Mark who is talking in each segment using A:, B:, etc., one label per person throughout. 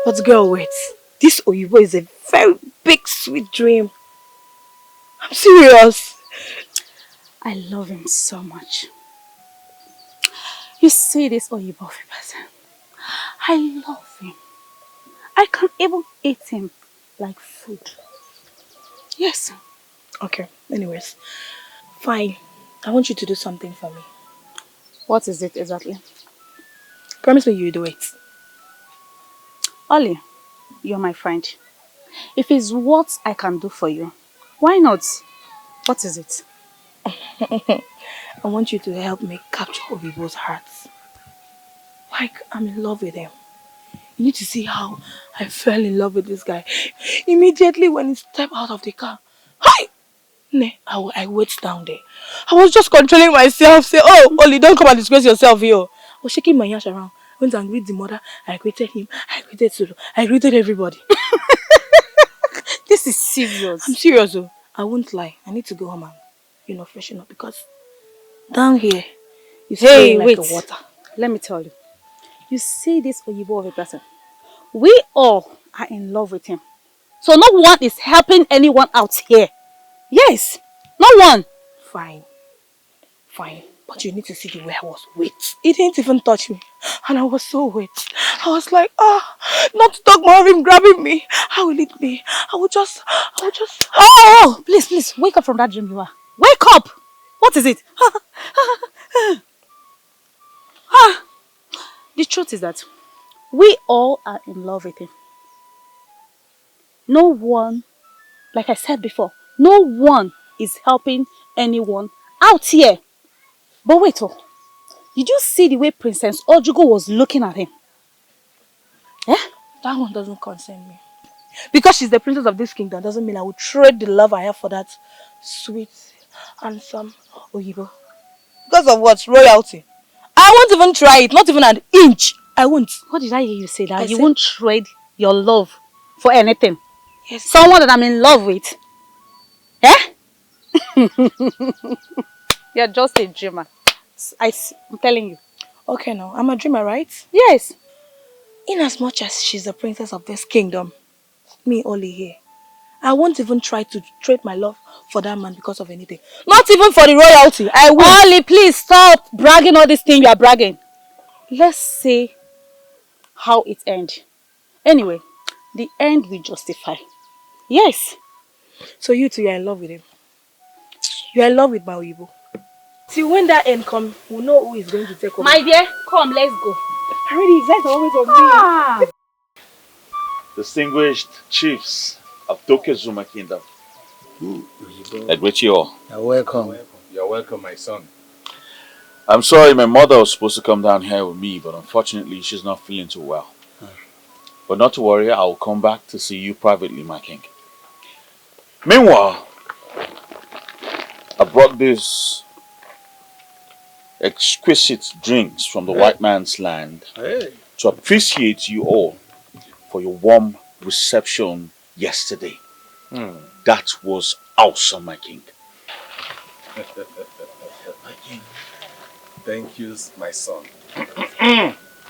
A: But girl, wait. This Oyibo is a very big sweet dream. I'm serious.
B: I love him so much. You see this Oyibo person. I love him. I can even eat him like food. Yes.
A: Okay, anyways. Fine. I want you to do something for me.
B: What is it exactly?
A: Promise me you'll do it.
B: Ollie, you're my friend. If it's what I can do for you, why not? What is it?
A: I want you to help me capture Obibo's heart. Like, I'm in love with him. You need to see how I fell in love with this guy. Immediately when he stepped out of the car, hi! I wait down there. I was just controlling myself, say, oh, Oli, don't come and disgrace yourself here. I was shaking my ass around. I went and greeted the mother, I greeted him, I greeted Sulu, I greeted everybody.
B: This is serious.
A: I'm serious though. I won't lie. I need to go home and, freshen up because down here, it's feeling like the water.
B: Let me tell you. You see this Oyibo of a person. We all are in love with him. So no one is helping anyone out here. Yes, no one.
A: Fine. But you need to see the way I was wet. It didn't even touch me. And I was so wet. I was like, not to talk more of him grabbing me. How will it be? I will just...
B: Oh, please, wake up from that dream you are. Wake up! What is it? The truth is that we all are in love with him. No one, like I said before, no one is helping anyone out here. But wait, did you see the way Princess Ojugo was looking at him?
A: Eh? That one doesn't concern me. Because she's the princess of this kingdom doesn't mean I will trade the love I have for that sweet, handsome Oyibo. Because of what? Royalty. I won't even try it, not even an inch. I won't.
B: What did I hear you say? That you won't trade your love for anything? Yes. Someone that I'm in love with. Eh? You're just a dreamer. I'm telling you.
A: Okay, now, I'm a dreamer, right?
B: Yes.
A: In as much as she's the princess of this kingdom, me only here, I won't even try to trade my love for that man because of anything. Not even for the royalty. I won't.
B: Ollie, please stop bragging all this thing you are bragging. Let's see how it ends. Anyway, the end will justify. Yes.
A: So you two, you're in love with him. You're in love with my Oyibo. See, when that end comes, we'll know who is going to take over.
B: My dear, come, let's go.
A: Already, guys are always on me.
C: Distinguished chiefs of Tokezuma Kingdom. I greet you all.
D: You're welcome. You're welcome, my son.
C: I'm sorry, my mother was supposed to come down here with me, but unfortunately she's not feeling too well. But not to worry, I'll come back to see you privately, my king. Meanwhile, I brought these exquisite drinks from the white man's land to appreciate you all for your warm reception yesterday. That was awesome, my king.
D: My king. Thank you, my son.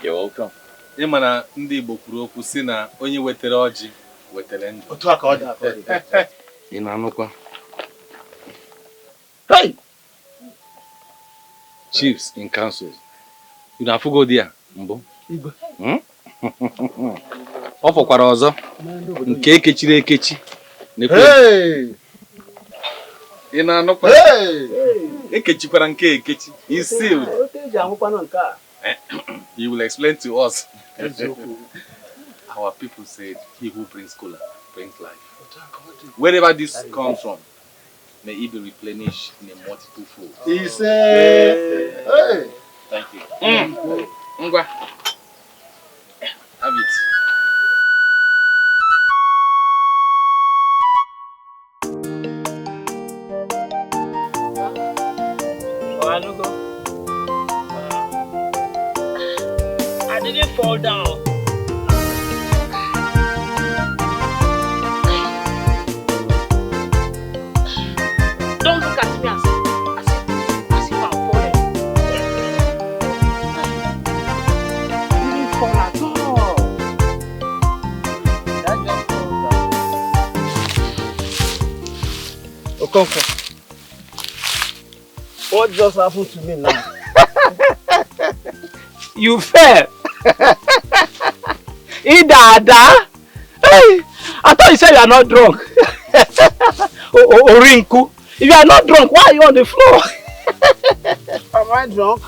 C: You're welcome.
D: Imana ndị Igbo kwuru okwu si na onye wetere ọjị wetere ndụ.
E: Otu aka ọ dị.
D: Ị na-anụkwa?
E: Hey!
D: Chiefs in council. You know, I go there. Mbo. Ọ fọkwara ọzọ nke ekechiri ekechi.
E: Hey!
D: Ị na-anụkwa? Ekechikwara nke ekechi. He's sealed. He will explain to us. Our people said, he who brings cola brings life. Wherever this comes from, may it be replenished in a multiple fold.
E: He said, hey!
D: Thank you. Ngwa. Have it.
A: I didn't fall down. Don't look at me as if I'm falling. I didn't fall at all. That just fall down.
E: Okonkwo, what just happened to me now?
F: You fell. Idada. Hey, I thought you said you are not drunk. Orinku. If you are not drunk, why are you on the floor?
E: Am I drunk?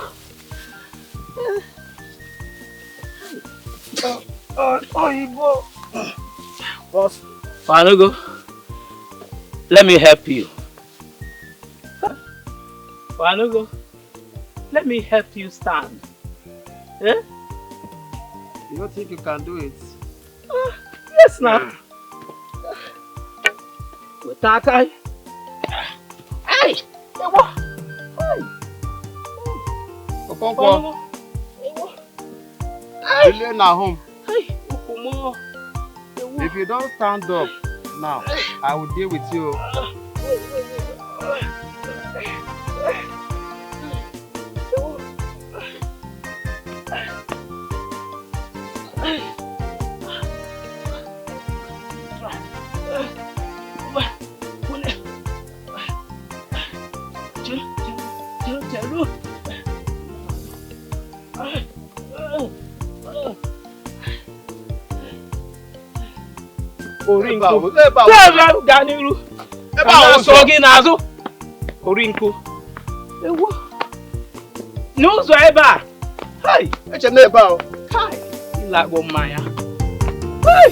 E: Oyibo. Boss.
F: Fanugo, let me help you. Fanugo, let me help you stand. Eh?
E: You don't think you can do it?
F: Yes, now. Utakai. Hey!
E: Okonkwo, you na home. If you don't stand up now, I will deal with you.
F: Orinku. Ganiru. Sogi nazo. Orinku. Ewo. N'ụzọ ebe a. Hai,
E: Eche na ebe a.
F: kai. Ilagbo mmanya. Hai.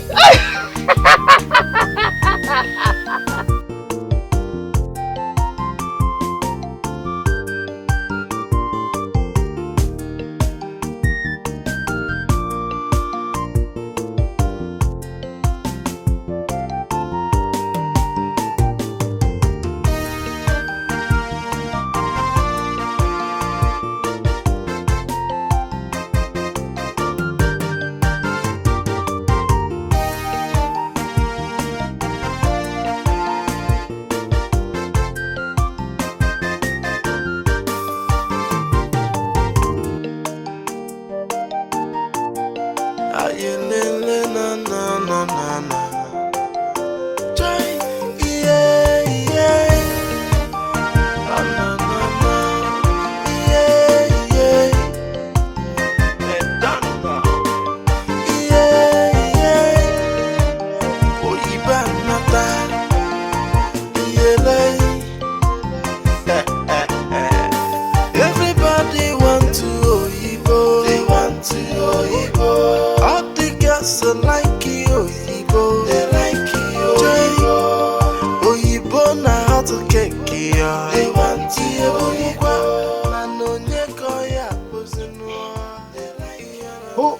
E: Oh,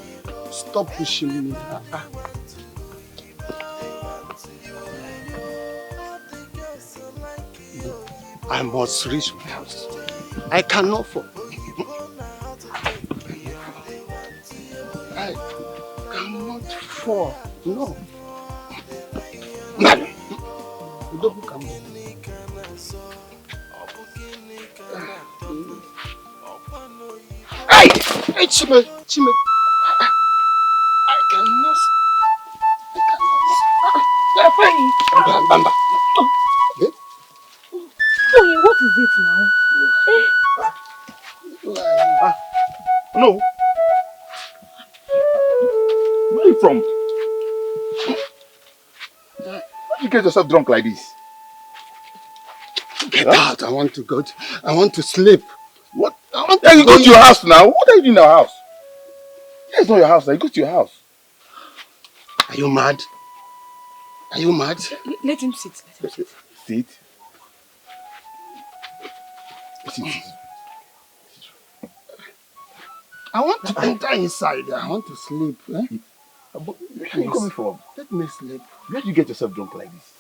E: stop pushing me. I must reach my house. I cannot fall. I cannot fall. No. Man. Don't come. Hey, Chime. I cannot.
F: Bamba.
B: What
A: is it now?
E: No. Where are you from? Why did you get yourself drunk like this?
G: Get out. I want to sleep.
E: What? You go to your house now. What are you doing in our house? Yeah, it's not your house now. You go to your house.
G: Are you mad? Are you mad?
A: Let him sit.
E: Sit. Sit.
G: I want to enter inside. I want to sleep. Eh?
E: Where are you coming from?
G: Let me sleep.
E: Where did you get yourself drunk like this?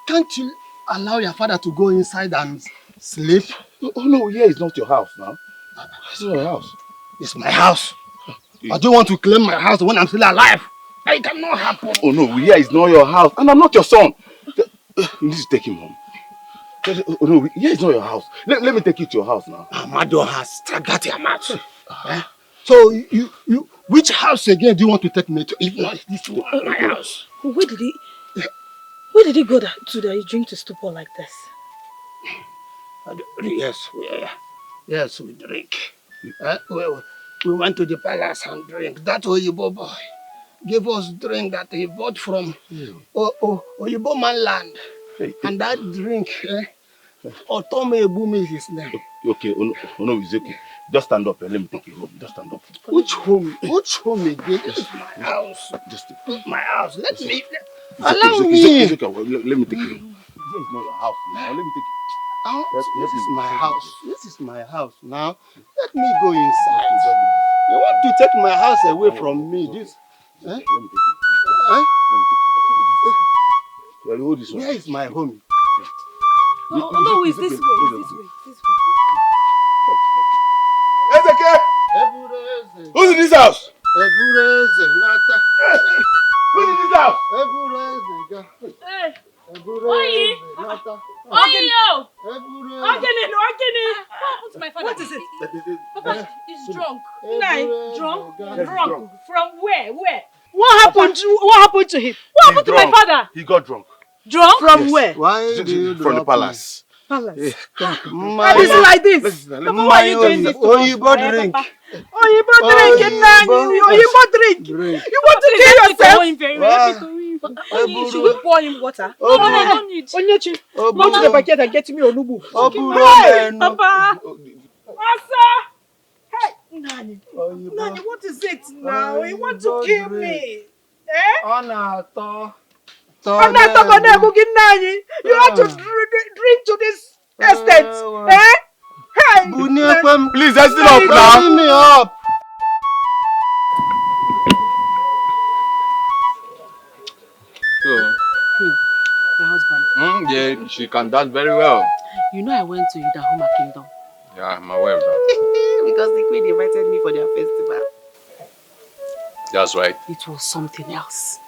G: Can't you allow your father to go inside and sleep?
E: Oh no, here is not your house now. It's not your house.
G: It's my house. I don't want to claim my house when I'm still alive. It cannot happen.
E: Oh no, here is not your house. And I'm not your son. You need to take him home. Oh no, here is not your house. Let me take you to your house now.
G: Amado has straggled your mouth. So you which house again do you want to take me to? If not this one, my house.
A: Where did he go to that he drink to stupor like this?
G: Yes, we drink. We went to the palace and drink. That Oyibo boy gave us drink that he bought from Oyibo man land.
E: Hey.
G: And that drink, Otome Ebumi is his name.
E: Okay, oh no, it's okay. Just stand up and let me take you home. Just stand up.
G: Which home? Which home again? This is my house. My house. Let me. Allow me.
E: It's okay. Let me take you home. This is not your house now. Let me take you.
G: This is my house. This is my house now. Let me go inside. You want to take my house away from me? This.
E: Let me take you. Let me take you. Well, hold this one.
G: Where is my home?
A: No, it's this way.
E: Ezeke! Who's in this house?
G: Who's
E: in this house?
A: Hey! Oyi! Oyi! What's my father? What is it? Papa, he's drunk. Drunk? From where?
B: What happened to him? What happened to my father?
E: He got drunk.
B: Drunk?
A: From where?
G: Why do you
E: from the palace.
A: Palace.
B: Why is it like this?
E: Listen,
B: Why are you doing this?
G: Oyibo drink.
B: Oyibo drink, Oyibo drink. You want to kill yourself?
A: Should we pour him water?
B: No, don't need. Onyechi, go to the bucket and get me onubu.
G: Hey,
B: Papa. Masa. Hey, Nani, what is it now? You want to kill me? You have to drink to this extent. Hey!
E: Please, let's sit up now.
G: Bring me up.
D: So,
H: My husband.
D: yeah, she can dance very well.
H: You know I went to Idahoma Kingdom.
D: Yeah, I'm aware of that.
H: Because the queen invited me for their festival.
D: That's right.
H: It was something else.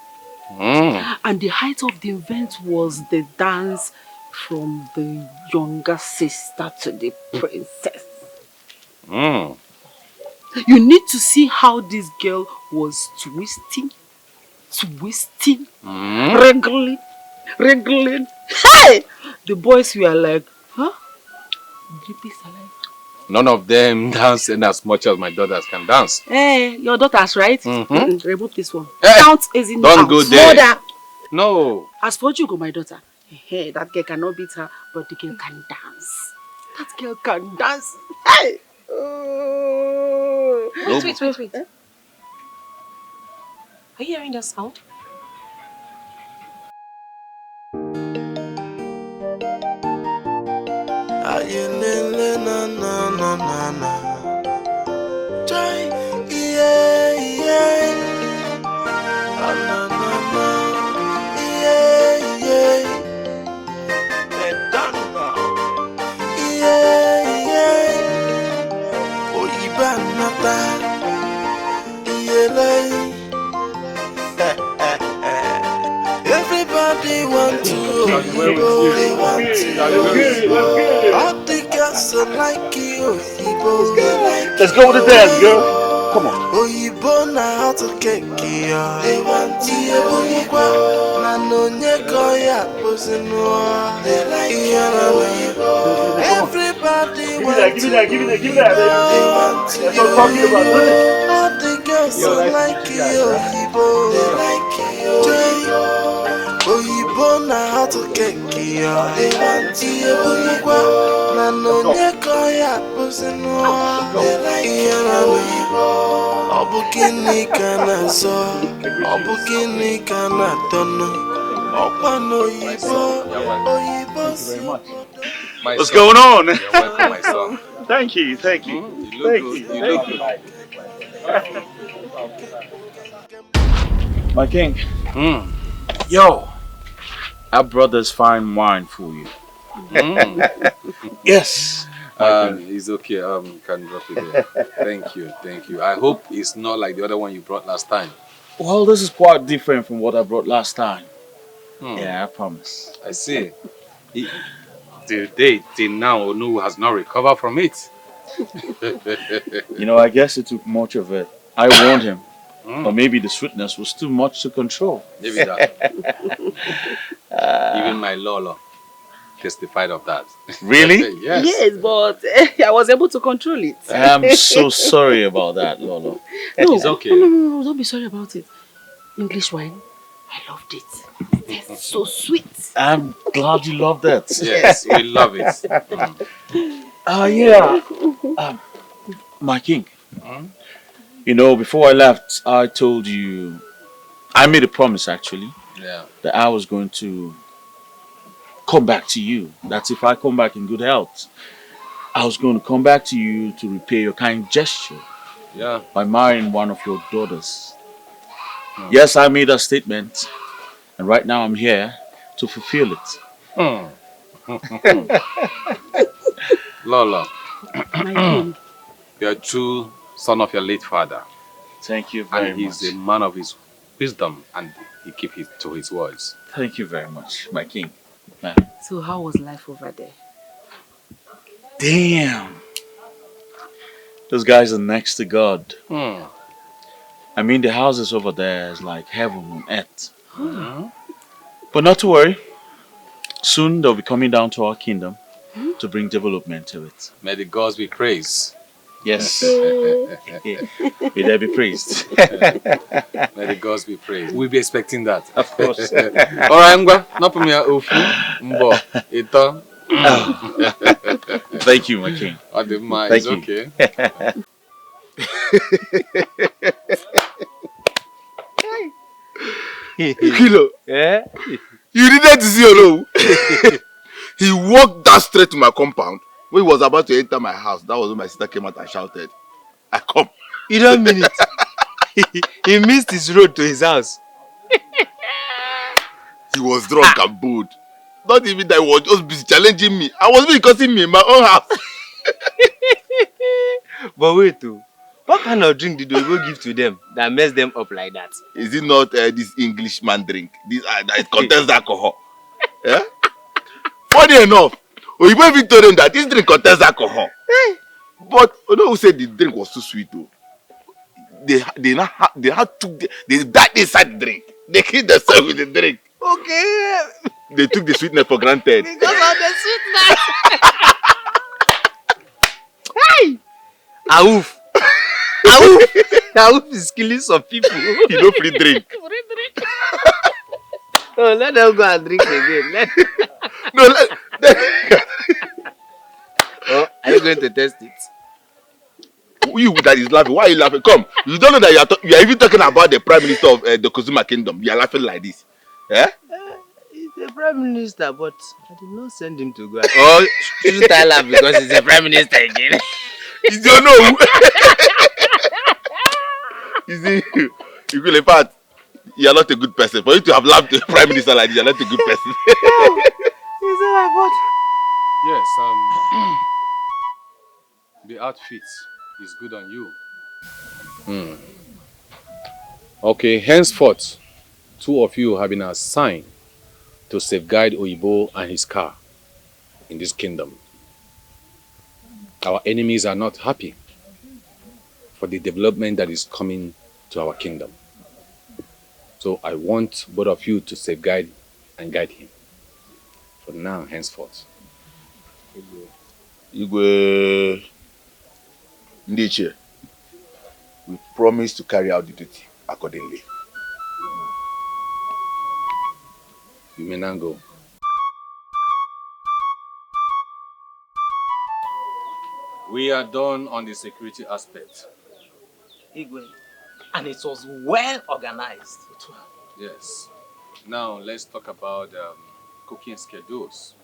H: And the height of the event was the dance from the younger sister to the princess. You need to see how this girl was twisting, wriggling. Hey! The boys were like, huh? Drippy alive.
D: None of them dancing as much as my daughters can dance.
H: Hey, your daughters, right? Remove this one.
D: Hey,
H: Count as in
D: don't
H: out.
D: go there.
H: Mother.
D: No.
H: As for you, my daughter, hey, that girl cannot beat her, but the girl can dance. That girl can dance. Hey!
A: Wait.
H: Eh?
A: Are you hearing that sound?
I: Everybody want to they want to all the girls are like you,
E: Let's go with the dance, girl. Come on.
I: Oh, you born how to cake, they want to na no They like you. Everybody wants to
F: Give me that, baby.
I: they want to
F: That's what I'm talking about. Listen.
I: all the girls
F: Yo,
I: so
F: nice to
I: like
F: meet you guys,
I: you,
F: huh?
I: Oyibo. They like you. Oyibo na how to get you. They want you. Na no nyeko ya pusinwa. They like you. Obukini kana so. Obukini kana tono. Opano Oyibo. Oyibo so.
D: My
C: What's
D: son.
C: going on?
D: You're welcome, my son.
C: Thank you.
D: You look good. You look good.
C: My king. Yo, I brought this fine wine for you. Yes.
D: It's okay. Can drop it there. Thank you. I hope it's not like the other one you brought last time.
C: Well, this is quite different from what I brought last time. Yeah, I promise.
D: I see. Till now, Onu has not recovered from it.
C: You know, I guess it took much of it. I warned him. Or maybe the sweetness was too much to control.
D: Maybe that. Even my Lolo testified of that.
C: Really?
D: Yes.
H: Yes, but I was able to control it.
C: I'm so sorry about that, Lolo.
H: No,
D: It's okay.
H: No, don't be sorry about it. English wine, I loved it. It's so sweet.
C: I'm glad you loved it.
D: Yes, we love it.
C: Yeah. My king. You know, before I left, I told you, I made a promise actually, that I was going to come back to you. That's if I come back in good health. I was going to come back to you to repay your kind gesture by marrying one of your daughters. Yes, I made that statement, and right now I'm here to fulfill it.
D: Lola, you're a true son of your late father.
C: Thank you very much.
D: And he's a man of his wisdom, and he keeps to his words.
C: Thank you very much, my king.
H: So how was life over there?
C: Damn. Those guys are next to God. I mean, the houses over there is like heaven on earth. But not to worry. Soon they'll be coming down to our kingdom to bring development to it.
D: May the gods be praised.
C: Yes. May they be praised.
D: May the gods be praised. We'll be expecting that.
C: Of course.
D: Alright, Ngwa. Napumia Ofu. Mbo. Ito.
C: Thank you, my king.
D: It's okay.
E: Kilo.
F: Yeah?
E: You needed to see Olo. He walked that straight to my compound. When he was about to enter my house, that was when my sister came out and shouted, I come.
F: You don't mean it. He missed his road to his house.
E: He was drunk and bold. Not even that, he was just busy challenging me. I was busy cursing me in my own house.
F: But wait, what kind of drink did Oyibo give to them that messed them up like that?
E: Is it not this Englishman drink? This it contains alcohol. Yeah? Funny enough, Oyibo even told them that this drink contains alcohol. But you know who said the drink was too sweet though? They died inside the drink. They killed themselves with the drink.
F: Okay.
E: They took the sweetness for granted.
F: Because of the sweetness. Hey! Awoof. Awoof is killing some people.
E: You know free drink.
F: Oh, let them go and drink again. Oh, are you going to test it?
E: You that is laughing. Why are you laughing? Come, you don't know that you are even talking about the Prime Minister of the Kozuma Kingdom. You are laughing like this. Eh?
F: He's the Prime Minister, but I did not send him to go. Oh, shouldn't I laugh because he's the Prime Minister again?
E: You don't know. You see, you feel in fact, you are not a good person. For you to have laughed at the Prime Minister like this, you are not a good person.
F: Is that my God?
D: Yes, the outfit is good on you. Okay, henceforth, 2 of you have been assigned to safeguard Oyibo and his car in this kingdom. Our enemies are not happy for the development that is coming to our kingdom. So I want both of you to safeguard and guide him. From now, henceforth.
E: Igwe Ndiche, we promise to carry out the duty accordingly.
D: You may now go. We are done on the security aspect.
F: Igwe. And it was well organized.
D: Yes. Now let's talk about cooking schedules.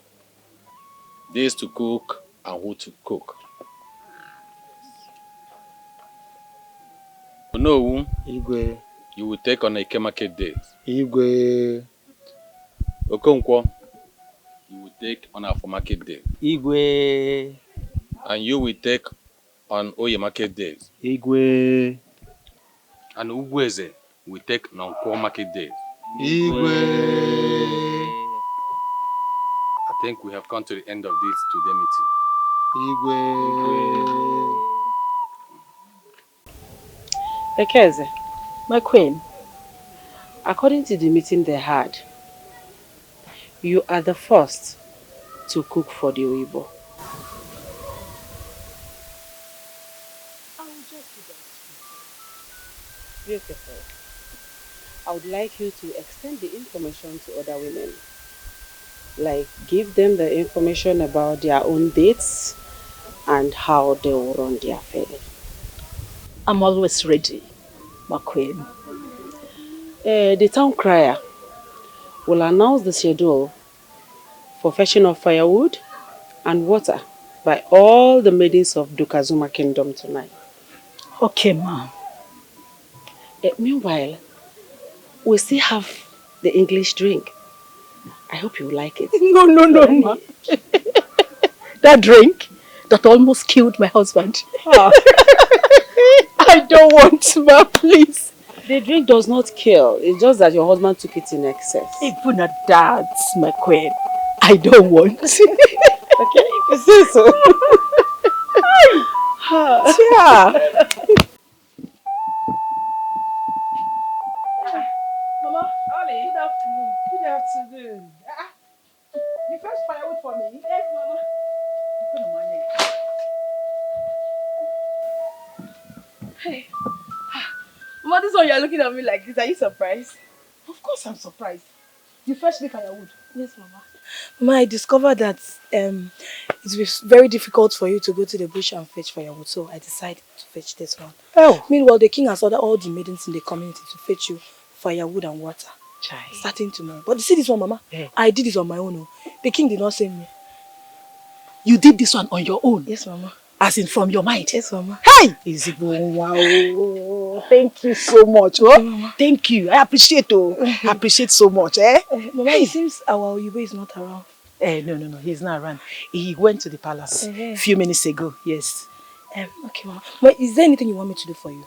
D: Days to cook and who to cook. No,
G: Igwe.
D: you will take on Eke market days.
G: Igwe.
D: Okonkwo, you will take on Afo market day.
F: Igwe.
D: And you will take on Oye market days.
G: Igwe.
D: And Ugweze will take on Nkwo market days.
G: Igwe.
D: I think we have come to the end of this today meeting.
G: Igwe.
H: Ekeze, my queen, according to the meeting they had, you are the first to cook for the Oyibo. I will just do that. Beautiful. I would like you to extend the information to other women. Like, give them the information about their own dates and how they will run their affairs.
B: I'm always ready, my queen.
H: The town crier will announce the schedule for fetching of firewood and water by all the maidens of Dukazuma Kingdom tonight.
B: Okay, ma'am.
H: Meanwhile, we still have the English drink. I hope you like it.
B: No, ma'am. That drink that almost killed my husband.
H: Ah.
B: I don't want, ma'am, please.
H: The drink does not kill. It's just that your husband took it in excess.
B: Even at that, my queen, I don't want.
H: Okay, if you say so.
B: Yeah. Mama, Ollie, good afternoon. Good afternoon. You fetch firewood for me? Yes, Mama. Hey. Mama, this one you're looking at me like this. Are you surprised? Of course I'm surprised. You fetch me firewood?
A: Yes, Mama. Mama, I discovered that it was very difficult for you to go to the bush and fetch firewood, so I decided to fetch this one.
B: Oh.
A: Meanwhile, the king has ordered all the maidens in the community to fetch you firewood and water.
B: Chai.
A: Starting tomorrow. But you see this one, Mama?
B: Yeah.
A: I did this on my own. Oh. The king did not send me.
B: You did this one on your own?
A: Yes, Mama.
B: As in from your mind?
A: Yes, Mama.
B: Hey! Wow. Thank you so much. Oh.
A: Mama.
B: Thank you. I appreciate it. I appreciate so much. Eh?
A: Mama, it seems our Oyibo is not around.
B: No. He's not around. He went to the palace a few minutes ago. Yes.
A: Okay, Mama. But is there anything you want me to do for you?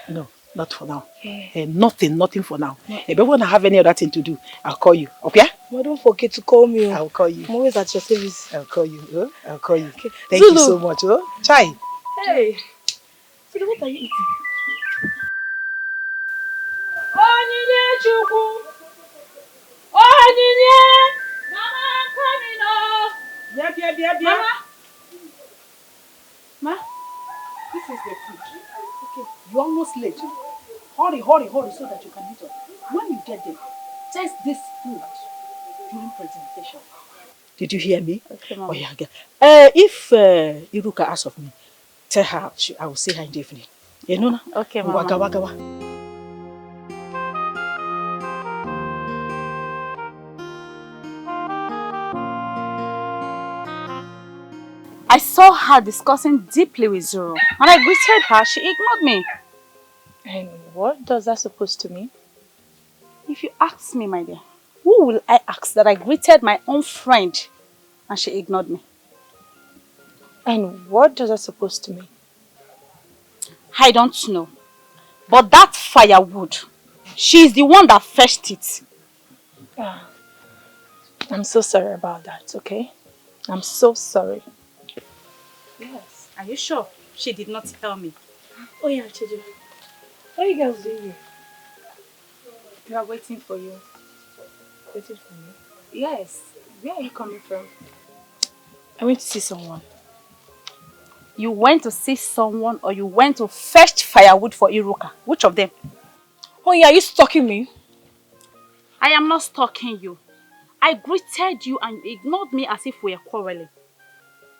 B: No, not for now. Nothing for now. But when I have any other thing to do, I'll call you. Okay?
A: Mama, don't forget to call me.
B: I'll call you.
A: I'm always at your service.
B: I'll call you. Oh? I'll call you.
A: Okay.
B: Thank you so much. Oh? Chai.
A: Hey. Zulu, what are you eating?
B: Onyinye Chukwu. Onyinye. Mama, I'm coming. Yeah. Ma, this is the food. Okay, you're almost late. Hurry, so that you can eat up. When you get there, taste this food during presentation. Did you hear me?
H: Okay, Mama.
B: Oh, yeah. If Iruka asks of me, tell her I will see her in the evening. You know?
H: Okay, Mama.
B: Waka.
J: I saw her discussing deeply with Zuru, and I greeted her. She ignored me.
A: And what does that supposed to mean?
J: If you ask me, my dear, who will I ask that I greeted my own friend and she ignored me?
A: And what does that supposed to mean?
J: I don't know. But that firewood, she is the one that fetched it.
A: I'm so sorry about that, okay? I'm so sorry.
J: Yes. Are you sure? She did not tell me.
A: Oh yeah, Chidi. What are you guys doing here? We are waiting for you. Waiting for me.
J: Yes. Where are you coming from?
A: I went to see someone.
J: You went to see someone or you went to fetch firewood for Iruka? Which of them?
A: Oh yeah, are you stalking me?
J: I am not stalking you. I greeted you and you ignored me as if we were quarreling.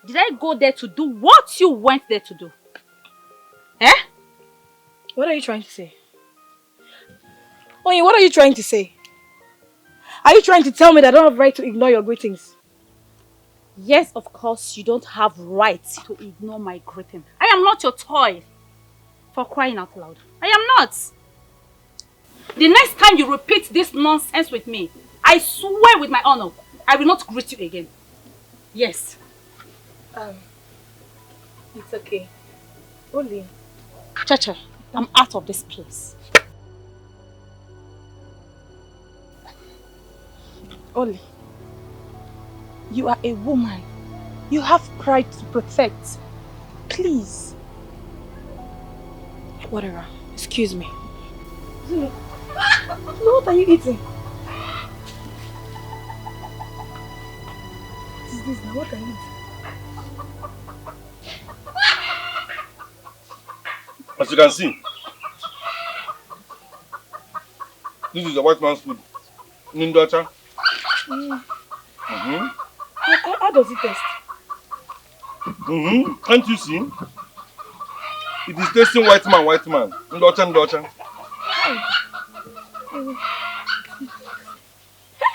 J: Did I go there to do what you went there to do? Eh?
A: What are you trying to say? Oh yeah, what are you trying to say? Are you trying to tell me that I don't have right to ignore your greetings?
J: Yes, of course, you don't have right to ignore my greeting. I am not your toy. For crying out loud. I am not. The next time you repeat this nonsense with me, I swear with my honor, I will not greet you again. Yes.
A: It's okay. Oli.
J: Chacha, I'm out of this place.
A: Oli. You are a woman. You have pride to protect. Please. Whatever. Excuse me. Zulu. What are you eating? What is this now? What are you eating?
E: As you can see, this is a white man's food. Nindocha.
A: How does it taste?
E: Can't you see? It is tasting white man. Ndocha.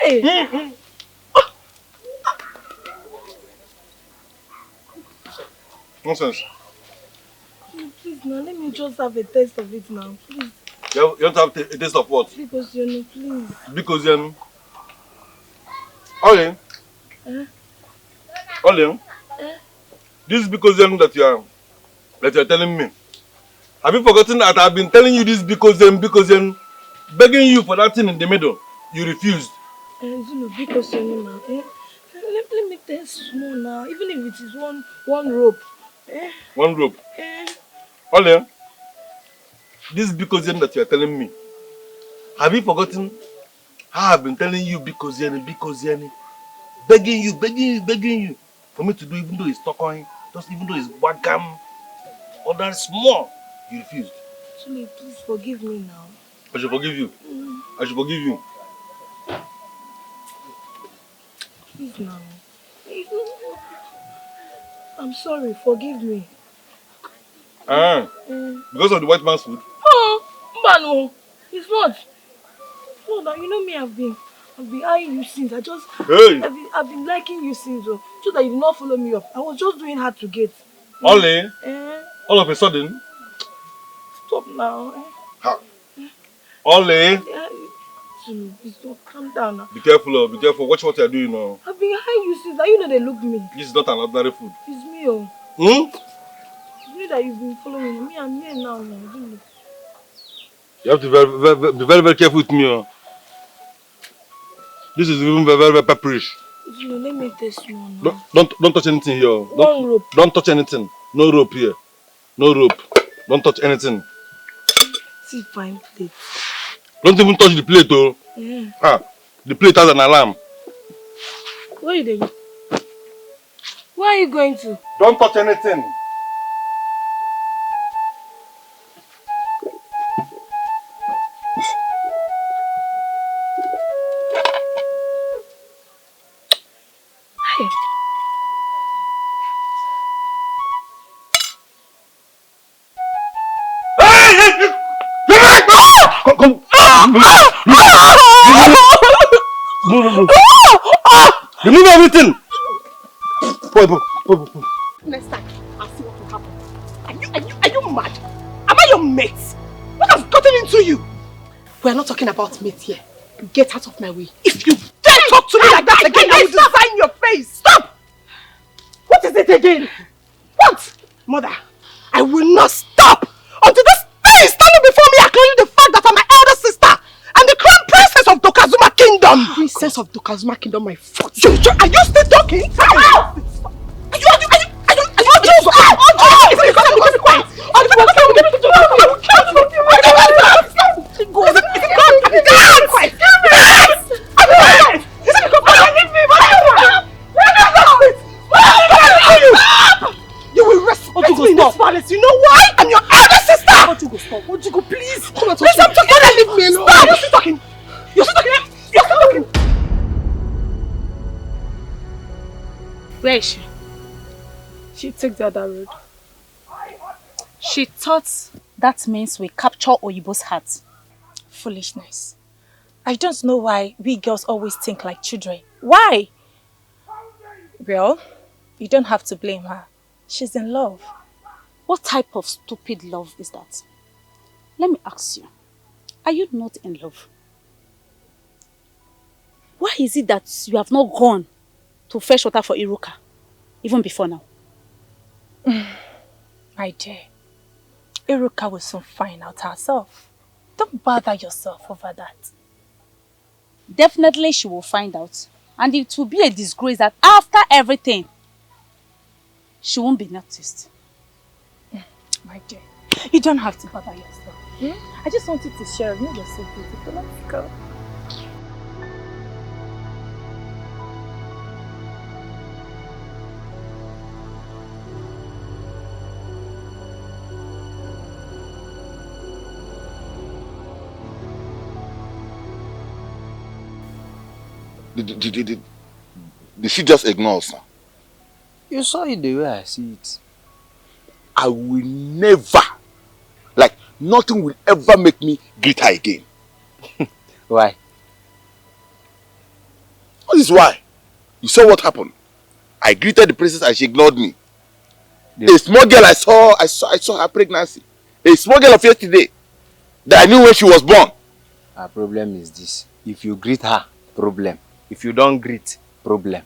A: Hey!
E: Nonsense.
A: Please now, let me just have a taste of it now. Please.
E: You don't have a taste of what?
A: Because you know, please.
E: Because you Ole. Ole. This is because that you are telling me. Have you forgotten that I've been telling you this because begging you for that thing in the middle? You refused.
A: Zulu, because you know now. Let me taste small now, even if it is one rope.
E: One rope. Ole. This is because that you are telling me. Have you forgotten how I've been telling you because begging you for me to do, even though it's tokoin, just even though it's bagam, or that small, you refused.
A: Zulu, please forgive me now.
E: I should forgive you. I should forgive you.
A: Please now. I'm sorry, forgive me.
E: Because of the white man's food?
A: Oh, Manu, it's not. No, now you know me, I've been eyeing you since. I've been liking you since, so that you did not follow me up. I was just doing hard to get.
E: Ole, all of a sudden?
A: Stop now.
E: Ole.
A: Zulu, please don't calm down now.
E: Be careful, be careful. Watch what you're doing now.
A: I've been eyeing you since. Now you know they look me.
E: This is not an ordinary food.
A: It's me, oh.
E: You
A: know that you've been following me. I'm here now. Zulu.
E: You have to be very, very careful with me. Oh. This is even very, very pepperish.
A: Zulu, let me taste one now.
E: Don't touch anything here.
A: Rope.
E: Don't touch anything. No rope here. No rope. Don't touch anything.
A: See fine plate.
E: Don't even touch the plate, oh.
A: Yeah.
E: The plate has an alarm.
A: Where are you doing? Where are you going to?
E: Don't touch anything. Remove everything!
G: Next time, I'll see what will happen. Are you mad? Am I your mate? What has gotten into you? We are not talking about mate here. Get out of my way. If you dare talk to me like that again, I will design your face. Stop! What is it again? What? Mother, I will not stop until this thing is standing before me acknowledging the fact that I'm my elder sister and the crown princess of Dokazuma Kingdom. Princess of Dokazuma Kingdom, my foot. Are you still talking?
J: Where is she?
A: She took the other road.
J: She thought that means we capture Oyibo's heart.
A: Foolishness. I don't know why we girls always think like children. Why? Well, you don't have to blame her. She's in love.
J: What type of stupid love is that? Let me ask you, are you not in love? Why is it that you have not gone to fetch water for Iruka, even before now?
A: My dear, Iruka will soon find out herself. Don't bother yourself over that.
J: Definitely she will find out. And it will be a disgrace that after everything, she won't be noticed.
A: My dear, you don't have to bother yourself. I just wanted to share. You know, you're so beautiful. Let's go.
E: Did she just ignore us now?
F: You saw it the way I see it.
E: I will never, like, nothing will ever make me greet her again.
F: Why?
E: What is why? You saw what happened. I greeted the princess and she ignored me. A small girl I saw her pregnancy. A small girl of yesterday that I knew when she was born.
F: Our problem is this. If you greet her, problem. If you don't greet, problem.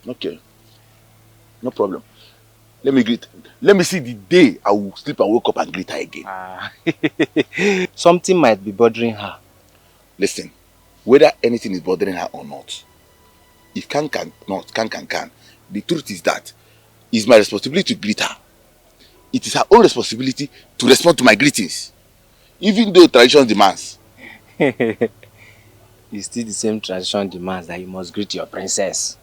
E: Okay. No problem. Let me see the day I will sleep and wake up and greet her again.
F: Something might be bothering her.
E: Listen, whether anything is bothering her or not, if can, the truth is that it's my responsibility to greet her. It is her own responsibility to respond to my greetings, even though tradition demands.
F: It's still the same tradition demands that you must greet your princess.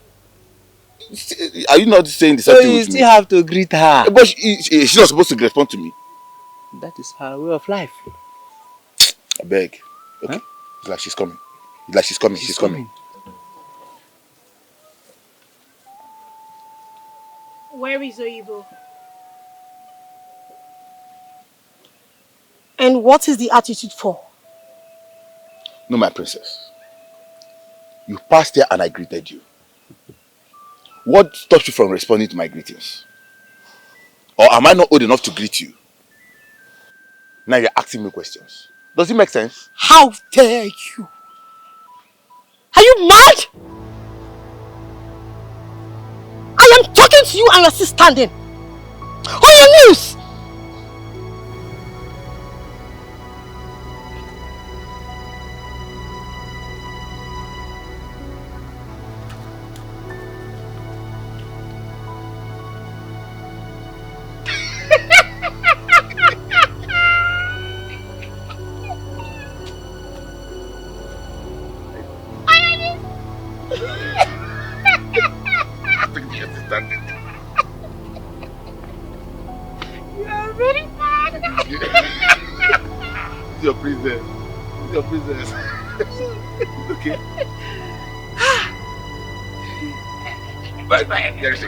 E: Are you not saying the same thing with me?
F: You still have to greet her.
E: But she's not supposed to respond to me.
F: That is her way of life.
E: I beg. Okay. Huh? It's like she's coming. It's like she's coming. She's coming.
A: Where is Oyibo? And what is the attitude for?
E: No, my princess. You passed here and I greeted you. What stops you from responding to my greetings? Or am I not old enough to greet you? Now you're asking me questions. Does it make sense?
G: How dare you? Are you mad? I am talking to you and you're still standing. On your knees!
E: Your princess. Your princess. It's okay. Bye. There is a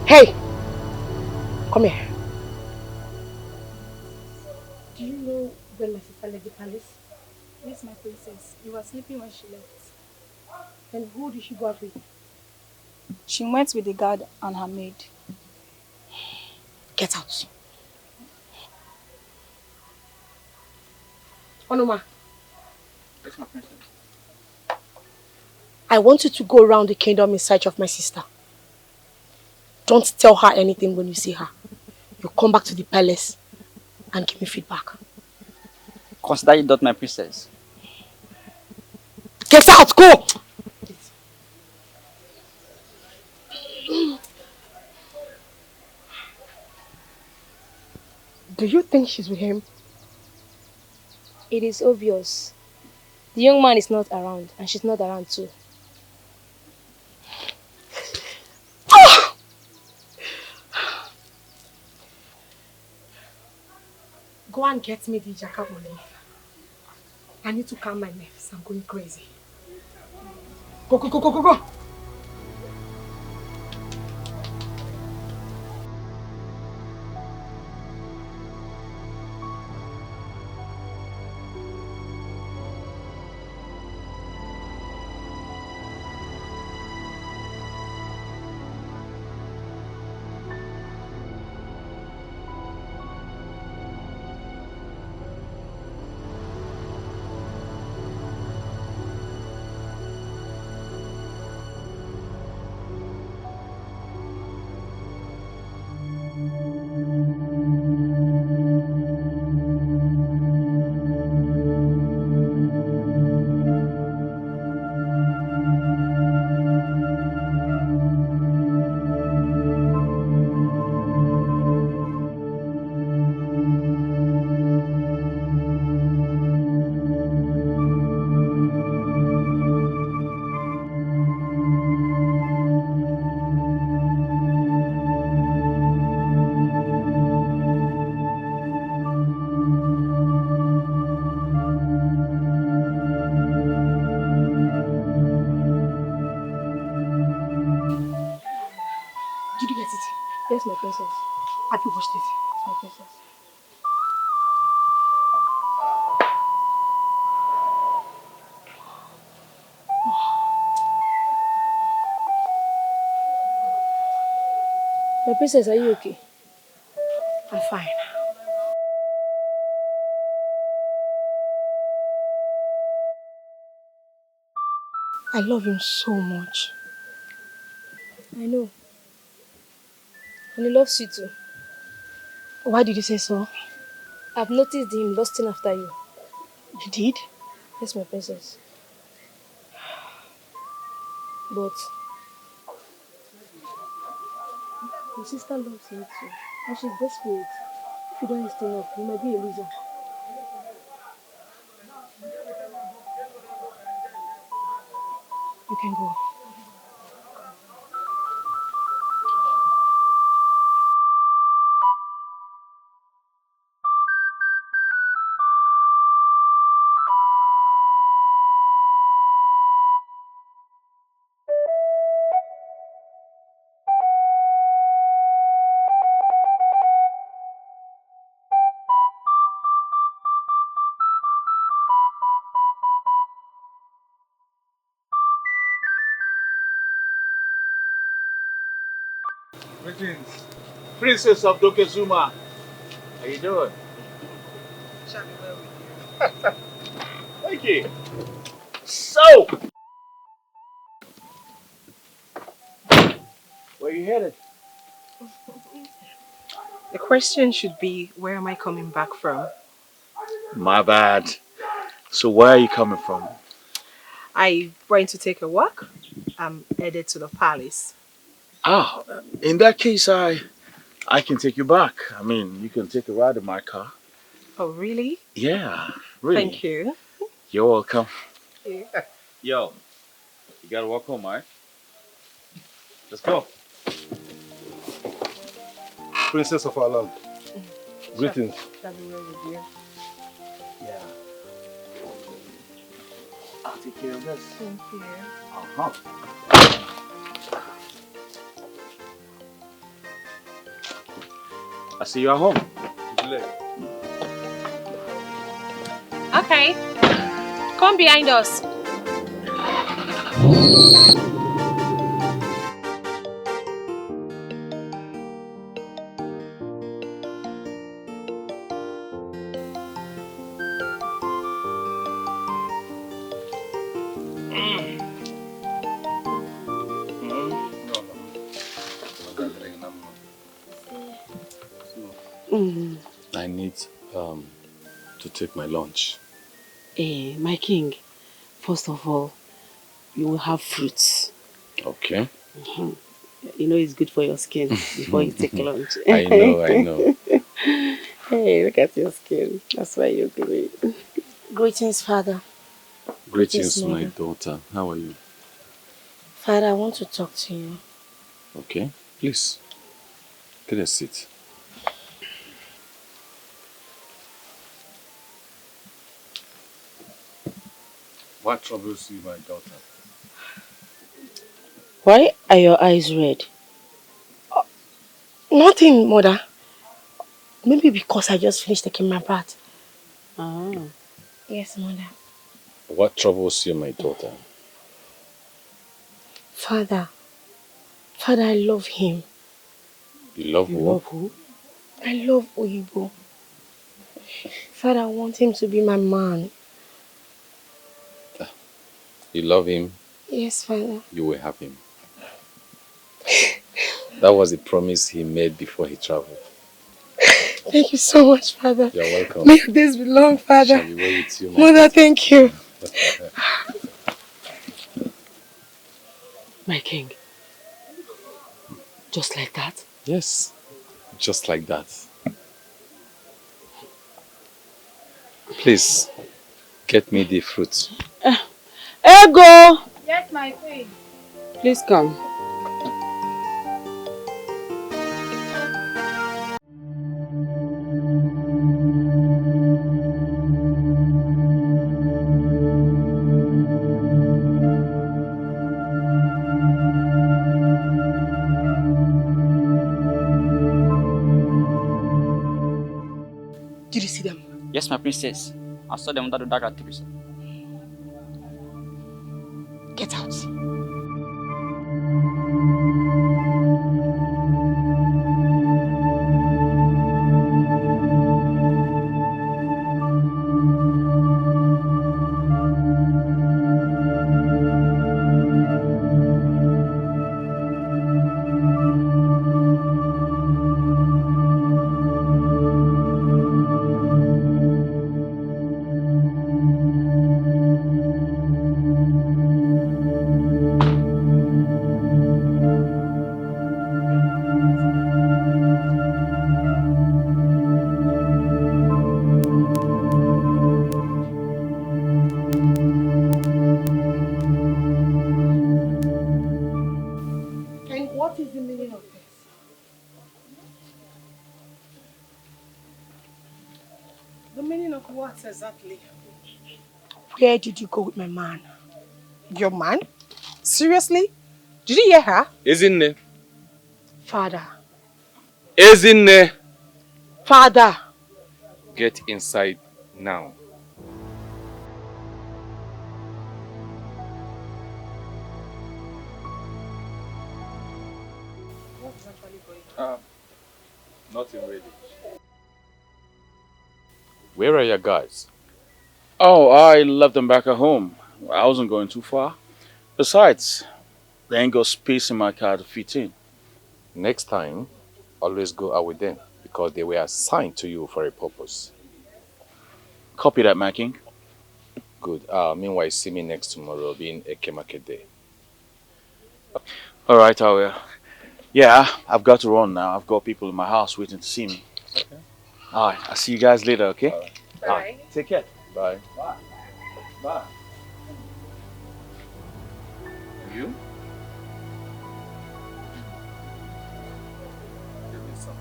G: Hey! Come here.
A: Do you know when my sister left the palace? Yes, my princess. You were sleeping when she left.
G: And who did she go out with?
A: She went with the guard and her maid.
G: Get out. Onoma.
E: Yes, my princess.
G: I want you to go around the kingdom in search of my sister. Don't tell her anything when you see her. You come back to the palace
A: and give me feedback.
K: Consider you my princess.
A: Get out! Go! Do you think she's with him?
L: It is obvious. The young man is not around, and she's not around too.
A: Go and get me the jacket money. I need to calm my nerves. I'm going crazy. Go, go, go, go, go, go! Did you get it?
L: Yes, my princess.
A: Have you watched it?
L: Yes, my princess. My princess, are you okay?
A: I'm fine. I love him so much.
L: I know. And he loves you too.
A: Why did you say so?
L: I've noticed him lusting after you.
A: You did?
L: Yes, my princess. But your sister loves you too. And she's desperate. If you don't listen up, you might be a loser.
A: You can go.
C: Greetings. Princess of Dokezuma. How you doing?
F: Shall be well with you.
C: Thank you. So, where you headed?
A: The question should be, where am I coming back from?
C: My bad. So where are you coming from?
A: I went to take a walk. I'm headed to the palace.
C: Ah, in that case, I can take you back. I mean, you can take a ride in my car.
A: Oh, really?
C: Yeah, really.
A: Thank you.
C: You're welcome.
A: Yeah.
C: Yo, you gotta walk home, alright? Let's go.
M: Princess of our land. Greetings.
A: Shall be well with you.
C: Yeah. I'll take care of this.
A: Thank you.
C: Uh-huh. I see you at home.
A: Okay. Come behind us.
C: I need
D: To take my lunch.
H: My king, first of all, you will have fruits.
D: Okay.
H: You know it's good for your skin before you take lunch.
D: I know.
H: Hey, look at your skin. That's why you're great.
L: Greetings, Father.
D: Greetings, my
L: Mother.
D: daughter. How are you?
L: Father, I want to talk to you.
D: Okay. Please, get a seat. What troubles you, my daughter?
L: Why are your eyes red? Nothing, Mother. Maybe because I just finished taking my bath.
H: Ah.
L: Yes, Mother.
D: What troubles you, my daughter?
L: Father, I love him.
D: You love
H: You
D: who?
H: love who?
L: I love Oyibo. Father, I want him to be my man.
D: You love him,
L: Yes, Father.
D: you will have him. That was the promise he made before he traveled.
L: Thank you so much, Father.
D: You're welcome.
L: May your days be long, Father.
D: Shall be well with you, my
L: Mother,
D: daughter.
L: thank you.
H: My king. Just like that?
D: Yes, just like that. Please, get me the fruit.
H: Ego!
J: Yes, my queen.
H: Please come.
L: Did you see them?
K: Yes, my princess. I saw them under the dark activity.
L: Get out. And what is the meaning of this?
B: The meaning of what exactly?
L: Where did you go with my man?
B: Your man? Seriously? Did you hear her?
D: Ezinne.
L: Father.
D: Ezinne.
L: Father.
D: Get inside now.
B: What's actually going on?
D: Nothing really. Where are your guys?
C: Oh, I left them back at home. I wasn't going too far. Besides, there ain't got space in my car to fit in.
D: Next time, always go out with them because they were assigned to you for a purpose.
C: Copy that, my king.
D: Good. Meanwhile, see me next tomorrow being Eke Market Day.
C: All right, I will. Yeah, I've got to run now. I've got people in my house waiting to see me.
D: Okay.
C: All right, I'll see you guys later, okay?
D: All right.
C: All right. Take care.
D: Bye.
C: Bye. Bye.
D: You? Give me some.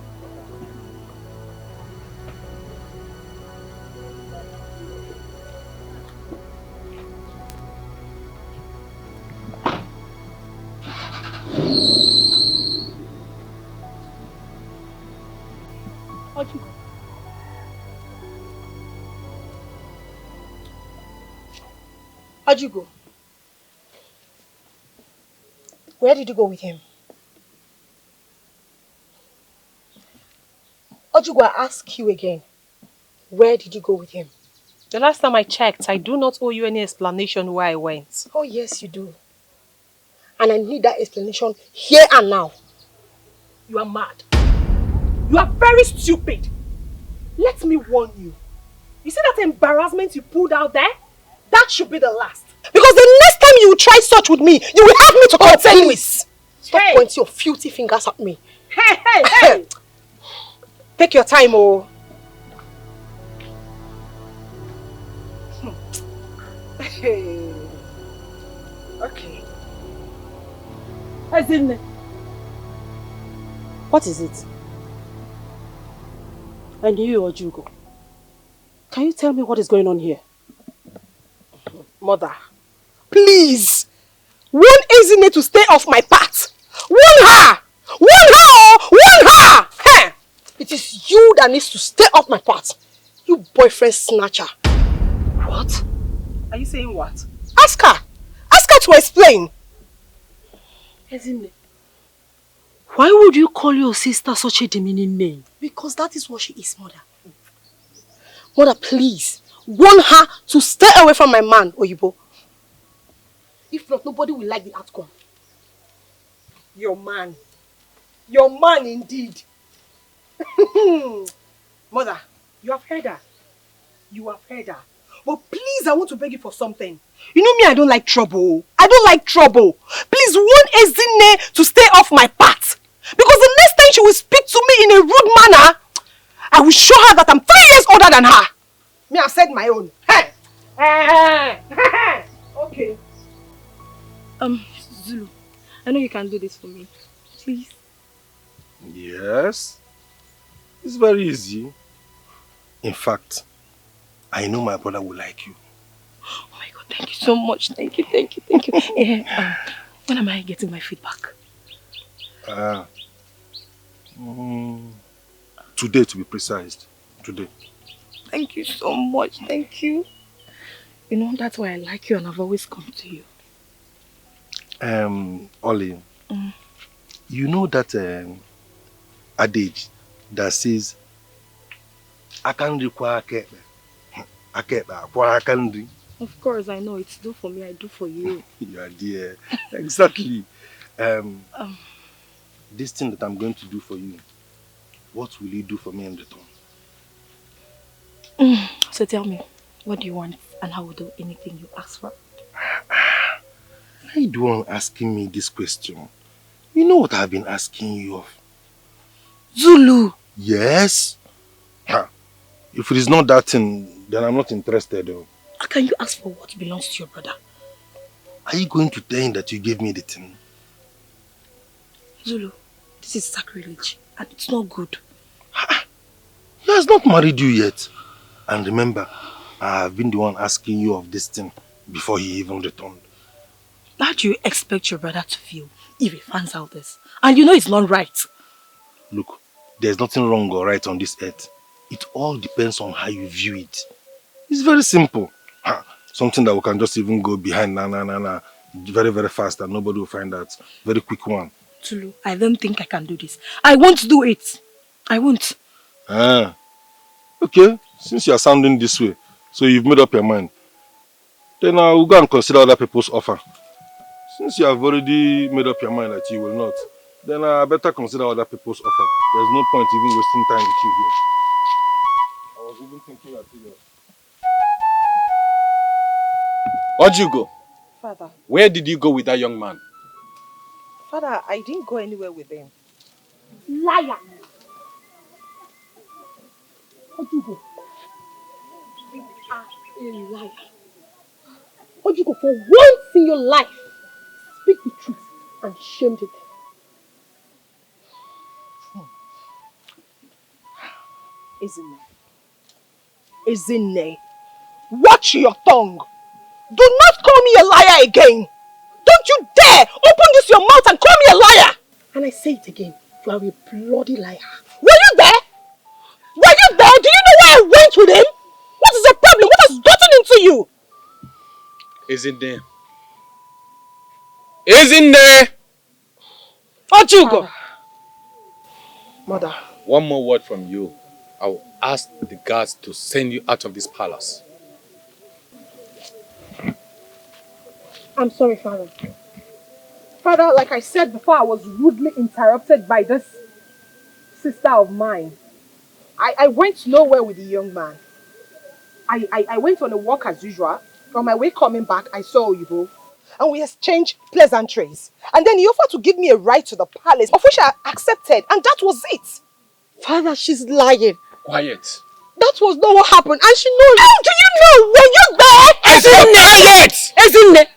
L: Ojugo. Ojugo. Where did you go with him? Ojugo, I ask you again. Where did you go with him?
B: The last time I checked, I do not owe you any explanation where I went.
L: Oh, yes, you do. And I need that explanation here and now.
B: You are mad. You are very stupid. let me warn you. You see that embarrassment you pulled out there? That should be the last. Because the next time you try such with me, you will have me to contend with. Stop pointing your filthy fingers at me. Hey! Take your time, oh. Hey. Okay.
H: Ezinne, what is it? And you, Ojugo, can you tell me what is going on here?
B: Mother, please, warn Ezinne to stay off my path. Warn her! Warn her! Warn her! Hey! It is you that needs to stay off my path. You boyfriend snatcher. What? Are you saying what? Ask her. Ask her to explain.
H: Ezinne, why would you call your sister such a demeaning name?
B: Because that is what she is, Mother. Mother, please, warn her to stay away from my man, Oyibo. If not, nobody will like the outcome. Your man. Your man indeed. Mother, you have heard her. You have heard her. But please, I want to beg you for something. You know me, I don't like trouble. I don't like trouble. Please warn Ezinne to stay off my path. Because the next time she will speak to me in a rude manner, I will show her that I'm 3 years older than her. Me, I've said my own. Hey! Okay.
A: Zulu, I know you can do this for me. Please.
M: Yes. It's very easy. In fact, I know my brother will like you.
A: Oh my God, thank you so much. Thank you. When am I getting my feedback?
M: Today, to be precise. Today.
A: Thank you so much. Thank you. You know, that's why I like you and I've always come to you.
M: Ollie, you know that adage that says, I can require akekbe.
A: Of course, I know it's do for me, I do for you.
M: Yeah, dear. Exactly. This thing that I'm going to do for you, what will you do for me in return?
A: So tell me, what do you want and I will do anything you ask for.
M: Why do you want asking me this question? You know what I've been asking you of.
A: Zulu!
M: Yes? If it is not that thing, then I'm not interested though.
A: How can you ask for what belongs to your brother?
M: Are you going to tell him that you gave me the thing?
A: Zulu, this is sacrilege and it's not good.
M: He has not married you yet. And remember, I have been the one asking you of this thing before he even returned.
A: How do you expect your brother to feel if he finds out this? And you know it's not right.
M: Look, there's nothing wrong or right on this earth. It all depends on how you view it. It's very simple. Something that we can just even go behind very, very fast and nobody will find out. Very quick one.
A: Tulu, I don't think I can do this. I won't do it. I won't.
M: Okay, since you are sounding this way, so you've made up your mind, then we'll go and consider other people's offer. Since you have already made up your mind that you will not, then I better consider other people's offer. There's no point even wasting time with you here. I was even thinking that you.
D: Where'd you go?
B: Father.
D: Where did you go with that young man?
B: Father, I didn't go anywhere with him. Liar! Ojugo, you are a liar. Ojugo, for once in your life, speak the truth and shame the devil. Ezinne, watch your tongue. Do not call me a liar again. Don't you dare open this your mouth and call me a liar. And I say it again, you are a bloody liar. Were you there? Were you there? Do you know where I went with him? What is the problem? What has gotten into you?
D: Isn't there? Isn't there?
B: Ojugo! Mother.
D: One more word from you. I will ask the guards to send you out of this palace.
B: I'm sorry, Father. Father, like I said before, I was rudely interrupted by this sister of mine. I went nowhere with the young man. I went on a walk as usual. On my way coming back, I saw Oyibo. And we exchanged pleasantries. And then he offered to give me a ride to the palace, of which I accepted. And that was it.
L: Father, she's lying.
D: Quiet.
L: That was not what happened. And she knows. How do you know? Were you there?
D: I said quiet!
L: Isn't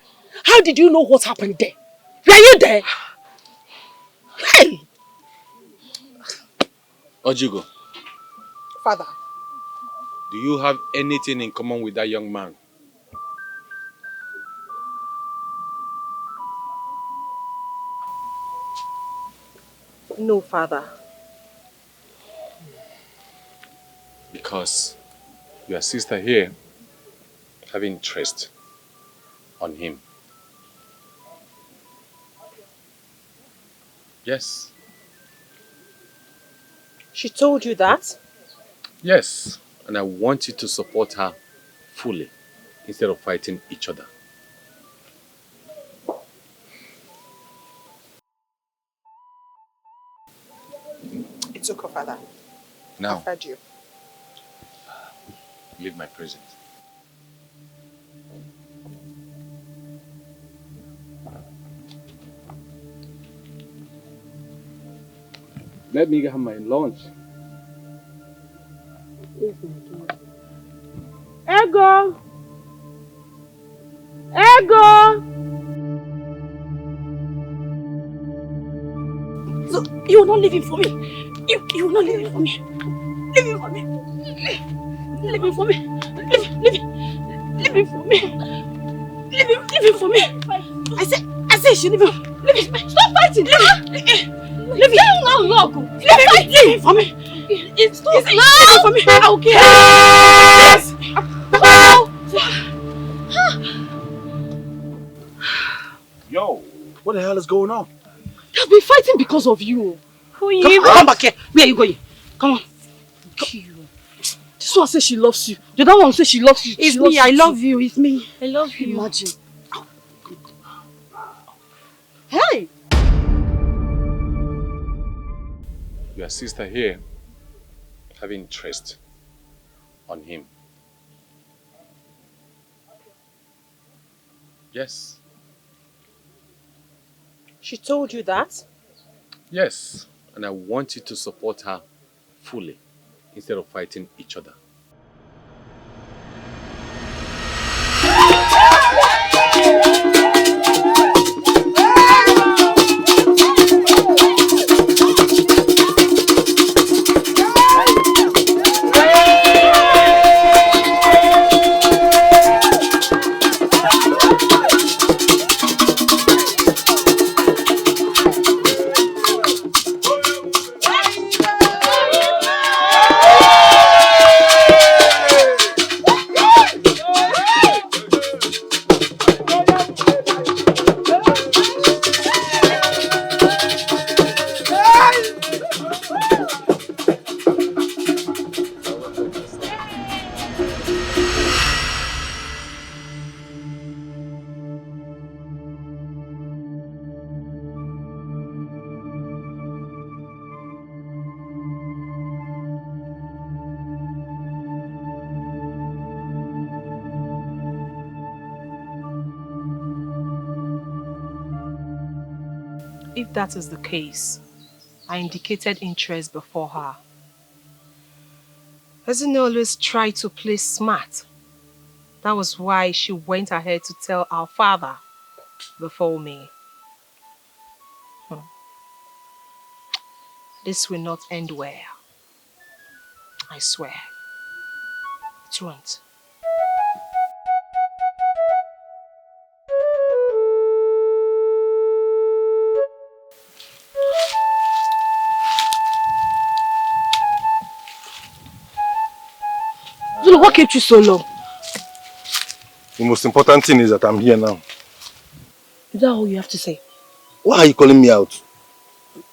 L: how did you know what happened there? Were you there? Hey!
D: Ojigo,
B: Father.
D: do you have anything in common with that young man?
L: No, Father.
D: Because your sister here have interest on him. Yes.
L: She told you that?
D: Yes. And I want you to support her fully instead of fighting each other.
B: It's okay, Father.
D: Now,
B: I've heard you.
D: leave my presence. Let me have my lunch.
L: Ego! Ego! So, you will not leave him for me. You will not leave him for me. Leave him for me. Leave him for me. Leave him for me. Leave him for me. I say you should leave him. Leave him. Stop fighting. Leave him. Leave him. Leave him for me. Leave him for me. Okay. Yes.
C: Yo, what the hell is going on?
L: They've been fighting because of you.
J: Who you?
L: Come back here. Where are you going? Come on. This one says she loves you. The other one says she loves you.
J: It's me. I love you. It's me. I love you.
L: Imagine. Hey!
D: Your sister here have interest on him. Yes.
L: She told you that?
D: Yes. And I want you to support her fully instead of fighting each other.
N: If that is the case, I indicated interest before her. Doesn't always try to play smart. That was why she went ahead to tell our father before me. This will not end well. I swear. It won't.
L: Zulu, what kept you so long?
M: The most important thing is that I'm here now.
L: Is that all you have to say?
M: Why are you calling me out?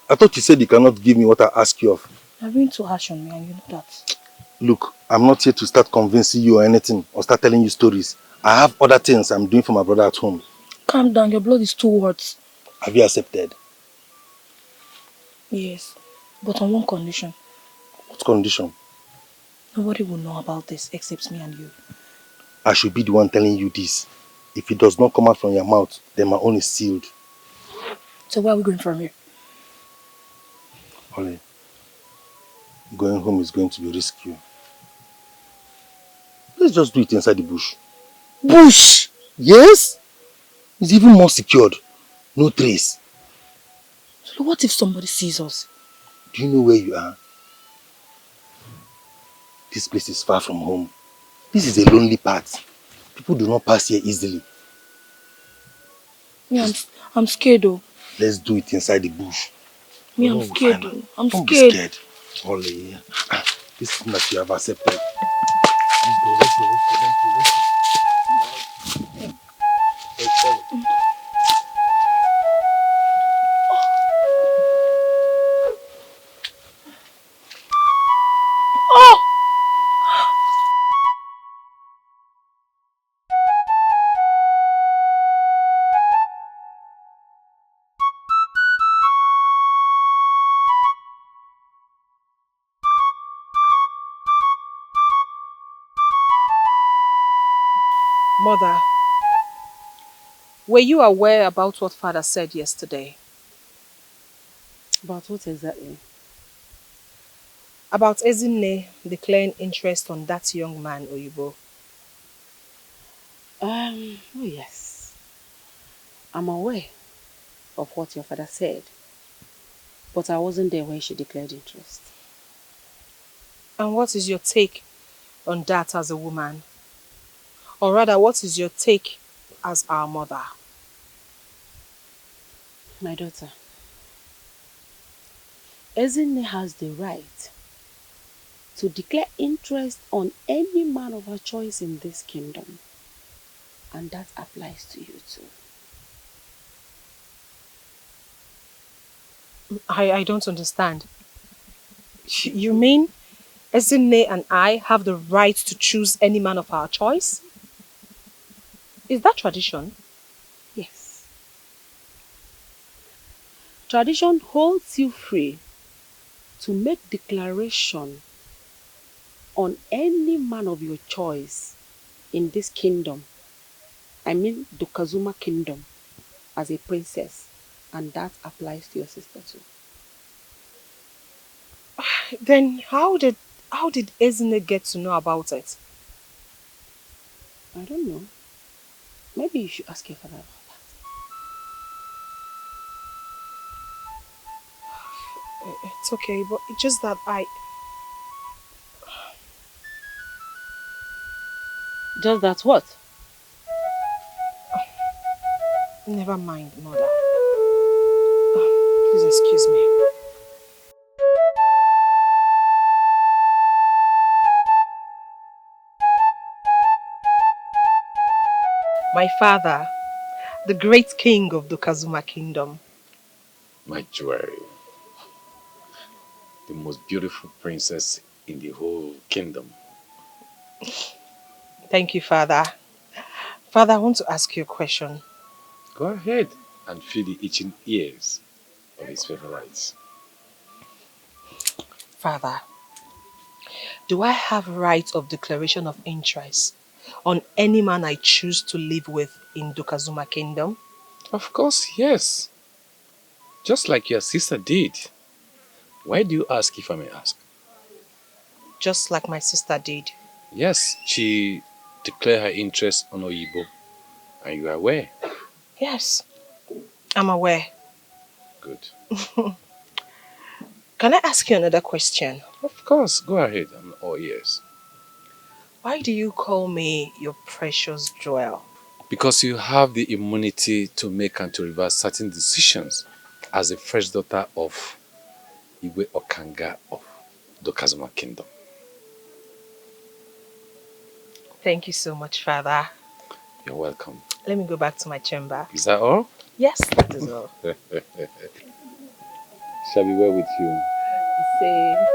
M: I thought you said you cannot give me what I ask you of.
L: You're being too harsh on me and you know that.
M: Look, I'm not here to start convincing you or anything or start telling you stories. I have other things I'm doing for my brother at home.
L: Calm down, your blood is too hot.
M: Have you accepted?
L: Yes, but on one condition.
M: What condition?
A: Nobody will know about this except me and you.
M: I should be the one telling you this. If it does not come out from your mouth, then my own is sealed.
A: So where are we going from here?
M: Holly, going home is going to be risky. Let's just do it inside the bush. Bush? Yes? It's even more secured. No trace.
A: So what if somebody sees us?
M: Do you know where you are? This place is far from home. This is a lonely part. People do not pass here easily.
A: Me, I'm scared though.
M: Let's do it inside the bush.
A: Me, I'm scared though. I'm
M: Don't
A: scared.
M: be scared. Holly, this is that you have accepted. Let's go.
A: Oh!
N: Mother, were you aware about what Father said yesterday?
H: About what exactly?
N: About Ezinne declaring interest on that young man, Oyibo.
H: Oh yes. I'm aware of what your father said. But I wasn't there when she declared interest.
N: And what is your take on that as a woman? Or rather, what is your take as our mother?
H: My daughter, Ezinne has the right to declare interest on any man of her choice in this kingdom. And that applies to you too.
N: I don't understand. You mean Ezinne and I have the right to choose any man of our choice? Is that tradition?
H: Yes. Tradition holds you free to make declaration on any man of your choice in this kingdom. I mean the Kazuma kingdom as a princess. And that applies to your sister too.
N: Then how did Ezinne get to know about it?
H: I don't know. Maybe you should ask your father about
N: that. It's okay, but it's just that
H: Just that what?
N: Never mind, Mother. Please excuse me. My father, the great king of the Kazuma kingdom.
D: My jewelry. The most beautiful princess in the whole kingdom.
N: Thank you, Father. Father, I want to ask you a question.
D: Go ahead and feel the itching ears of his favorites.
N: Father, do I have right of declaration of interest on any man I choose to live with in Dukazuma kingdom?
D: Of course, yes. Just like your sister did. Why do you ask if I may ask?
N: Just like my sister did.
D: Yes, she declared her interest on Oyibo. And you are aware?
N: Yes, I'm aware.
D: Good.
N: Can I ask you another question?
D: Of course, go ahead. I'm all ears.
N: Why do you call me your precious jewel?
D: Because you have the immunity to make and to reverse certain decisions as a fresh daughter of Igwe Okanga of the Kazuma Kingdom.
N: Thank you so much, Father.
D: You're welcome.
N: Let me go back to my chamber.
D: Is that all?
N: Yes, that is all.
D: Shall be well with you.
N: Same.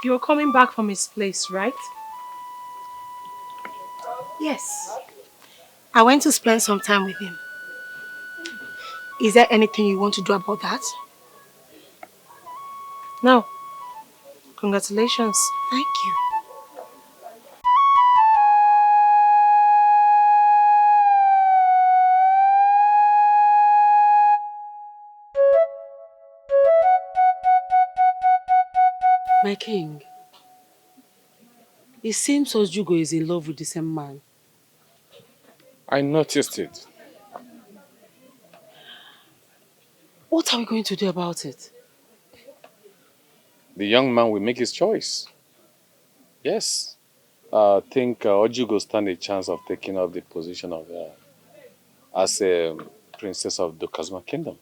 N: You're coming back from his place, right?
A: Yes. I went to spend some time with him. Is there anything you want to do about that?
N: No. Congratulations.
A: Thank you.
H: My king, it seems Ojugo is in love with the same man.
D: I noticed it.
H: What are we going to do about it?
D: The young man will make his choice. Yes. I think Ojugo stand a chance of taking up the position of as a princess of the Kazuma Kingdom.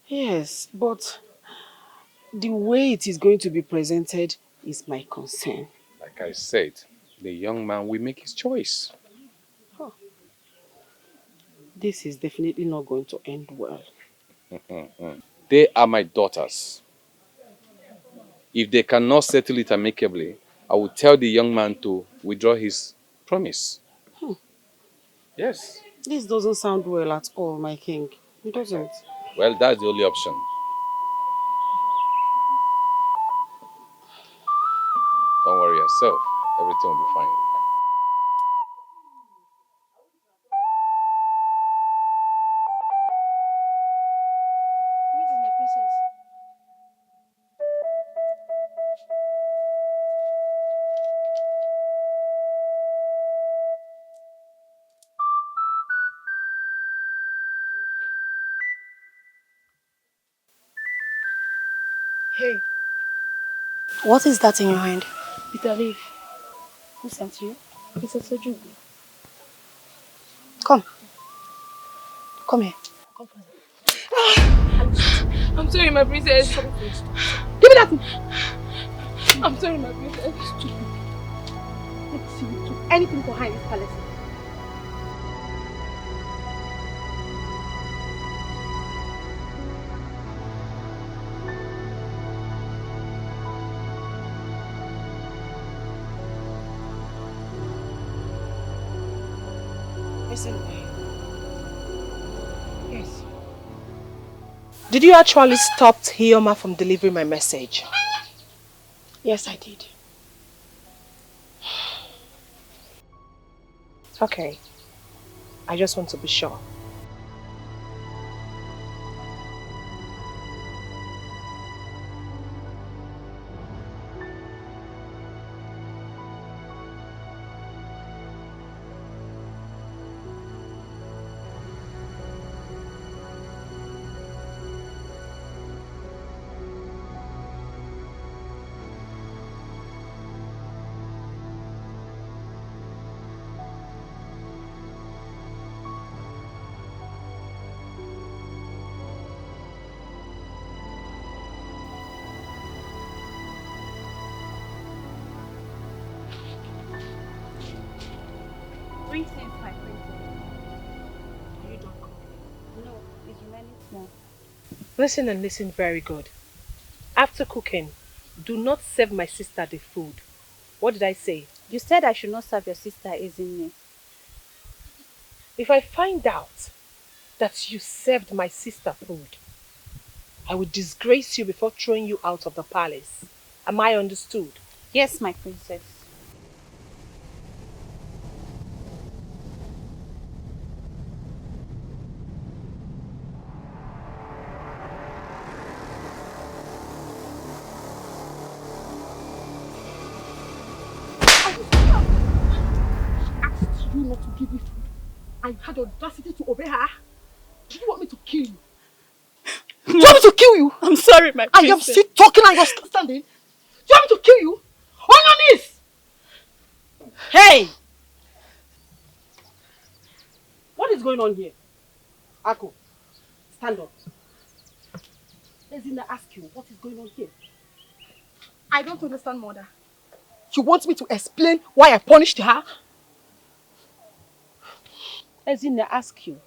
H: Yes, but the way it is going to be presented is my concern.
D: Like I said, the young man will make his choice.
H: This is definitely not going to end well.
D: They are my daughters. If they cannot settle it amicably, I will tell the young man to withdraw his promise. Yes.
H: This doesn't sound well at all, my king. It doesn't.
D: Well, that's the only option. Don't worry yourself. Everything will be fine.
A: Hey. What is that in your hand?
L: Bitter leaf. Who sent you? It's a soju.
A: Come. Come here.
L: I'm sorry, my princess. Give me that thing. I'm sorry, my princess. Stupid. Let's see you do anything for her in this palace.
A: Listen. Yes.
N: Did you actually stop Hioma from delivering my message?
A: Yes, I did.
N: Okay. I just want to be sure.
J: Greetings, my princess. Are you done cooking? No, it's remaining small.
N: Listen and listen very good. After cooking, do not serve my sister the food. What did I say?
J: You said I should not serve your sister, isn't it?
N: If I find out that you served my sister food, I will disgrace you before throwing you out of the palace. Am I understood?
J: Yes, my princess.
B: Asked you not to give me food, and you had the audacity to obey her. Do you want me to kill you? Do you want me to kill you?
L: I'm sorry, my
B: I
L: princess.
B: am still talking and you're still standing. Do you want me to kill you? On your knees!
H: Hey! What is going on here? Ako, stand up. Ezina ask you what is going on here.
B: I don't understand, mother. You want me to explain why I punished her?
H: Ezina ask you.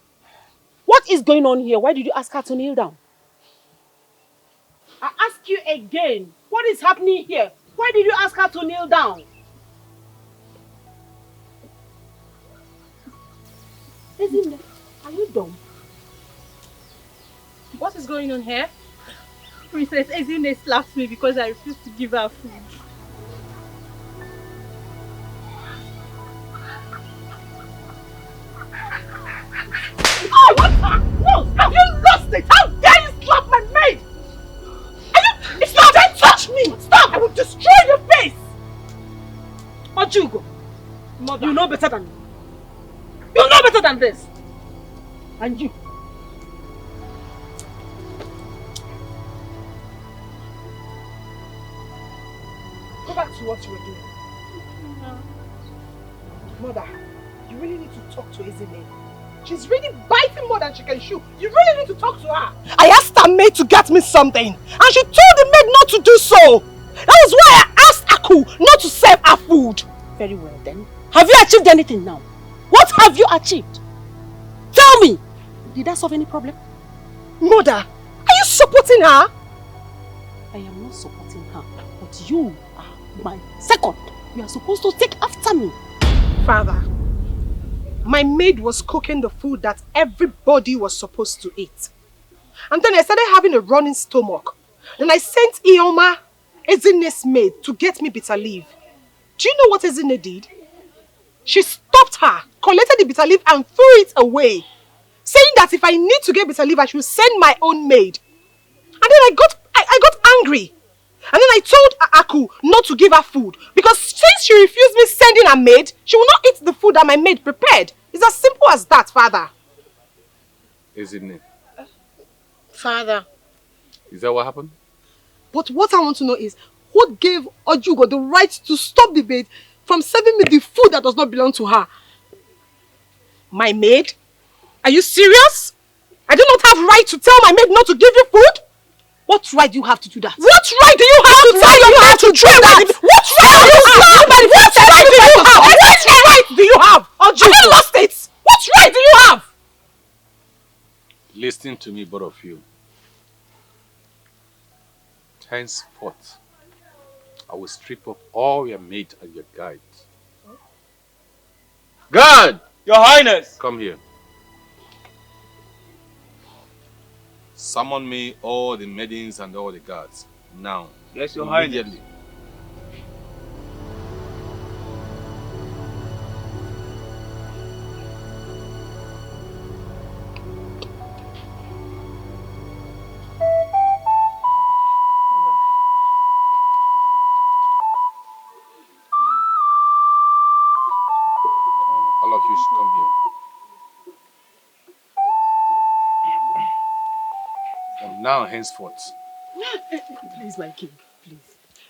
H: What is going on here? Why did you ask her to kneel down?
B: I ask you again, what is happening here? Why did you ask her to kneel down? Isn't it? Are you dumb?
N: What is going on here?
J: Princess Ezine slapped me because I refused to give her food.
B: Oh, what? No, have you lost it? How dare you slap my maid? Stop! Don't touch me! Stop! I will destroy your face! Ojugo, you know better than me. You know better than this. And you. Go back to what you were doing.
J: No.
B: Mother, you really need to talk to Ezine. She's really biting more than she can chew. You really need to talk to her. I asked her maid to get me something, and she told the maid not to do so. That was why I asked Aku not to serve her food. Very well then. Have you achieved anything now? What have you achieved? Tell me. Did that solve any problem? Mother, are you supporting her? I am not supporting her, but you are my second. You are supposed to take after me.
N: Father, my maid was cooking the food that everybody was supposed to eat. And then I started having a running stomach. Then I sent Ioma, Ezine's maid, to get me bitter leaf. Do you know what Ezine did? She stopped her, collected the bitter leaf and threw it away, saying that if I need to get bitter leaf, I should send my own maid. And then I got angry. And then I told Aku not to give her food, because since she refused me sending her maid, she will not eat the food that my maid prepared. It's as simple as that, Father.
D: Isn't it?
N: Father.
D: Is that what happened?
B: But what I want to know is, what gave Ojugo the right to stop the maid from serving me the food that does not belong to her?
N: My maid? Are you serious? I do not have right to tell my maid not to give you food?
B: What right do you have to do that?
N: What right do you have to tell your maid to do that? What right do you have? What right do you have? What right do you have? Have you lost it? What right do you have?
D: Listen to me, both of you. Henceforth, I will strip off all your maid and your guides.
K: Guard! Your Highness!
D: Come here. Summon me all the maidens and all the guards. Now.
K: Yes, Your
D: immediately.
K: Highness.
D: All of you should come here. From now henceforth.
B: Please, my king, please.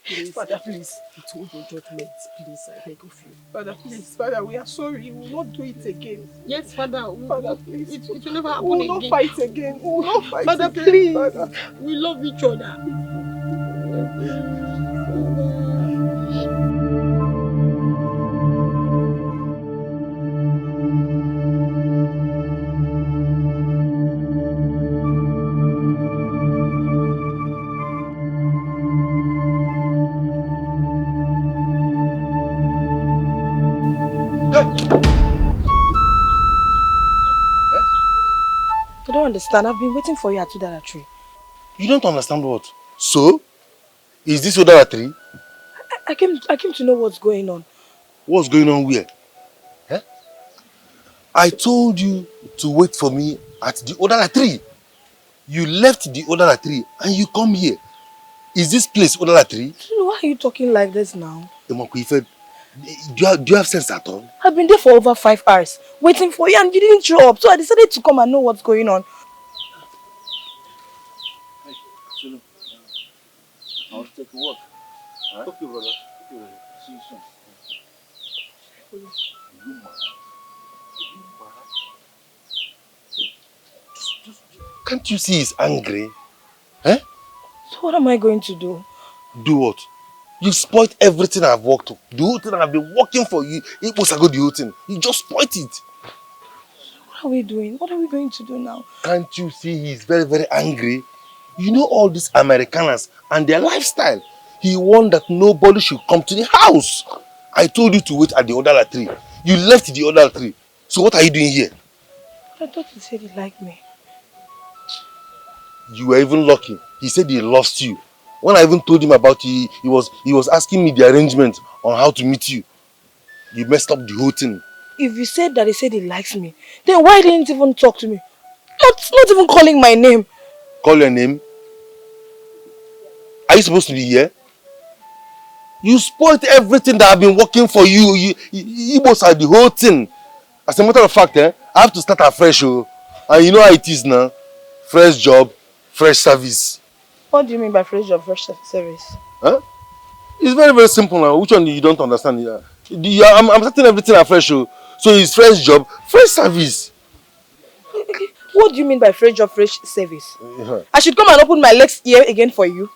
B: Please, Father, please. It's all your judgments, please, I beg of you. Father, please, Father, we are sorry. We will not do it again.
G: Yes, Father.
B: Father, please.
G: It will never happen
B: We will
G: again.
B: not fight again. We will not fight
G: Father,
B: again.
G: please.
B: Father.
G: We love each other.
A: I don't understand. I've been waiting for you at Udara tree.
M: You don't understand what? So? Is this Udara tree?
A: I came to know what's going on.
M: What's going on where? Eh? I told you to wait for me at the Udara tree. You left the Udara tree and you come here. Is this place Udara tree?
A: Why are you talking like this now?
M: Do you have sense at all?
A: I've been there for over 5 hours, waiting for you and you didn't show up. So I decided to come and know what's going on.
C: Hey, Sulu. I want to take a walk. Alright? Okay, brother. Okay, brother. See you soon. You mad?
M: Can't you see he's angry? Eh?
A: So what am I going to do?
M: Do what? You spoiled everything I've worked on. The whole thing I've been working for you. It was a good whole thing. You just spoiled it.
A: What are we doing? What are we going to do now?
M: Can't you see he's very, very angry? You know all these Americans and their lifestyle. He warned that nobody should come to the house. I told you to wait at the other tree. You left the other tree. So what are you doing here?
A: I thought he said he liked me.
M: You were even lucky. He said he lost you. When I even told him about you, he was asking me the arrangement on how to meet you. You messed up the whole thing.
A: If you said that he said he likes me, then why didn't he even talk to me? Not even calling my name.
M: Call your name? Are you supposed to be here? You spoiled everything that I've been working for you. Igbos are the whole thing. As a matter of fact, I have to start afresh. And you know how it is now. Fresh job, fresh service.
A: What do you mean by fresh job, fresh service?
M: Huh? It's very, very simple now. Which one you don't understand? I'm starting everything afresh. So it's fresh job, fresh service.
A: What do you mean by fresh job, fresh service?
M: Yeah.
A: I should come and open my legs here again for you?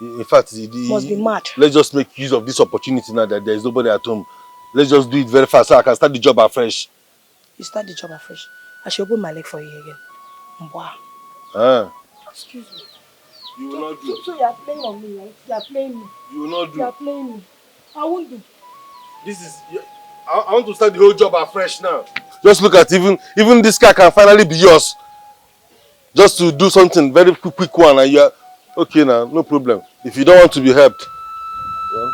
M: In fact,
A: Must be mad.
M: Let's just make use of this opportunity now that there is nobody at home. Let's just do it very fast so I can start the job afresh.
A: You start the job afresh. I should open my leg for you again. Mbwa.
M: Ah.
A: Excuse me.
M: You will not do.
A: So you are playing on me, right? You are playing me.
M: You will not do.
A: You are playing me. I won't do.
M: This is. I want to start the whole job afresh now. Just look at even this car can finally be yours. Just to do something very quick one, and you are okay now. No problem. If you don't want to be helped. Well.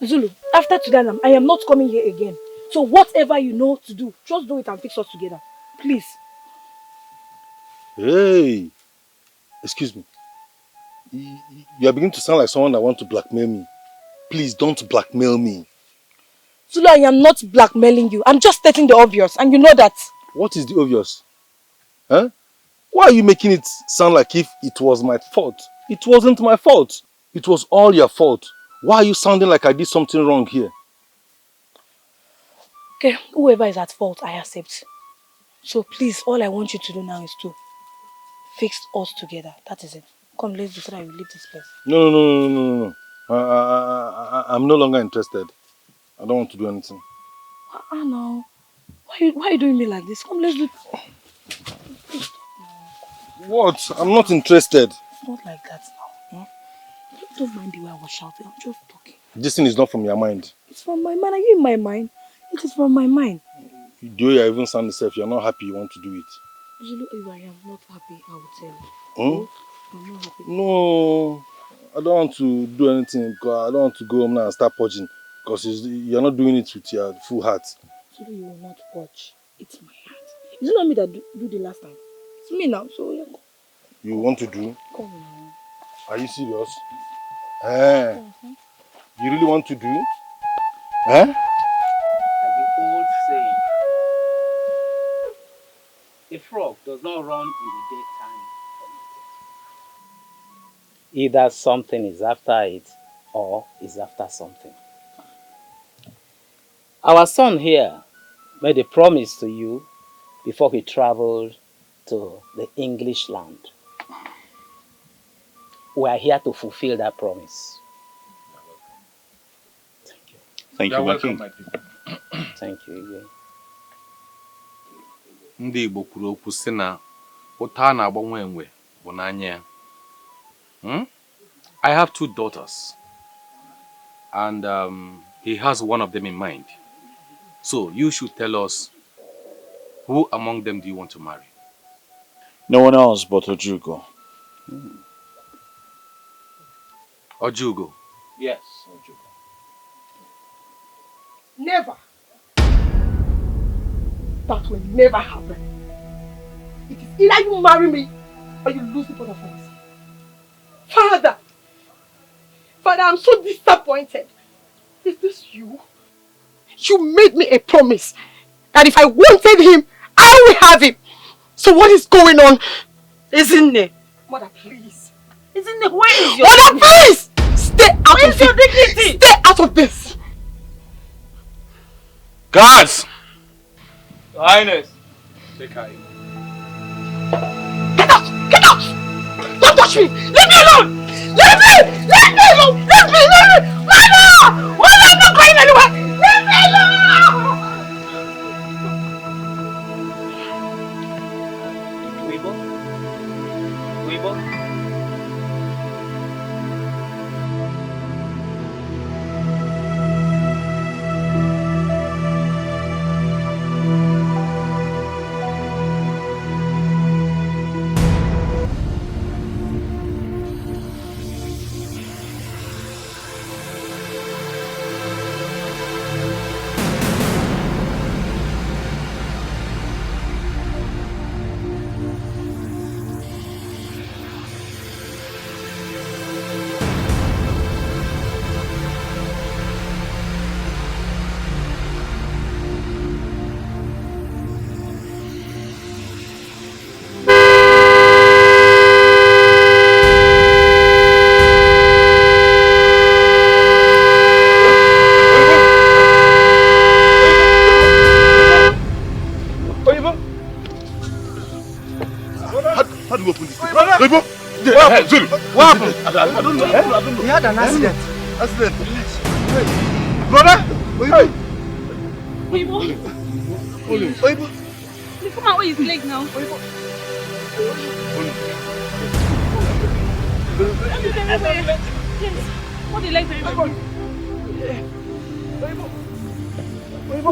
A: Zulu, after today, I am not coming here again. So whatever you know to do, just do it and fix us together. Please.
M: Hey, excuse me. You are beginning to sound like someone that wants to blackmail me. Please don't blackmail me.
A: Zulu, I am not blackmailing you. I'm just stating the obvious, and you know that.
M: What is the obvious? Huh? Why are you making it sound like if it was my fault? It wasn't my fault. It was all your fault. Why are you sounding like I did something wrong here?
A: Okay, whoever is at fault, I accept. So please, all I want you to do now is to fix us together. That is it. Come, let's do so that we leave this place.
M: No. I'm no longer interested. I don't want to do anything.
A: No. Why are you doing me like this? Come, let's do...
M: What? I'm not interested.
A: It's not like that now. Don't mind the way I was shouting. I'm just talking.
M: This thing is not from your mind.
A: It's from my mind. Are you in my mind? It is from my mind.
M: The way you even sound yourself, you're not happy you want to do it.
A: Zulu, if I am not happy, I will tell you. I'm not happy.
M: No, I don't want to do anything because I don't want to go home now and start purging. Because you're not doing it with your full heart.
A: Zulu, you will not purge. It's my heart. Is it not me that do the last time? It's me now, so yeah.
M: You want to do?
A: Come on.
M: Are you serious? You really want to do? Like
F: the old saying, a frog does not run in the daytime. Either something is after it or is after something. Our son here made a promise to you before he traveled to the English land. We are here to fulfill that promise.
C: Thank you, my king.
F: Thank you, Igwe.
D: Ndị Igbo kwuru okwu sị na ụta a na-agbanwe enwe bụ n'anya ya. I have 2 daughters, and he has one of them in mind. So you should tell us, who among them do you want to marry?
C: No one else but Ojugo.
D: Ojugo?
F: Yes,
C: Ojugo.
N: Never. That will never happen. It is either you marry me or you lose the both of us. Father, I'm so disappointed. Is this you? You made me a promise that if I wanted him, I will have him. So what is going on? Isn't it? Mother, please.
L: Isn't it? Where is your
N: Mother, please! Stay out
L: Where
N: of
L: is your
N: this.
L: dignity?
N: Stay out of this.
K: Guards! Your Highness. Take her in.
N: Get out! Get out! Don't touch me! Leave me alone!
G: Let me! Let me alone! Let me! Let me! Mama! Mama, I'm not going anywhere! Let me alone!
K: Weibo? Weibo?
E: How do we open this thing?
G: Brother!
E: Oyibo! Zulu!
G: What happened?
E: I don't know. I don't know.
G: He had an accident.
E: Accident.
G: Brother! Oyibo!
J: Weibo.
G: Oyibo!
J: Come out with his leg now.
G: Oyibo!
J: Yes. What the leg very well.
G: Oyibo! Oyibo!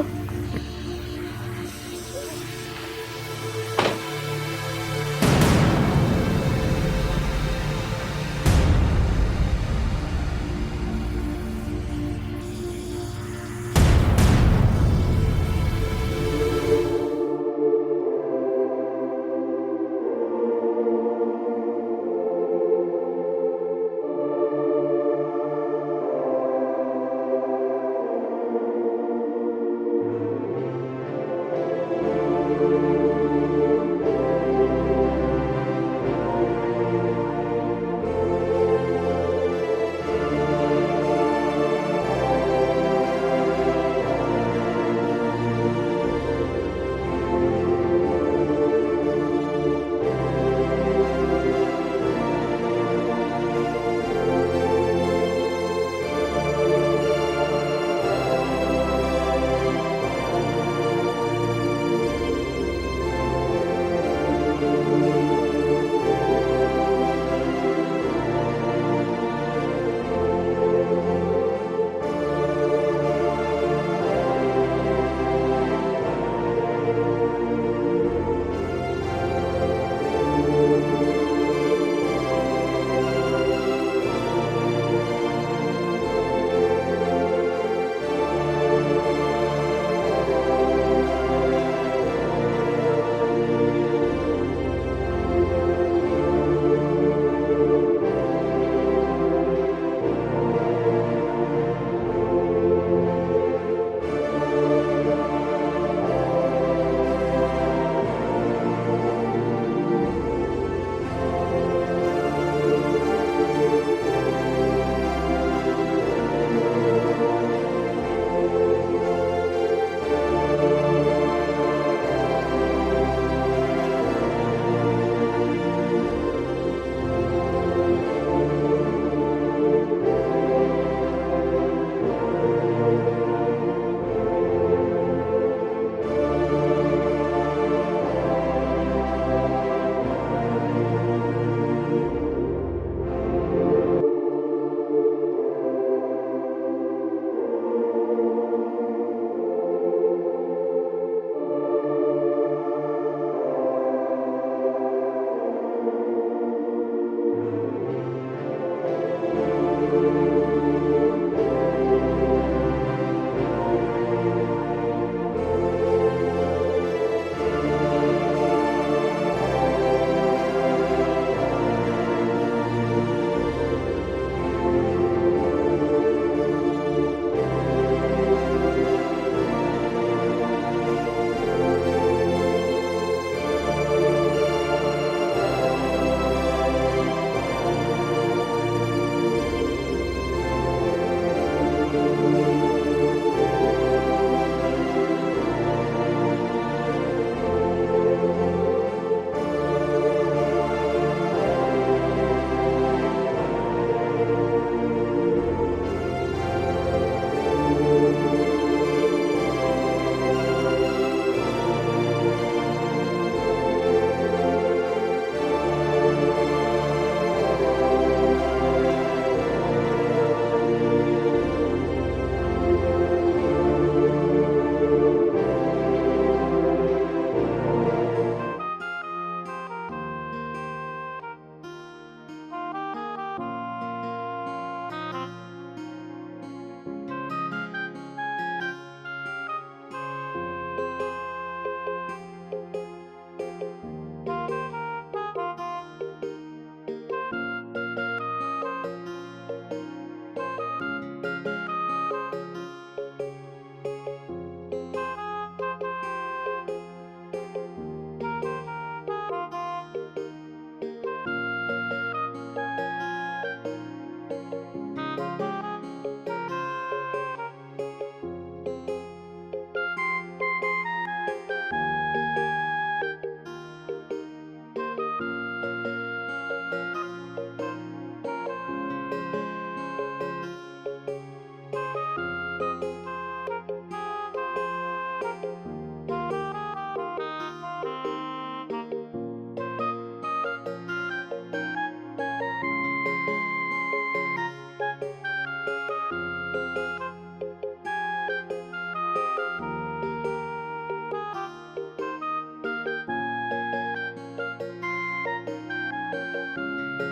M: Hey,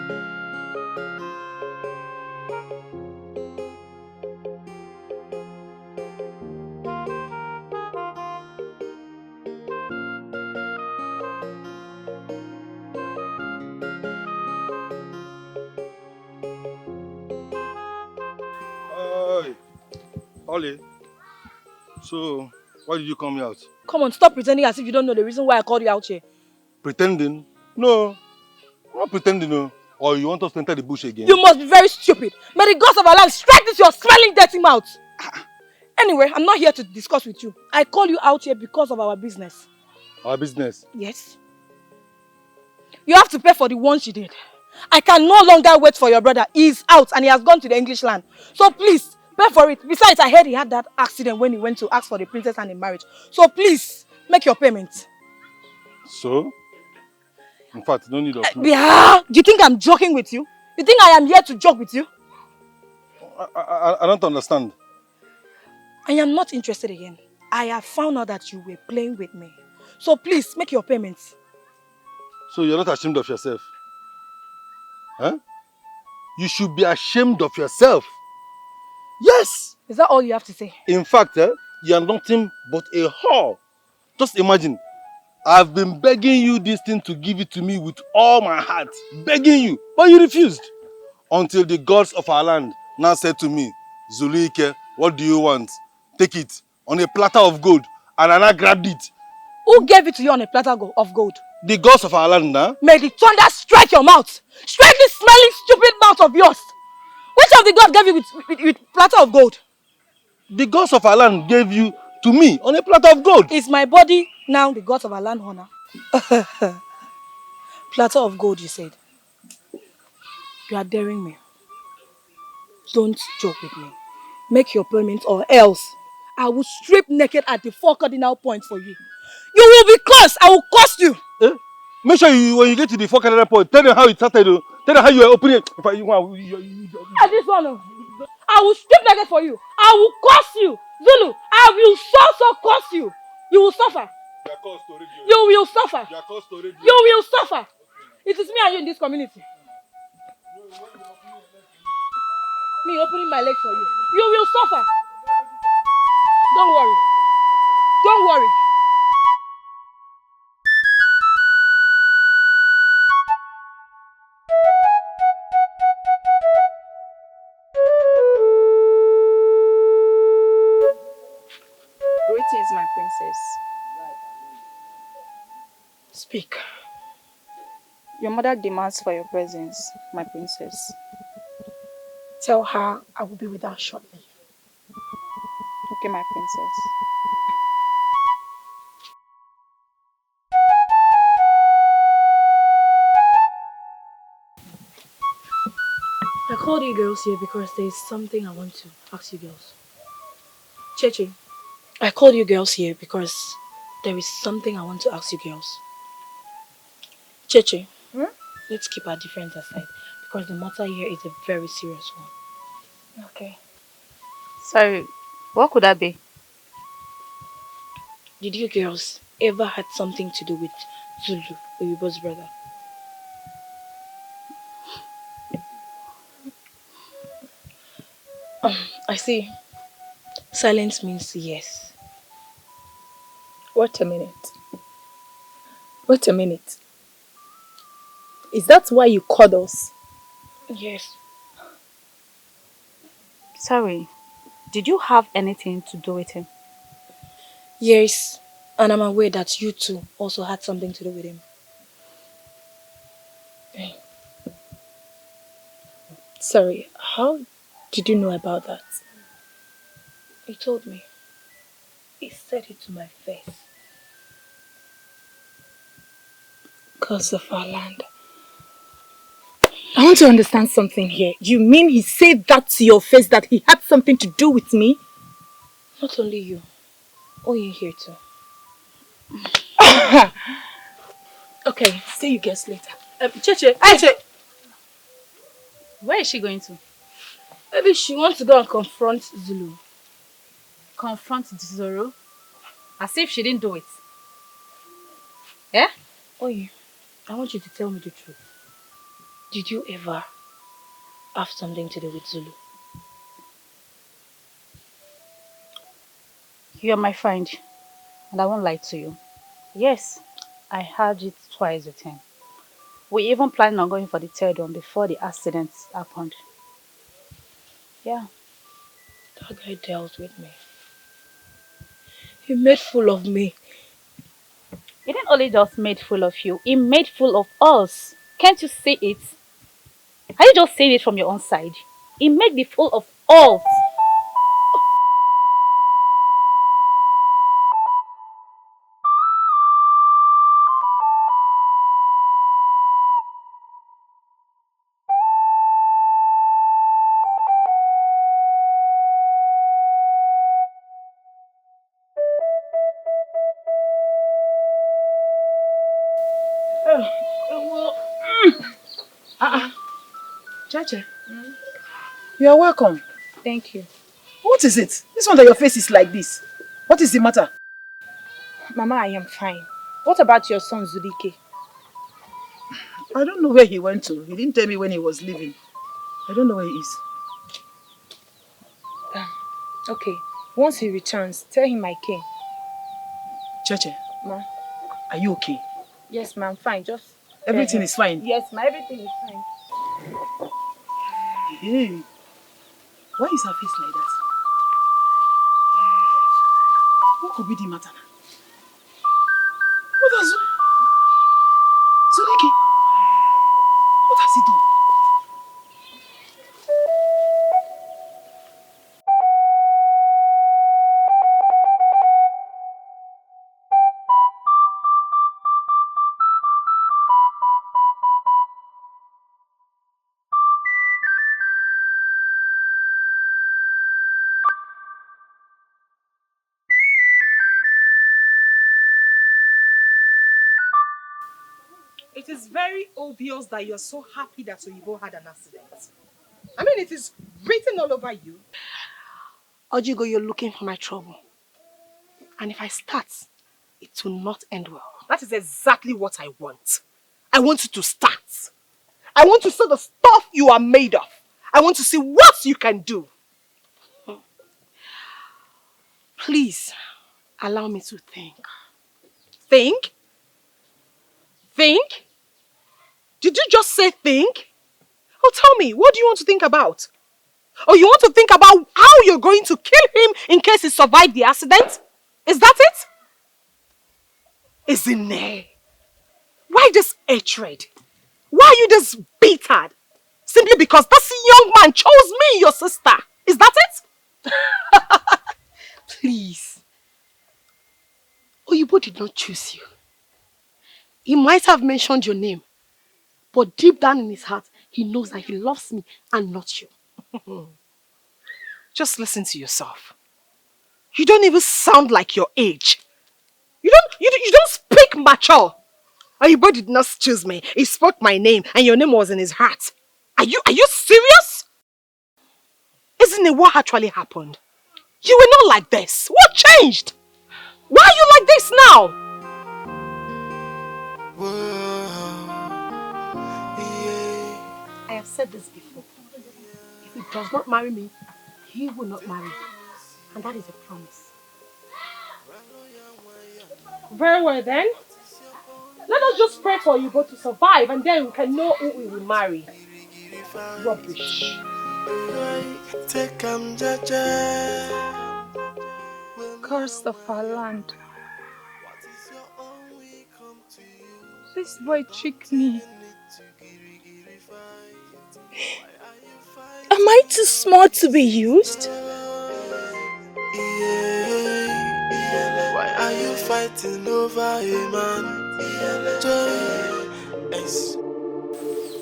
M: Ollie. So, why did you come out?
A: Come on, stop pretending as if you don't know the reason why I called you out here.
M: Pretending? No, I'm not pretending. No. Or you want us to enter the bush again?
A: You must be very stupid. May the gods of our land strike this your smelling dirty mouth. Anyway, I'm not here to discuss with you. I call you out here because of our business.
M: Our business?
A: Yes. You have to pay for the ones you did. I can no longer wait for your brother. He's out and he has gone to the English land. So please, pay for it. Besides, I heard he had that accident when he went to ask for the princess hand in marriage. So please, make your payment.
M: So? In fact, no need of...
A: Yeah, do you think I'm joking with you? You think I am here to joke with you?
M: I don't understand.
A: I am not interested again. I have found out that you were playing with me. So please, make your payments.
M: So you're not ashamed of yourself? Huh? You should be ashamed of yourself. Yes!
A: Is that all you have to say?
M: In fact, you are nothing but a whore. Just imagine, I've been begging you this thing to give it to me with all my heart. Begging you, but you refused. Until the gods of our land now said to me, Zulike, what do you want? Take it on a platter of gold. And I now grabbed it.
A: Who gave it to you on a platter of gold?
M: The gods of our land, huh?
A: May the thunder strike your mouth. Strike this smelling stupid mouth of yours. Which of the gods gave you with platter of gold?
M: The gods of our land gave you to me on a platter of gold.
A: Is my body now the gods of our land honor? Platter of gold, you said. You are daring me. Don't joke with me. Make your payment or else I will strip naked at the 4 cardinal points for you. You will be cursed. I will curse you.
M: Eh? Make sure when you get to the 4 cardinal point, tell them how it started. Tell them how you are opening it.
A: At this one, I will strip naked for you. I will curse you. Zulu, I will so curse you. You will suffer. You will suffer. You will suffer. It is me and you in this community. Me opening my legs for you. You will suffer. Don't worry. Don't worry.
O: Greetings, my princess.
A: Speak.
O: Your mother demands for your presence, my princess.
A: Tell her I will be with her shortly.
O: Okay, my princess.
A: I called you girls here because there is something I want to ask you girls. Cheche, I called you girls here because there is something I want to ask you girls. Cheche, let's keep our difference aside because the matter here is a very serious one.
O: Okay. Sorry, what could that be?
A: Did you girls ever had something to do with Zulu, Oyibo's brother? I see. Silence means yes.
B: Wait a minute. Wait a minute. Is that why you called us?
A: Yes.
J: Sorry, did you have anything to do with him?
A: Yes, and I'm aware that you two also had something to do with him. Hey.
B: Sorry, how did you know about that?
A: He told me. He said it to my face.
B: Gods of our land. I want to understand something here. You mean he said that to your face, that he had something to do with me?
A: Not only you. Oyin here too.
B: Okay, see you guys later.
A: Cheche.
J: Where is she going to?
A: Maybe she wants to go and confront Zulu.
J: Confront Zoro? As if she didn't do it. Yeah?
A: Oyin, I want you to tell me the truth. Did you ever have something to do with Zulu?
J: You are my friend, and I won't lie to you. Yes, I had it twice with him. We even planned on going for the third one before the accident happened. Yeah.
A: That guy dealt with me. He made fool of me.
J: He didn't only just made fool of you, he made fool of us. Can't you see it? Are you just saying it from your own side? He made the fool of us.
B: Chacha, you are welcome.
J: Thank you.
B: What is it? This one that your face is like this. What is the matter?
A: Mama, I am fine. What about your son Zulike?
B: I don't know where he went to. He didn't tell me when he was leaving. I don't know where he is.
A: Okay, once he returns, tell him I came.
B: Cheche,
A: Ma.
B: are you okay?
A: Yes, ma, I'm fine. Just
B: everything is fine.
A: Yes, ma, everything is fine.
B: Hey, why is her face like that? What could be the matter now? What has Zuleke? What has he done? It is very obvious that you're so happy that Oyibo had an accident. I mean, it is written all over you.
A: Ojigo, you're looking for my trouble. And if I start, it will not end well.
B: That is exactly what I want. I want you to start. I want to see the stuff you are made of. I want to see what you can do.
A: Please, allow me to think.
B: Think? Think? Did you just say think? Oh, tell me, what do you want to think about? Or you want to think about how you're going to kill him in case he survived the accident? Is that it? Isn't there? Why this hatred? Why are you this bitter? Simply because this young man chose me, your sister. Is that it?
A: Please. Oyibo did not choose you. He might have mentioned your name, but deep down in his heart, he knows that he loves me and not you.
B: Just listen to yourself. You don't even sound like your age. You don't speak mature. Oyibo did not choose me. He spoke my name and your name was in his heart. Are you serious? Isn't it what actually happened? You were not like this. What changed? Why are you like this now?
A: I have said this before. If he does not marry me, he will not marry you. And that is a promise.
B: Very well then. Let us just pray for you both to survive and then we can know who we will marry. Rubbish.
O: Curse of our land. This boy tricked me. Am I too small to be used?
I: Why are you fighting over a man?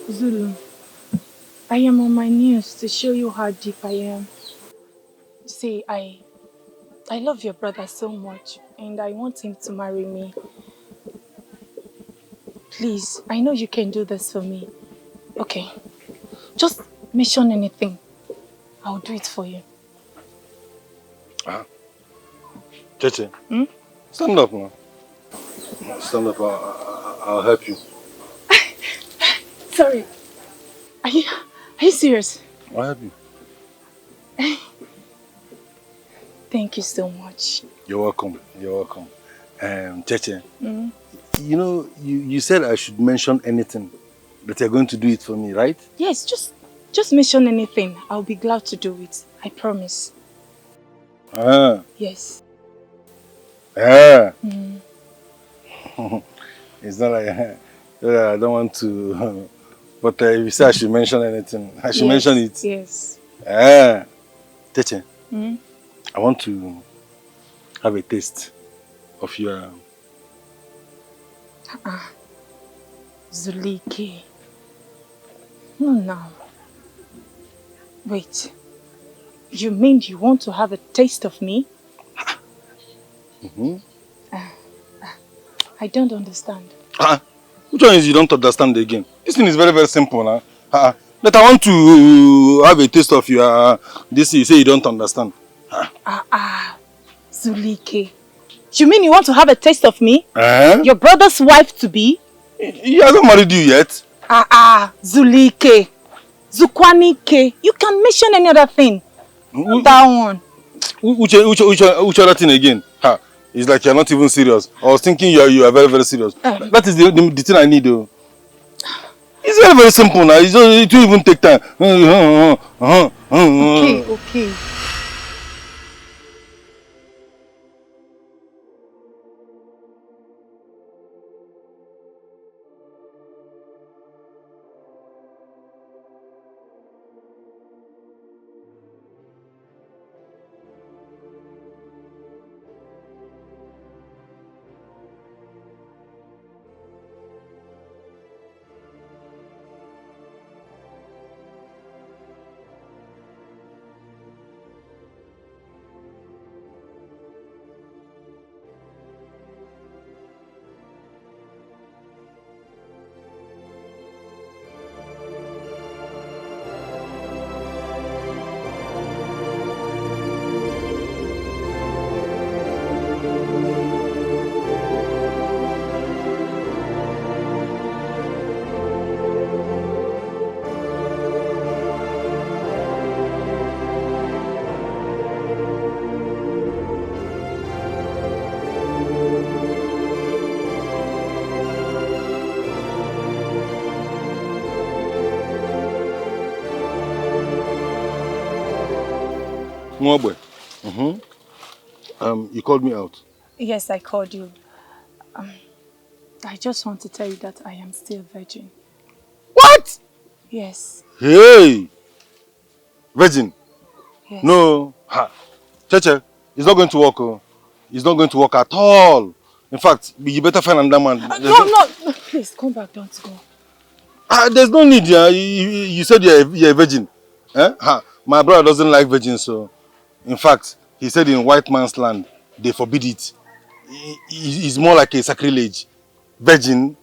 O: Zulu, I am on my knees to show you how deep I am. See, I love your brother so much and I want him to marry me. Please, I know you can do this for me. Okay, just mention anything. I'll do it for you.
M: Cheche, stand up now. Stand up, I'll help you.
O: Sorry. Are you serious?
M: Why have you?
O: Thank you so much.
M: You're welcome. You're welcome. Cheche,
O: Mm.
M: you know, you said I should mention anything that you're going to do it for me, right?
O: Yes, just mention anything. I'll be glad to do it. I promise.
M: Ah.
O: Yes.
M: Ah.
O: Mm.
M: It's not like I don't want to, but if you say I should mention anything, I should mention it.
O: Yes.
M: Ah. Cheche,
O: Mm.
M: I want to have a taste of your...
O: Zulike. No, now. Wait. You mean you want to have a taste of me?
M: Mm-hmm.
O: I don't understand.
M: Which one is you don't understand again? This thing is very, very simple now. But I want to have a taste of your... this you say you don't understand.
O: Zulike. You mean you want to have a taste of me? Your brother's wife to be?
M: He hasn't married you yet.
O: Zulike. Zukwanike. You can mention any other thing. That one.
M: Which other thing again? It's like you're not even serious. I was thinking you are very, very serious. That is the thing I need though. It's very, very simple now. It won't even take time.
O: Okay.
M: Mwabwe. You called me out.
O: Yes, I called you. I just want to tell you that I am still a virgin.
M: What?
O: Yes.
M: Hey! Virgin?
O: Yes.
M: No. Cheche, it's not going to work. Oh. It's not going to work at all. In fact, you better find another man.
O: No. Please, come back. Don't go.
M: There's no need. You said you're a virgin. My brother doesn't like virgins, so... In fact, he said in white man's land, they forbid it. It's more like a sacrilege. Virgin?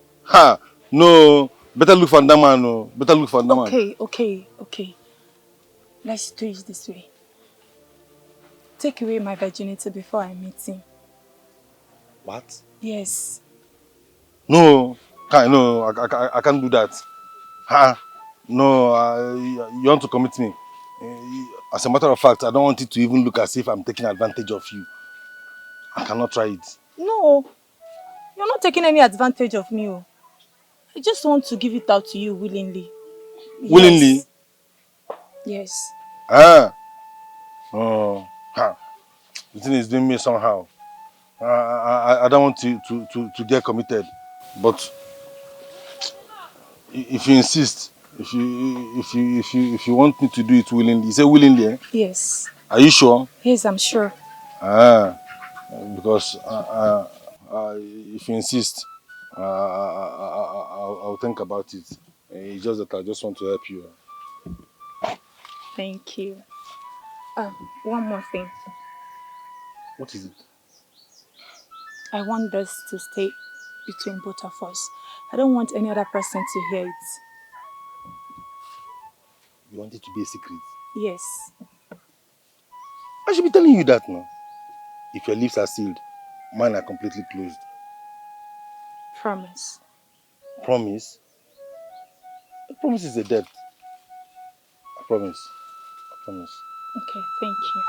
M: No. Better look for another man. No. Better look for another man.
O: Okay. Let's do it this way. Take away my virginity before I meet him.
M: What?
O: Yes.
M: No. I can't do that. No, you want to commit me. As a matter of fact, I don't want it to even look as if I'm taking advantage of you. I cannot try it.
O: No. You're not taking any advantage of me. I just want to give it out to you willingly.
M: Willingly?
O: Yes.
M: Oh. The thing is doing me somehow. I don't want to get committed. But if you insist, if you want me to do it willingly, you say willingly, eh?
O: Yes.
M: Are you sure?
O: Yes, I'm sure.
M: Because if you insist, I'll think about it. It's just that I just want to help you.
O: Thank you. One more thing.
M: What is it?
O: I want this to stay between both of us. I don't want any other person to hear it.
M: You want it to be a secret?
O: Yes.
M: I should be telling you that now. If your lips are sealed, mine are completely closed.
O: Promise.
M: Promise? A promise is a debt. promise. I promise.
O: Okay, thank you.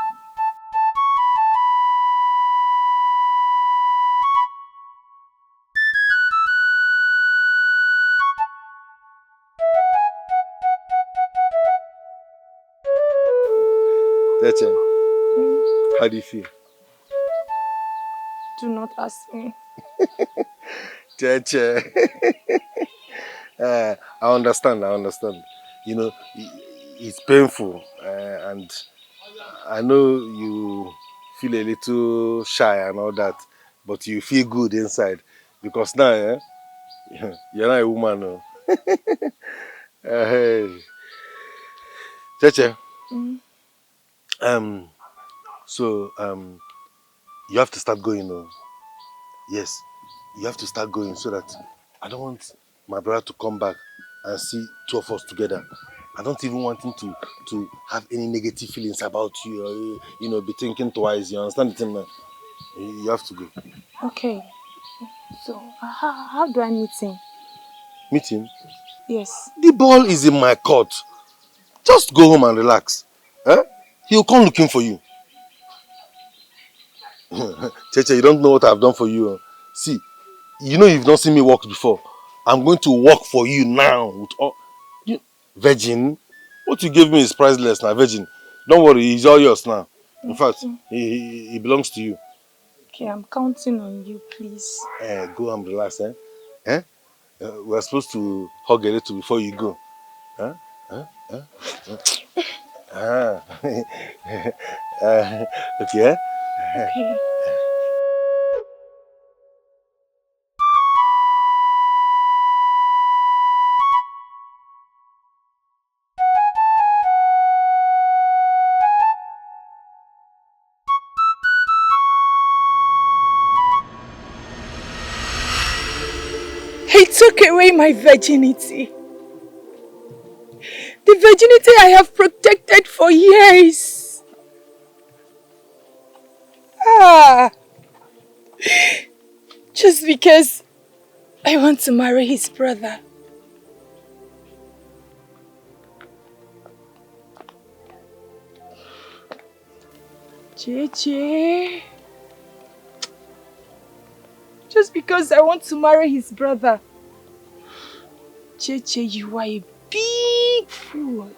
M: Cheche, how do you feel?
O: Do not ask me.
M: Cheche. I understand. You know, it's painful, and I know you feel a little shy and all that, but you feel good inside because now, you're not a woman. No. Hey, Cheche.
O: Mm.
M: You have to start going. No. Yes, you have to start going so that I don't want my brother to come back and see two of us together. I don't even want him to have any negative feelings about you or, be thinking twice. You understand the thing, man? You have to go.
O: Okay. So, how do I meet him?
M: Meet him?
O: Yes.
M: The ball is in my court. Just go home and relax. He'll come looking for you. Cheche, you don't know what I've done for you. See, you've not seen me work before. I'm going to work for you now. With all... Virgin? What you gave me is priceless now, Virgin. Don't worry, he's all yours now. In fact, he belongs to you.
O: Okay, I'm counting on you, please.
M: Go and relax, we're supposed to hug a little before you go. Okay,
O: Okay.
A: He took away my virginity. The virginity I have protected for years. Just because I want to marry his brother. JJ. Just because I want to marry his brother. JJ, you are a big fool.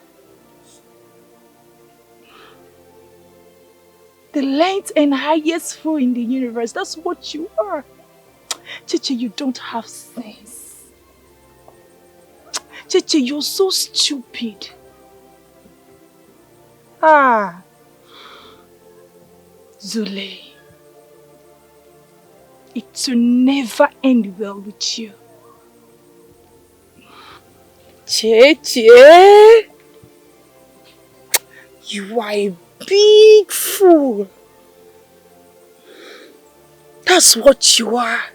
A: The length and highest fool in the universe. That's what you are. JJ, you don't have sense. JJ, you're so stupid. Zule. It will never end well with you. JJ. You are a big fool. That's what you are.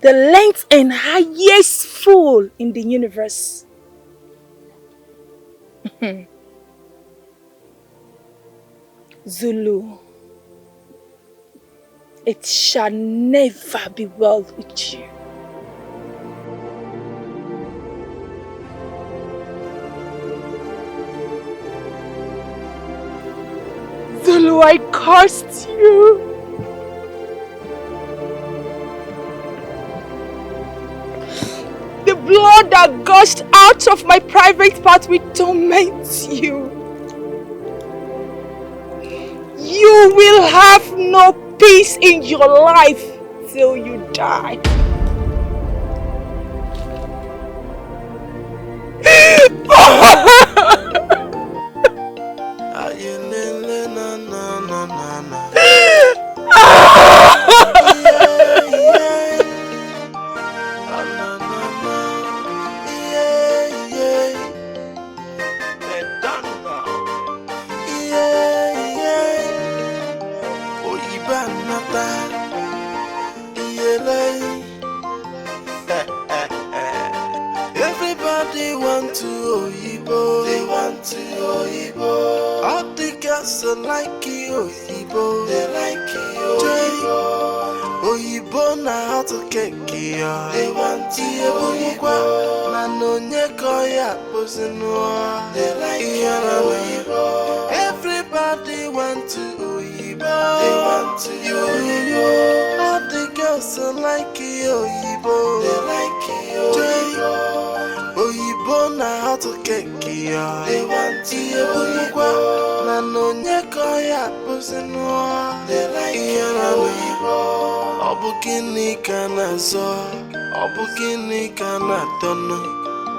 A: The length and highest fool in the universe. Zulu. It shall never be well with you. Zulu, I cursed you. The blood that gushed out of my private part will torment you. You will have no peace in your life till you die.
I: Everybody want to Oyibo. They want to Oyibo. All the girls are like Oyibo. They like Oyibo. Oyibo. Oyibo na how to cake ya. They want Oyibo na no nyeko ya posinwa. They like Oyibo. Everybody want to Oyibo. They want to Oyibo. All the girls like Oyibo. They like Oyibo. Oyibo na how to cake ya. They want Oyibo na no nyeko ya posinwa. They like Oyibo. Obukini kana zo, obukini kana tono.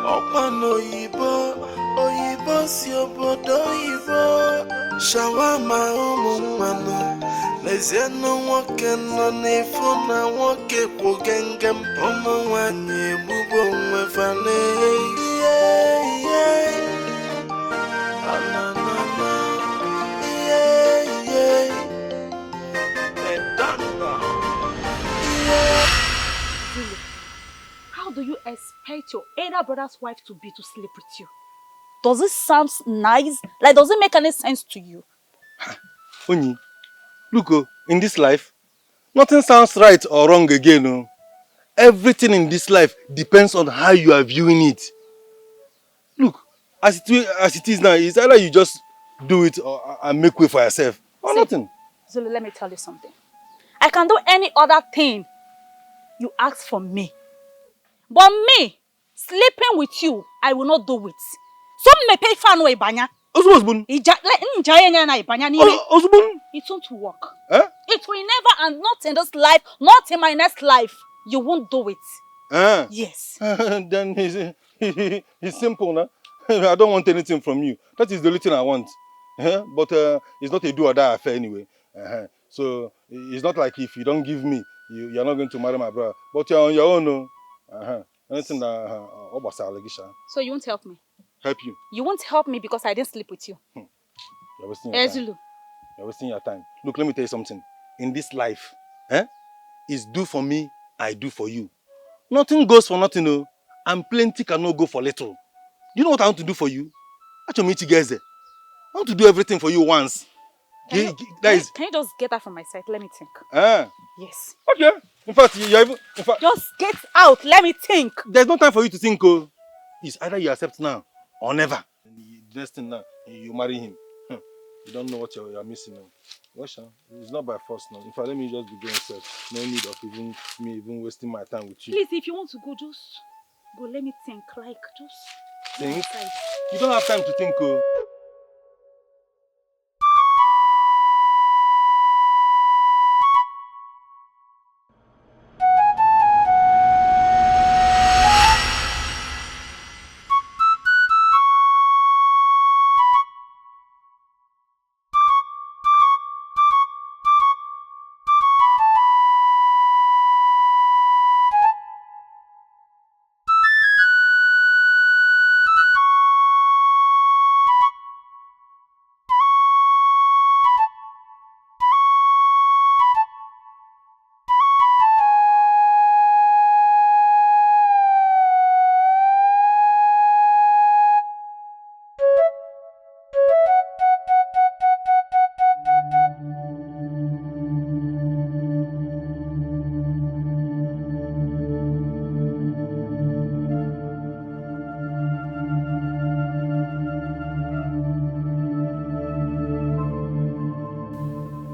I: Opano Oyibo, Oyibo si obodo Oyibo. Shawama umumano, leziano nwoke nọ n'efu na nwoke kwụ gengem. Ụmụ nwanyị egbugbo onwe fane. Yeah, yeah. Na, na, na. Yeah, yeah.
J: Zulu, how do you expect your elder brother's wife to be to sleep with you? Does it sound nice? Like, does it make any sense to you?
M: Onyi, look, in this life, nothing sounds right or wrong again. Oh. Everything in this life depends on how you are viewing it. Look, as it is now, it's either you just do it and make way for yourself, or nothing.
J: Zulu, let me tell you something. I can do any other thing you ask from me. But me, sleeping with you, I will not do it. Some may pay for no ibanya.
M: Osbun.
J: It won't work.
M: Eh?
J: It will never, and not in this life, not in my next life. You won't do it. Yes.
M: Then it's simple, nah? I don't want anything from you. That is the only thing I want. But it's not a do or die affair anyway. So it's not like if you don't give me, you're not going to marry my brother. But you're on your own. No? Anything that
J: So you won't help me?
M: Help you?
J: You won't help me because I didn't sleep with you.
M: You're wasting your time. You're wasting your time. Look, let me tell you something. In this life, it's do for me, I do for you. Nothing goes for nothing, no. And plenty cannot go for little. Do you know what I want to do for you? I want to do everything for you once.
J: Can you just get out from my sight? Let me think. Yes.
M: Okay. In fact,
J: just get out. Let me think.
M: There's no time for you to think. Oh. It's either you accept now or never. The next thing now, you marry him. You don't know what you're missing now. It's not by force now. In fact, let me just be going self. No need of even wasting my time with you.
J: Please, if you want to go, just go. Let me think. Like, just
M: think. You don't have time to think. Oh.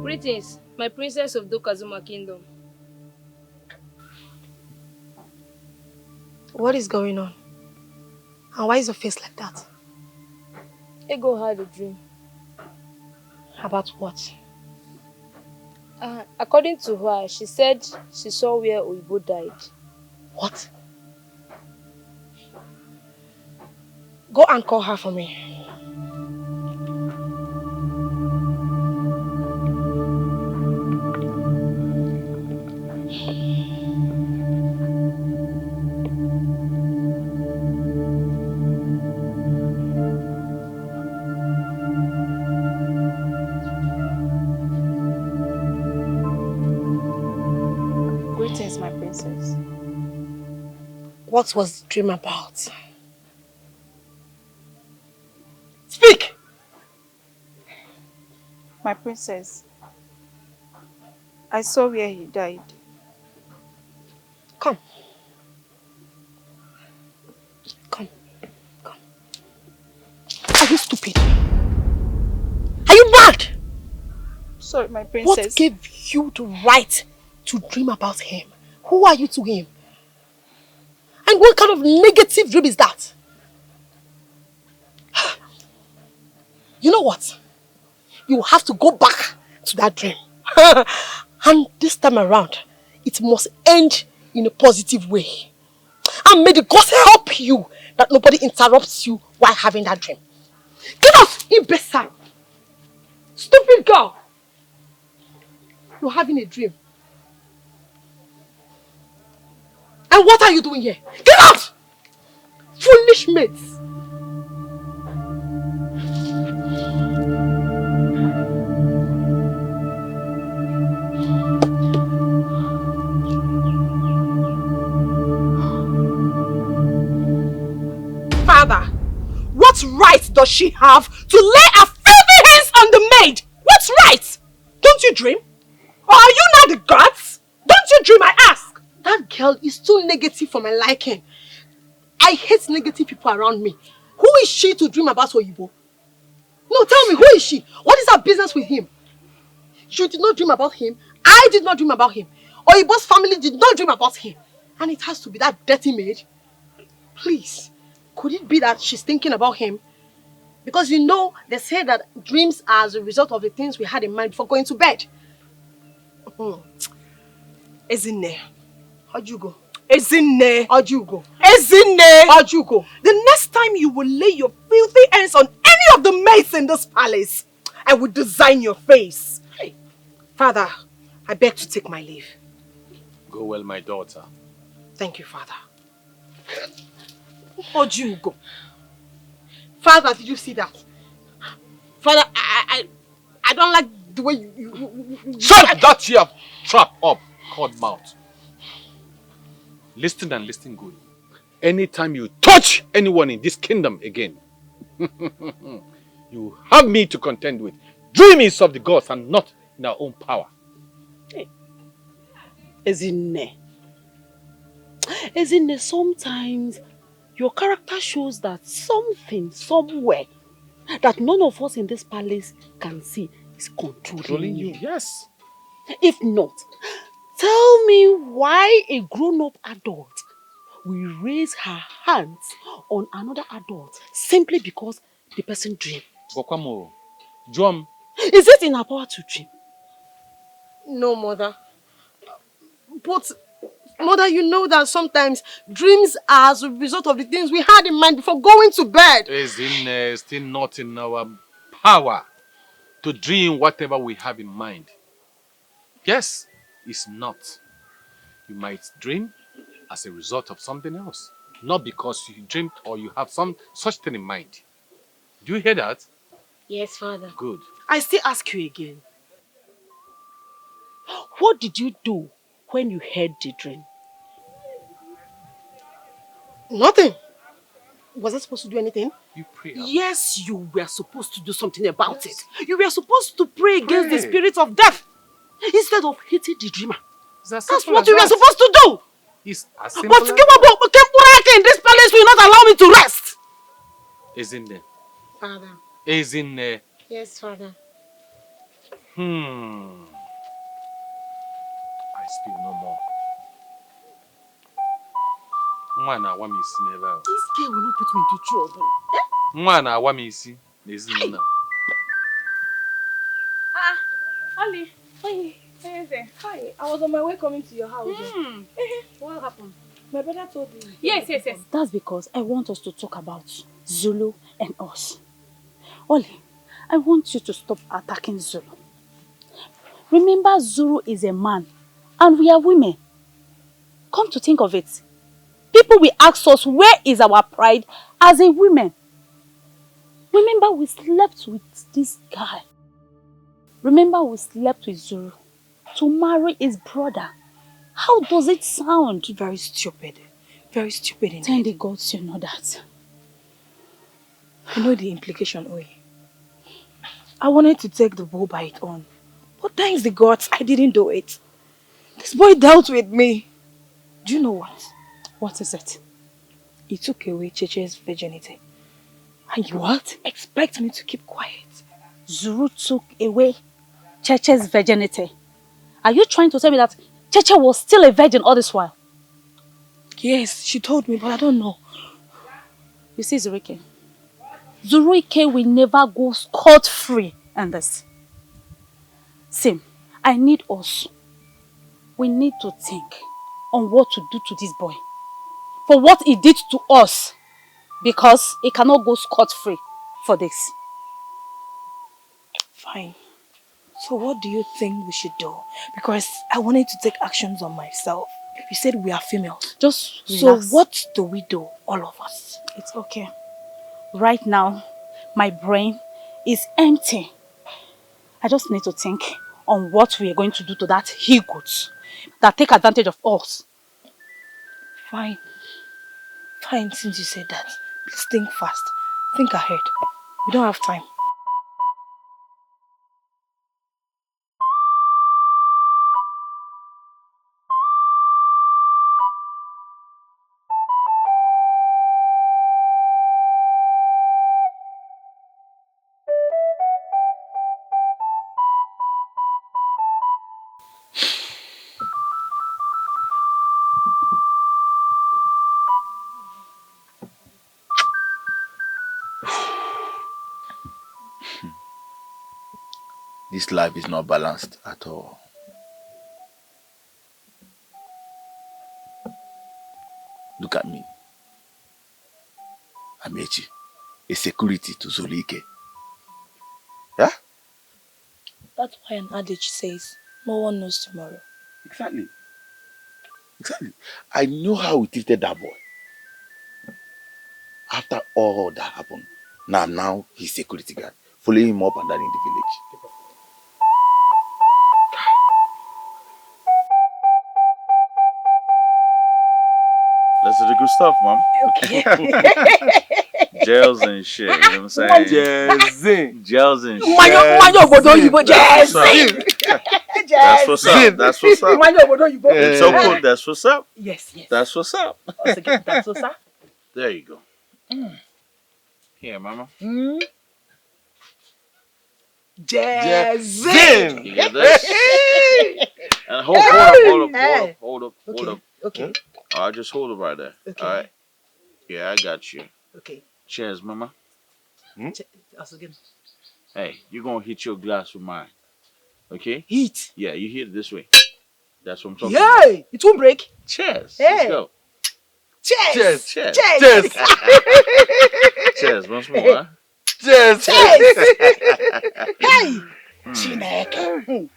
P: Greetings, my princess of Dokazuma Kingdom.
N: What is going on? And why is your face like that?
P: Ego had a dream.
N: About what?
P: According to her, she said she saw where Oyibo died.
N: What? Go and call her for me.
J: Greetings, my princess.
N: What was the dream about? Speak!
Q: My princess, I saw where he died.
N: Come. Come. Come. Are you stupid? Are you mad?
L: Sorry, my princess.
N: What gave you the right to dream about him? Who are you to him? And what kind of negative dream is that? You know what? You have to go back to that dream. And this time around, it must end in a positive way. And may the gods help you that nobody interrupts you while having that dream. Get out, imbecile! Stupid girl! You're having a dream. And what are you doing here? Get out! Foolish mates! Father, what right does she have to lay her filthy hands on the maid? What right? Don't you dream? Or are you not the gods? Don't you dream, I ask? That girl is too negative for my liking. I hate negative people around me. Who is she to dream about Oyibo? No, tell me, who is she? What is her business with him? You did not dream about him. I did not dream about him. Oyibo's family did not dream about him. And it has to be that dirty maid. Please, could it be that she's thinking about him? Because you know, they say that dreams are as a result of the things we had in mind before going to bed. Ezinne, how'd you go? Ezinne, how'd you go? Ezinne, how'd you go? The next time you will lay your filthy hands on any of the maids in this palace, I will design your face. Hey. Father, I beg to take my leave.
D: Go well, my daughter.
N: Thank you, Father. How'd you go? Father, did you see that? Father, I don't like the way you
D: Shut that here trap up, called mouth. Listen and listen good. Anytime you touch anyone in this kingdom again, you have me to contend with. Dream is of the gods and not in our own power.
H: Hey. Ezinne, sometimes your character shows that something, somewhere, that none of us in this palace can see is controlling you.
D: Yes.
H: If not, tell me why a grown-up adult will raise her hands on another adult simply because the person dreamed. Is it in her power to dream?
N: No, Mother. But, Mother, you know that sometimes dreams are as a result of the things we had in mind before going to bed.
D: It's still not in our power to dream whatever we have in mind. Yes, it's not. You might dream as a result of something else, not because you dreamed or you have some such thing in mind. Do you hear that?
N: Yes, Father.
D: Good.
H: I still ask you again. What did you do when you heard the dream?
N: Nothing. Was I supposed to do anything?
D: You pray.
H: Yes, you were supposed to do something about it. You were supposed to pray against the spirit of death instead of hitting the dreamer. That's what you were supposed to do.
D: It's as
H: But
D: simple as
H: in this palace will not allow me to rest.
D: Ezinne.
N: Father.
D: Ezinne.
N: Yes, Father.
D: I speak no more.
H: This girl will not put me into trouble.
L: Ali. Hi. I was on my way coming to your house. What happened? My brother told me. Yes.
J: That's because I want us to talk about Zulu and us. Oli, I want you to stop attacking Zulu. Remember, Zulu is a man and we are women. Come to think of it. People will ask us, where is our pride as a woman? Remember, we slept with this guy. Remember, we slept with Zulu to marry his brother. How does it sound?
A: Very stupid. Very stupid indeed.
J: Thank the gods you know that.
A: You know the implication, Oye. I wanted to take the bull by its own. But thanks the gods, I didn't do it. This boy dealt with me. Do you know what?
J: What is it?
A: He took away Cheche's virginity. And you
J: What?
A: expect me to keep quiet?
J: Zuru took away Cheche's virginity. Are you trying to tell me that Cheche was still a virgin all this while?
A: Yes, she told me, but I don't know.
J: You see, Zuruike will never go scot-free in this. Sim, I need us. We need to think on what to do to this boy. For what he did to us. Because he cannot go scot-free for this.
A: Fine. So what do you think we should do? Because I wanted to take actions on myself. You said we are females.
J: Just
A: relax. So what do we do, all of us?
J: It's okay. Right now, my brain is empty. I just need to think on what we are going to do to that he-goat that take advantage of us.
A: Fine. Fine, since you said that. Please think fast. Think ahead. We don't have time.
E: This life is not balanced at all. Look at me. Amechi, a security to Zulike. Yeah?
A: That's why an adage says, no one knows tomorrow.
E: Exactly. Exactly. I know how we treated that boy. After all that happened, now he's security guard, following him up and down in the village.
C: That's the good stuff, Mom. Okay. Gels and shit, you know what I'm saying? Gels and shit. That's what's up. That's what's up. It's so cool. That's what's up.
B: Yes.
C: That's what's up.
B: That's what's up.
C: There you go. Here, Mama.
B: Jazzin.
C: You get this? And hold up.
B: Okay.
C: Alright, just hold it right there.
B: Okay.
C: Alright. Yeah, I got you.
B: Okay.
C: Cheers, Mama.
B: Again.
C: Hey, you're gonna hit your glass with mine. Okay?
B: Heat.
C: Yeah, you hit it this way. That's what I'm talking about.
B: Yay! It won't break.
C: Cheers.
B: Hey.
C: Let's go.
B: Cheers.
C: Cheers.
B: Cheers.
C: Cheers. Once more. Huh?
B: Cheers. Hey. Chineke.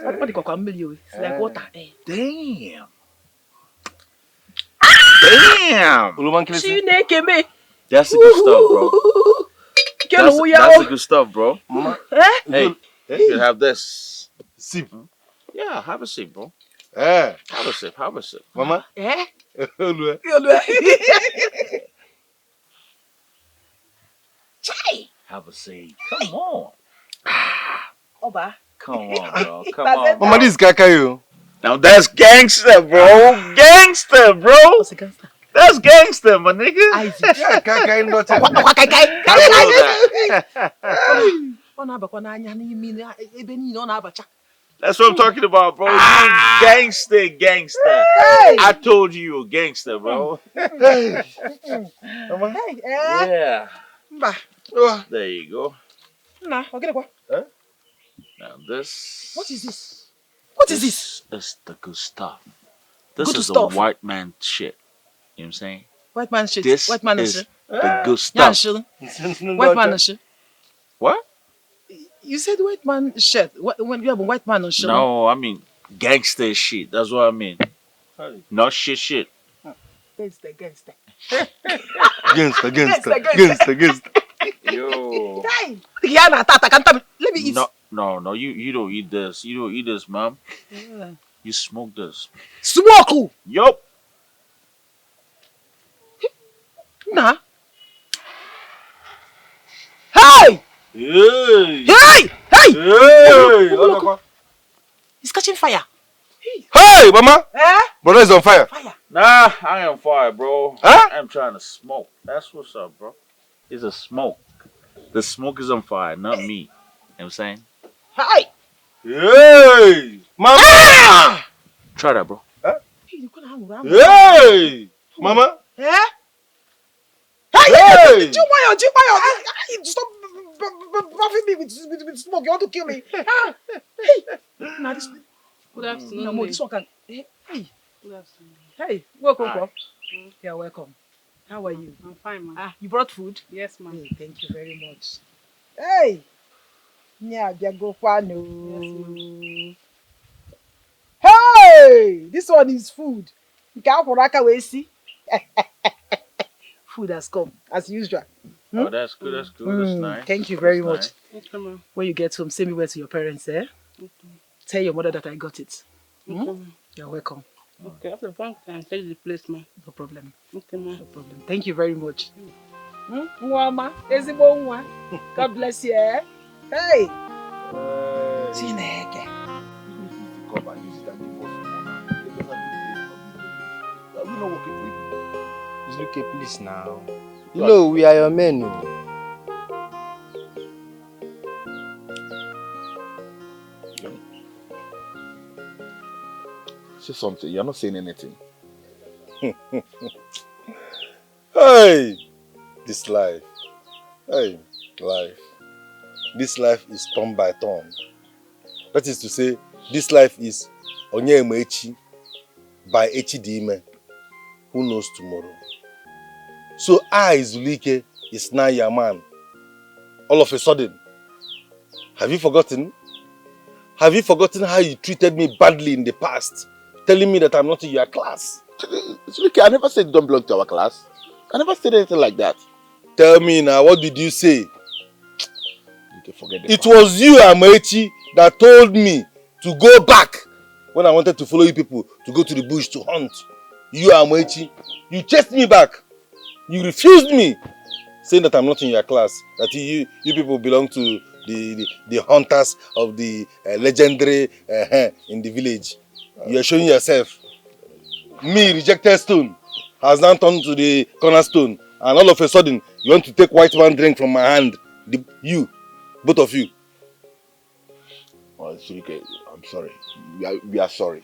B: What do you call it? It's like water.
C: Damn. Damn.
B: Chineke me.
C: That's the good stuff, bro. That's the good stuff, bro. Hey, you can have this.
M: Sip.
C: Yeah, have a sip, bro.
M: Have
C: a sip. Have a sip.
M: Mama.
B: Chai.
C: Have a sip. Come on.
B: Oba.
C: Come on, bro. Come on.
M: Mama, this is Kakayo.
C: Now that's gangster, bro. Gangster, bro.
B: What's a gangster?
C: That's gangster, my nigga.
M: Yeah, Kakayo not.
C: That's what I'm talking about, bro. You gangster. I told you a gangster, bro. Yeah. There you go.
B: Nah, okay, what?
C: Now this.
B: What is this? What is this?
C: This is the good stuff. This
B: Good
C: is
B: stuff.
C: the white man shit. You know what I'm saying?
B: White man shit.
C: This
B: White man
C: is
B: shit.
C: the good stuff.
B: White man shit.
C: What?
B: You said white man shit. When you have a white man on shit.
C: No, I mean gangster shit. That's what I mean. Not shit.
B: Gangster.
M: Gangster.
C: Yo.
B: Let me eat.
C: No. You don't eat this. You don't eat this, mom.
B: Yeah.
C: You smoke this.
B: Smoke.
C: Yup.
B: Nah. Hey!
C: Hey!
B: Hey!
C: Hey!
B: Look. It's catching fire.
M: Hey, Mama!
N: Eh?
M: Brother is on fire.
C: Nah, I am fire, bro.
M: Huh?
C: I'm trying to smoke. That's what's up, bro. It's a smoke. The smoke is on fire, not me. You know what I'm saying?
N: Hi!
M: Hey! Mama!
N: Ah!
C: Try that, bro.
M: Huh?
N: Hey!
M: Mama!
N: Eh? Hey! Stop buffing me with smoke. You want to kill me? Ah! Hey! Now this...
H: Good afternoon.
N: No, this one can... Hey!
H: Good afternoon.
N: Hey! Welcome. You're welcome. How are you?
H: I'm fine, ma'am.
N: You brought food?
H: Yes, ma'am.
N: Hey, thank you very much. Hey! Yeah, go Hey! This one is food. You can't see. Food has come, as usual.
C: Oh, that's good. That's good. That's nice.
N: Thank you very much.
C: Nice.
H: Okay, ma'am.
N: When you get home, send me word to your parents, eh?
H: Okay.
N: Tell your mother that I got it.
H: Okay,
N: You're welcome.
H: Okay, after the phone, can take the place, ma'am.
N: No problem.
H: Okay, ma'am.
N: No problem. Thank you very much. Mwama, ezigbo nwa. God bless you, eh? Hey! Chineke.
E: Come and use it and give us money. Are we not working for you?
F: It's okay, please now. You know, we are your men. No?
E: Say something. You're not saying anything.
M: Hey! This life. Hey, life. This life is turn by turn. That is to say, this life is Onyema Echi by Echi Dime. Who knows tomorrow? So I, Zulike, is now your man. All of a sudden. Have you forgotten? Have you forgotten how you treated me badly in the past? Telling me that I'm not in your class?
E: Zulike, I never said you don't belong to our class. I never said anything like that.
M: Tell me now, what did you say?
E: You can forget
M: it was you, Amaechi, that told me to go back when I wanted to follow you people to go to the bush to hunt. You, Amaechi, you chased me back. You refused me, saying that I'm not in your class, that you people belong to the hunters of the legendary in the village. You are showing yourself. Me, rejected stone, has now turned to the cornerstone, and all of a sudden, you want to take white man drink from my hand. You, both of you.
E: Oh, Zulike, I'm sorry. We are sorry.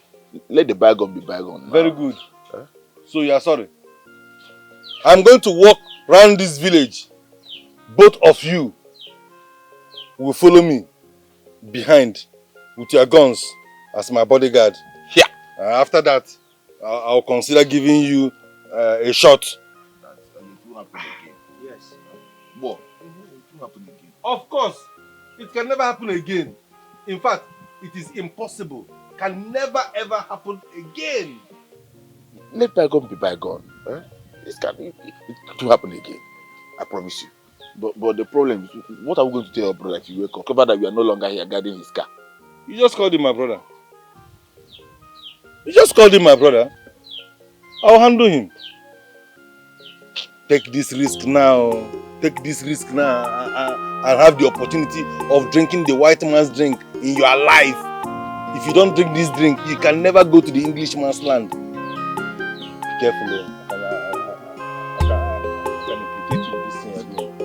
E: Let the bygone be bygone. Now.
M: Very good. Huh? So you are sorry. I'm going to walk around this village. Both of you will follow me behind with your guns as my bodyguard.
E: Yeah.
M: After that, I'll consider giving you a shot.
E: It will happen again.
M: Yes.
E: What? It will happen again.
M: Of course. It can never happen again. In fact, it is impossible. Can never ever happen again.
E: Let bygone be bygone. Eh? It will happen again. I promise you. But the problem is, what are we going to tell your brother if you wake up? Cover that we are no longer here guarding his car.
M: You just called him my brother. You just called him my brother. I'll handle him. Take this risk now. Take this risk now and have the opportunity of drinking the white man's drink in your life. If you don't drink this drink, you can never go to the Englishman's land. Be careful. I can implicate you with this thing you're doing.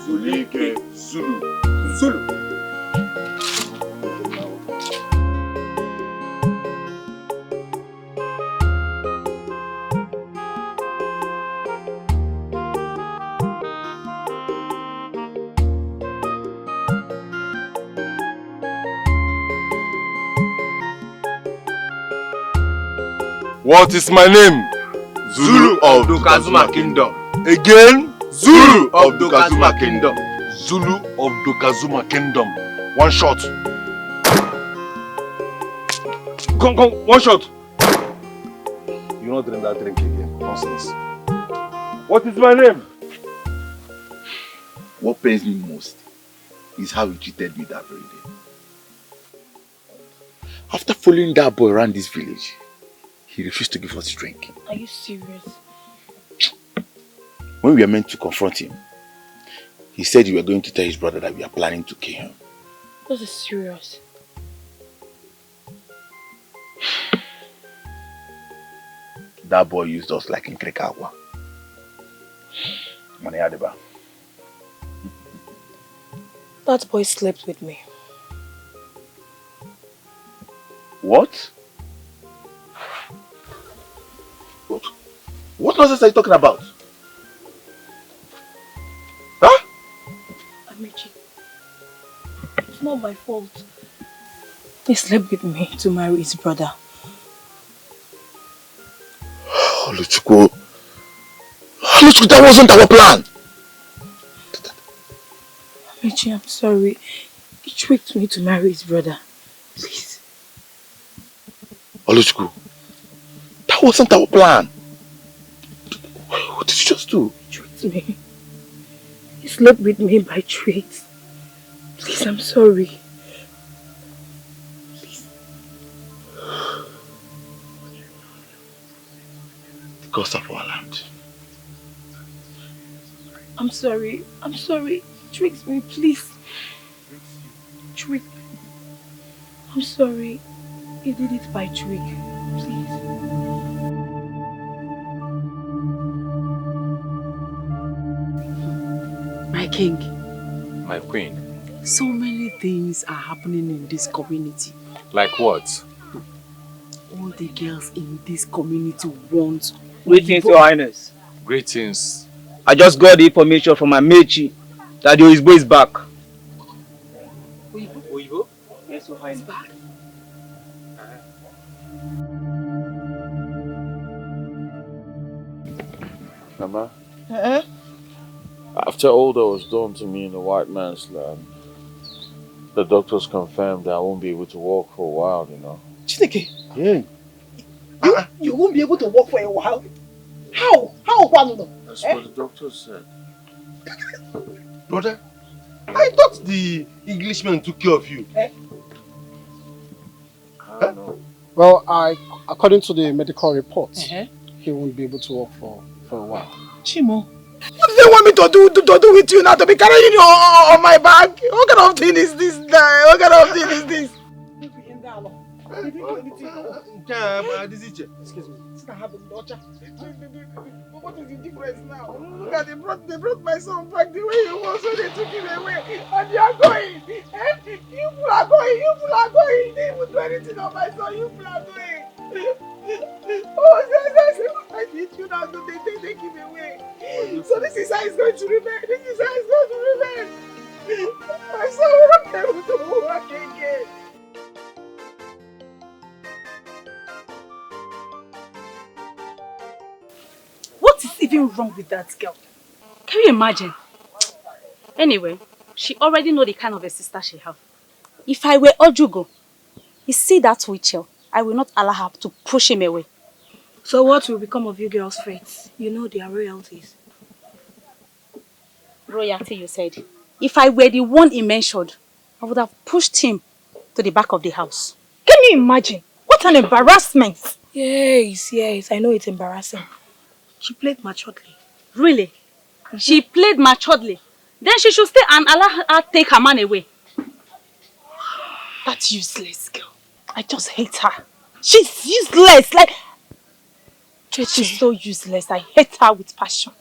M: Zulike, Zulu. What is my name?
E: Zulu of Dokazuma Kingdom.
M: Again?
E: Zulu of Dokazuma Kingdom.
M: Zulu of Dokazuma Kingdom. One shot. Come, one shot. You not drink that drink again. Nonsense. What is my name?
E: What pains me most is how he treated me that very day. After following that boy around this village, he refused to give us a drink.
A: Are you serious?
E: When we were meant to confront him, he said we were going to tell his brother that we are planning to kill him.
A: This is serious.
E: That boy used us like in Krikagwa.
A: That boy slept with me.
E: What? What nonsense are you talking about? Huh?
A: Amici, it's not my fault. He slept with me to marry his brother.
E: Oluchukwu, that wasn't our plan.
A: Amici, I'm sorry. He tricked me to marry his brother. Please.
E: Oluchukwu, that wasn't our plan. What did you just do?
A: He tricked me. He slept with me by trick. Please, I'm sorry.
E: The gods of our land.
A: I'm sorry. I'm sorry. He tricked me, please. Trick. I'm sorry. He did it by trick. Please.
H: My king.
D: My queen.
H: So many things are happening in this community.
D: Like what?
H: All the girls in this community want...
K: Greetings, Your Highness.
D: Greetings.
K: I just got the information from Amechi that your Oyibo is back.
H: Oyibo?
K: Yes, Your Highness.
H: Back?
C: Mama? After all that was done to me in the white man's land, the doctors confirmed that I won't be able to walk for a while, you know.
G: Chineke,
C: Yeah.
G: you won't be able to walk for a while. How? How, Wando?
C: That's what the doctor said.
M: Brother, I thought the Englishman took care of you.
C: I don't know.
Q: Well, according to the medical report, he won't be able to walk for a while.
G: Chimo, what do they want me to do with you now? To be carrying you on my back? What kind of thing is this? What kind of thing is this?
M: Excuse me.
G: What is the difference now? Look at they brought my son back the way he was when they took him away. And you are going. You people are going. You didn't even do anything on my son. You people are going. Oh, I did you now. They take him away. So this is how it's going to remain. My son will not be able to walk again.
J: What is even wrong with that girl? Can you imagine? Anyway, she already know the kind of a sister she have. If I were Ojugo, you see that witcher, I will not allow her to push him away.
A: So what will become of you girls' fates? You know they are royalties.
J: Royalty, you said. If I were the one he mentioned, I would have pushed him to the back of the house.
A: Can you imagine? What an embarrassment! Yes, I know it's embarrassing. She played maturely.
J: Really? She played maturely. Then she should stay and allow her take her man away.
A: That useless girl. I just hate her. She's useless. Like, she's so useless. I hate her with passion.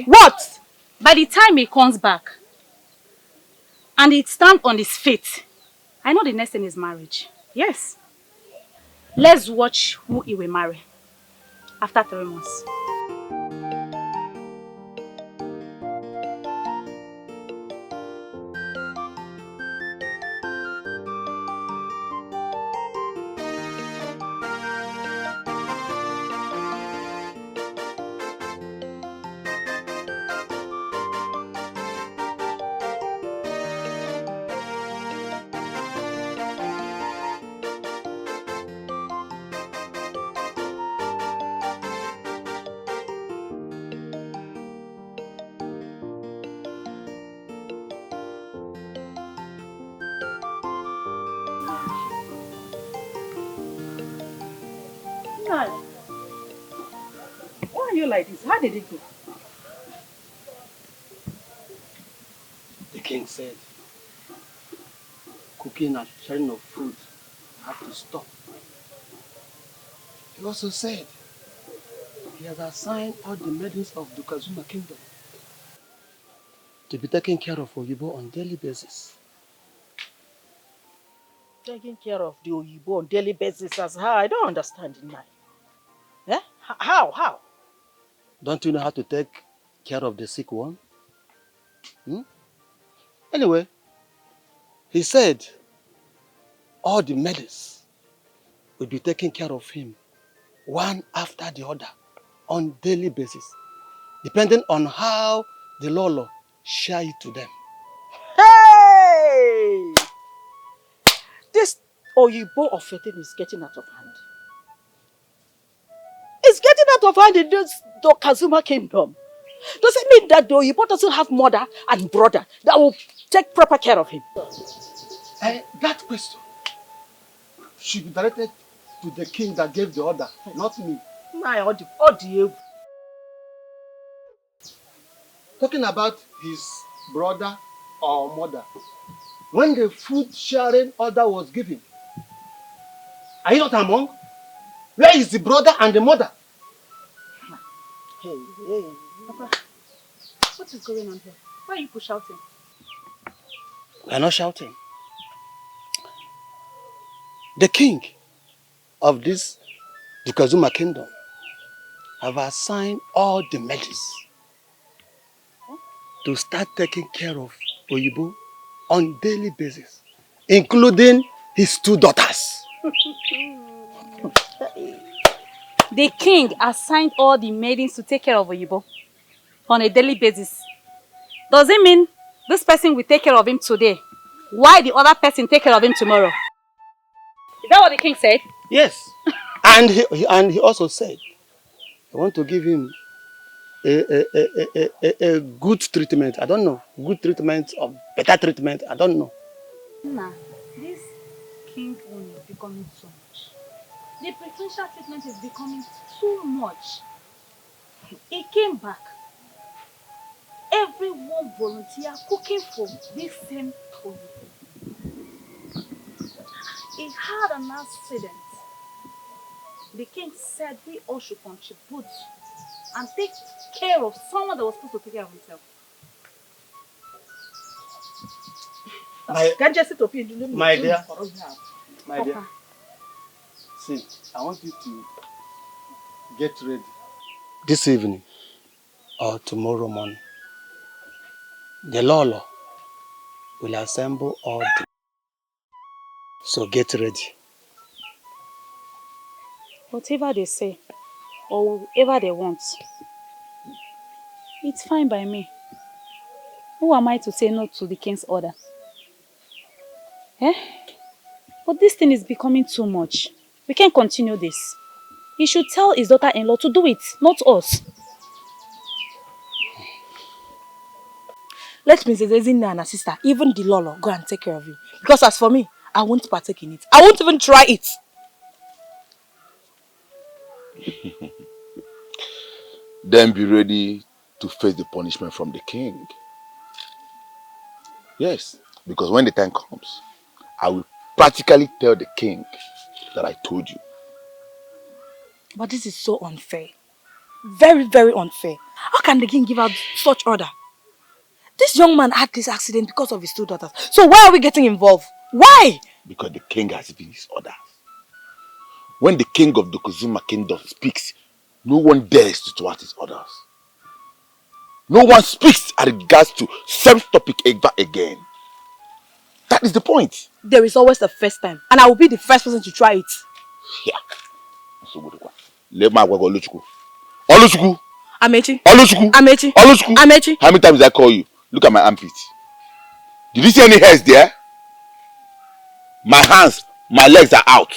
J: What? By the time he comes back and he stands on his feet, I know the next thing is marriage. Yes. Let's watch who he will marry after 3 months.
B: Nai, why are you like this? How did it go?
G: The king said cooking and sharing of food have to stop. He also said he has assigned all the maidens of the Kazuma kingdom to be taken care of Oyibo on daily basis.
B: Taking care of the Oyibo on daily basis as how? I don't understand it now. Eh? How? How?
G: Don't you know how to take care of the sick one? Hmm? Anyway, he said all the maidens will be taking care of him one after the other on daily basis, depending on how the Lolo share it to them.
B: Hey! This Oyibo of Feten is getting out of hand. It's getting out of hand in this the Kazuma kingdom. Does it mean that the Oyibo doesn't have mother and brother that will take proper care of him?
G: That question should be directed to the king that gave the order, not me. Talking about his brother or mother, when the food sharing order was given, are you not among? Where is the brother and the mother?
B: Hey.
J: Papa, what is going on here? Why are you shouting?
G: We are not shouting. The king of this Dukazuma kingdom have assigned all the maidens to start taking care of Oyibo on daily basis, including his 2 daughters.
J: The king assigned all the maidens to take care of Oyibo on a daily basis. Does it mean this person will take care of him today, while the other person take care of him tomorrow? Is that what the king said?
G: Yes. And he also said, I want to give him a good treatment. I don't know. Good treatment or better treatment. I don't know.
J: Nah, this king one is becoming too much. The preferential treatment is becoming too much. He came back. Everyone volunteer cooking for this same Oyibo. He had an accident. The king said we all should contribute and take care of someone that was supposed to take care of himself.
G: My dear, see, I want you to get ready. This evening or tomorrow morning, the Lolo will assemble all the... So get ready.
J: Whatever they say, or whatever they want, it's fine by me. Who am I to say no to the king's order? Eh? But this thing is becoming too much. We can't continue this. He should tell his daughter-in-law to do it, not us.
A: Let Mrs. Ezinne and her sister, even the Lolo, go and take care of him. Because as for me, I won't partake in it. I won't even try it.
E: Then be ready to face the punishment from the king. Yes, because when the time comes, I will practically tell the king that I told you.
A: But this is so unfair. Very, very unfair. How can the king give out such order? This young man had this accident because of his 2 daughters. So why are we getting involved? Why?
E: Because the king has given his orders. When the king of the Kuzuma kingdom speaks, no one dares to thwart his orders. No one speaks as regards to same topic ever again. That is the point.
A: There is always a first time. And I will be the first person to try it.
E: Yeah. Let my go Oluchuku. Oluchuku.
A: Amechi.
E: Oluchuku.
A: Amechi.
E: Oluchuku.
A: Amechi.
E: How many times did I call you? Look at my armpit. Did you see any hairs there? My hands, my legs are out.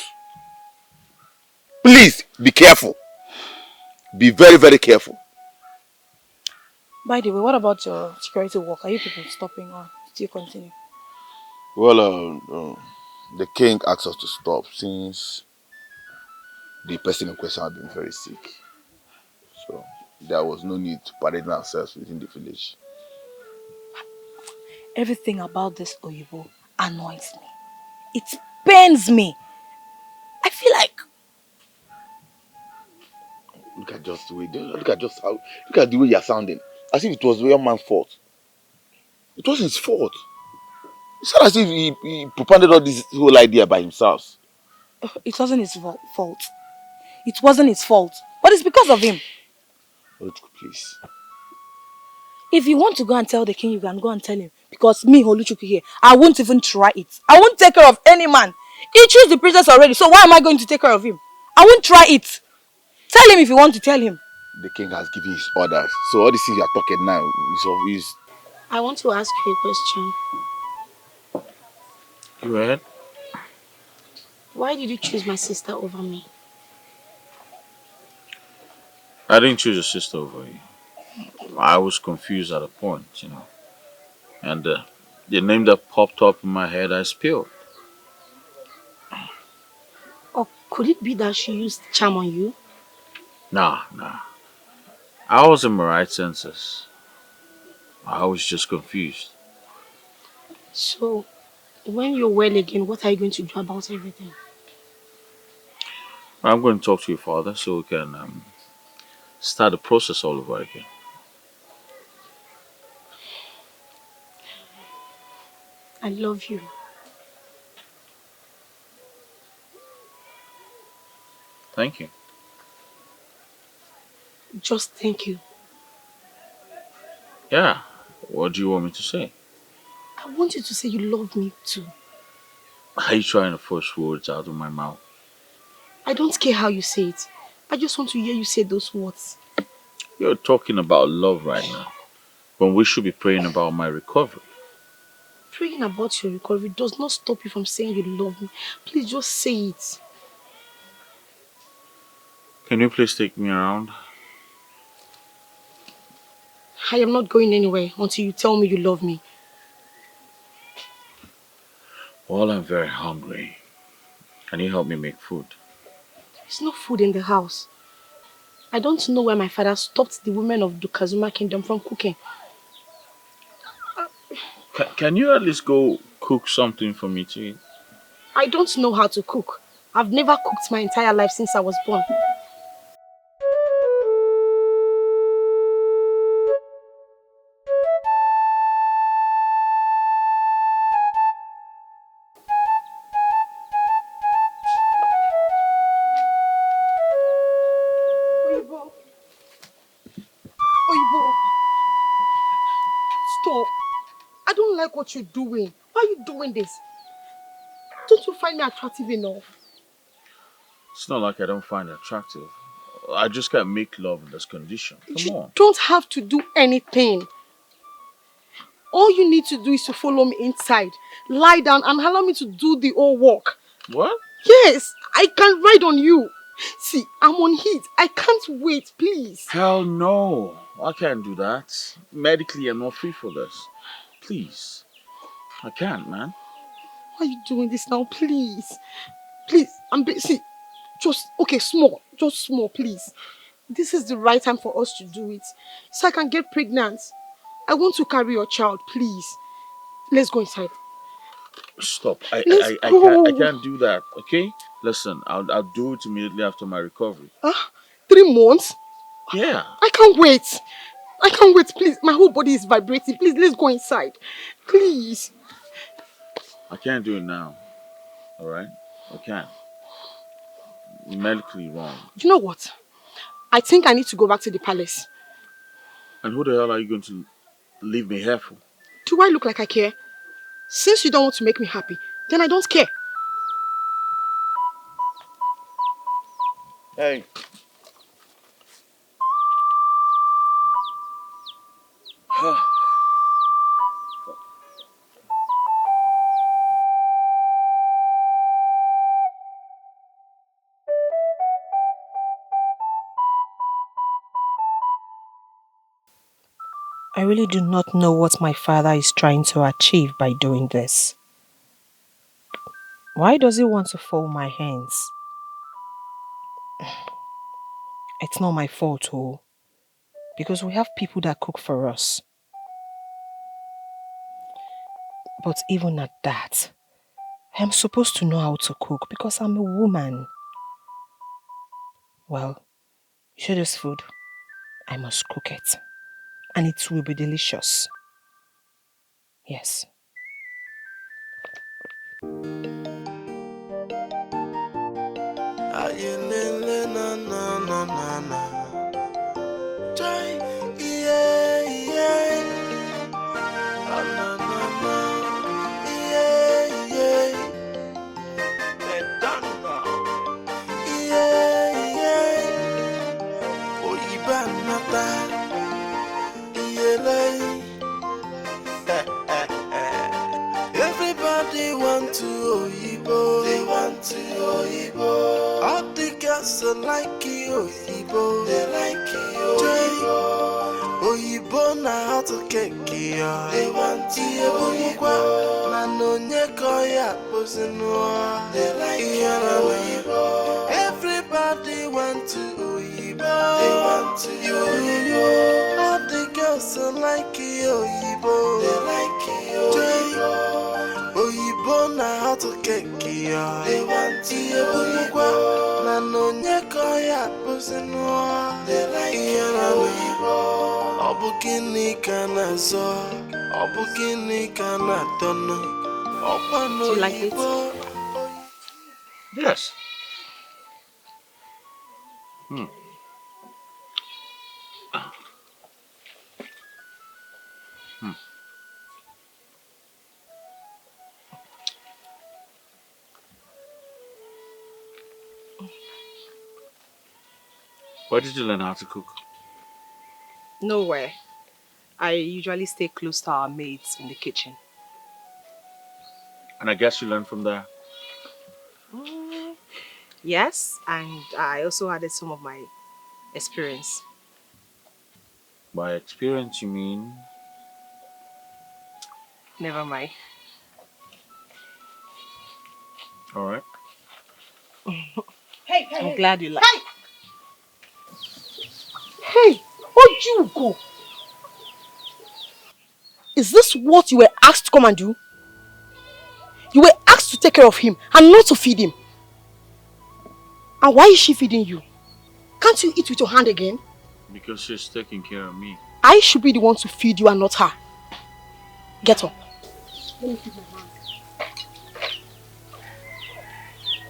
E: Please be careful. Be very, very careful.
A: By the way, what about your security work? Are you people stopping or still continue?
E: Well, the king asked us to stop since the person in question had been very sick. So there was no need to parade ourselves within the village.
A: Everything about this Oyibo annoys me. It pains me. I feel like
E: Look at just the way, look at the way you're sounding. As if it was the young man's fault. It wasn't his fault. It's not as if he propounded all this whole idea by himself.
A: it wasn't his fault. It wasn't his fault. But it's because of him.
E: Oluchukwu, please.
A: If you want to go and tell the king, you can go and tell him. Because me, Oluchukwu here, I won't even try it. I won't take care of any man. He chose the princess already, so why am I going to take care of him? I won't try it. Tell him if you want to tell him.
E: The king has given his orders. So all these things you are talking now is
L: I want to ask you a question.
C: Go ahead.
L: Why did you choose my sister over me?
C: I didn't choose your sister over you. I was confused at a point. And the name that popped up in my head, I spilled.
L: Or could it be that she used charm on you?
C: Nah. I was in my right senses. I was just confused.
L: So, when you're well again, what are you going to do about everything?
C: I'm going to talk to your father so we can start the process all over again.
L: I love you.
C: Thank you.
L: Just thank you.
C: Yeah. What do you want me to say?
L: I want you to say you love me too.
C: Are you trying to force words out of my mouth?
L: I don't care how you say it. I just want to hear you say those words.
C: You're talking about love right now, when we should be praying about my recovery.
L: Praying about your recovery does not stop you from saying you love me. Please just say it.
C: Can you please take me around?
L: I am not going anywhere until you tell me you love me.
C: Well, I'm very hungry. Can you help me make food?
L: There's no food in the house. I don't know where my father stopped the women of the Kazuma kingdom from cooking.
C: Can you at least go cook something for me to eat?
L: I don't know how to cook. I've never cooked my entire life since I was born.
N: Oyibo. Oyibo. Stop. I don't like what you're doing. Why are you doing this? Don't you find me attractive enough?
C: It's not like I don't find it attractive. I just can't make love in this condition. Come on.
N: Don't have to do anything. All you need to do is to follow me inside. Lie down and allow me to do the whole work.
C: What?
N: Yes, I can ride on you. See, I'm on heat. I can't wait, please.
C: Hell no. I can't do that. Medically, I'm not free for this. Please. I can't, man.
N: Why are you doing this now? Please. Please, see, okay, small. Just small, please. This is the right time for us to do it. So I can get pregnant. I want to carry your child, please. Let's go inside.
C: Stop. I
N: go.
C: can't do that, okay? Listen, I'll do it immediately after my recovery.
N: 3 months?
C: Yeah.
N: I can't wait. I can't wait, please. My whole body is vibrating. Please, let's go inside. Please.
C: I can't do it now. Alright? I can't. Medically wrong.
N: You know what? I think I need to go back to the palace.
C: And who the hell are you going to leave me here for?
N: Do I look like I care? Since you don't want to make me happy, then I don't care.
E: Hey.
N: I really do not know what my father is trying to achieve by doing this. Why does he want to fold my hands? It's not my fault, oh. Because we have people that cook for us. But even at that, I'm supposed to know how to cook because I'm a woman. Well, you share this food. I must cook it. And it will be delicious. Yes.
I: Na na na na na. Joy, yeah, yeah. Na na na, yeah, yeah. Medana, yeah, yeah. Oyibanata, yeah, everybody want to Oyibo. They want to Oyibo. All the girls are like Oyibo. They like Oyibo. Oyibo na how to cake ya. They want to Oyibo. Na no nyeko ya posinwa. They like Oyibo. Everybody want to Oyibo. They want to Oyibo. All the girls are like Oyibo. They like Oyibo. Oyibo na how to cake ya. They want to Oyibo. Na no nyeko ya posinwa. They like Oyibo. Obukini kana so, obukini kana tono, opano.
N: Do you like it?
C: Yes. Where did you learn how to cook?
N: Nowhere. I usually stay close to our maids in the kitchen.
C: And I guess you learned from there.
N: Yes, and I also added some of my experience.
C: By experience, you mean?
N: Never mind.
C: All right.
B: Hey,
N: I'm glad you like.
B: Hey, where'd you go? Is this what you were asked to come and do? You were asked to take care of him and not to feed him. And why is she feeding you? Can't you eat with your hand again?
C: Because she's taking care of me.
B: I should be the one to feed you and not her. Get up. Let me feed my man.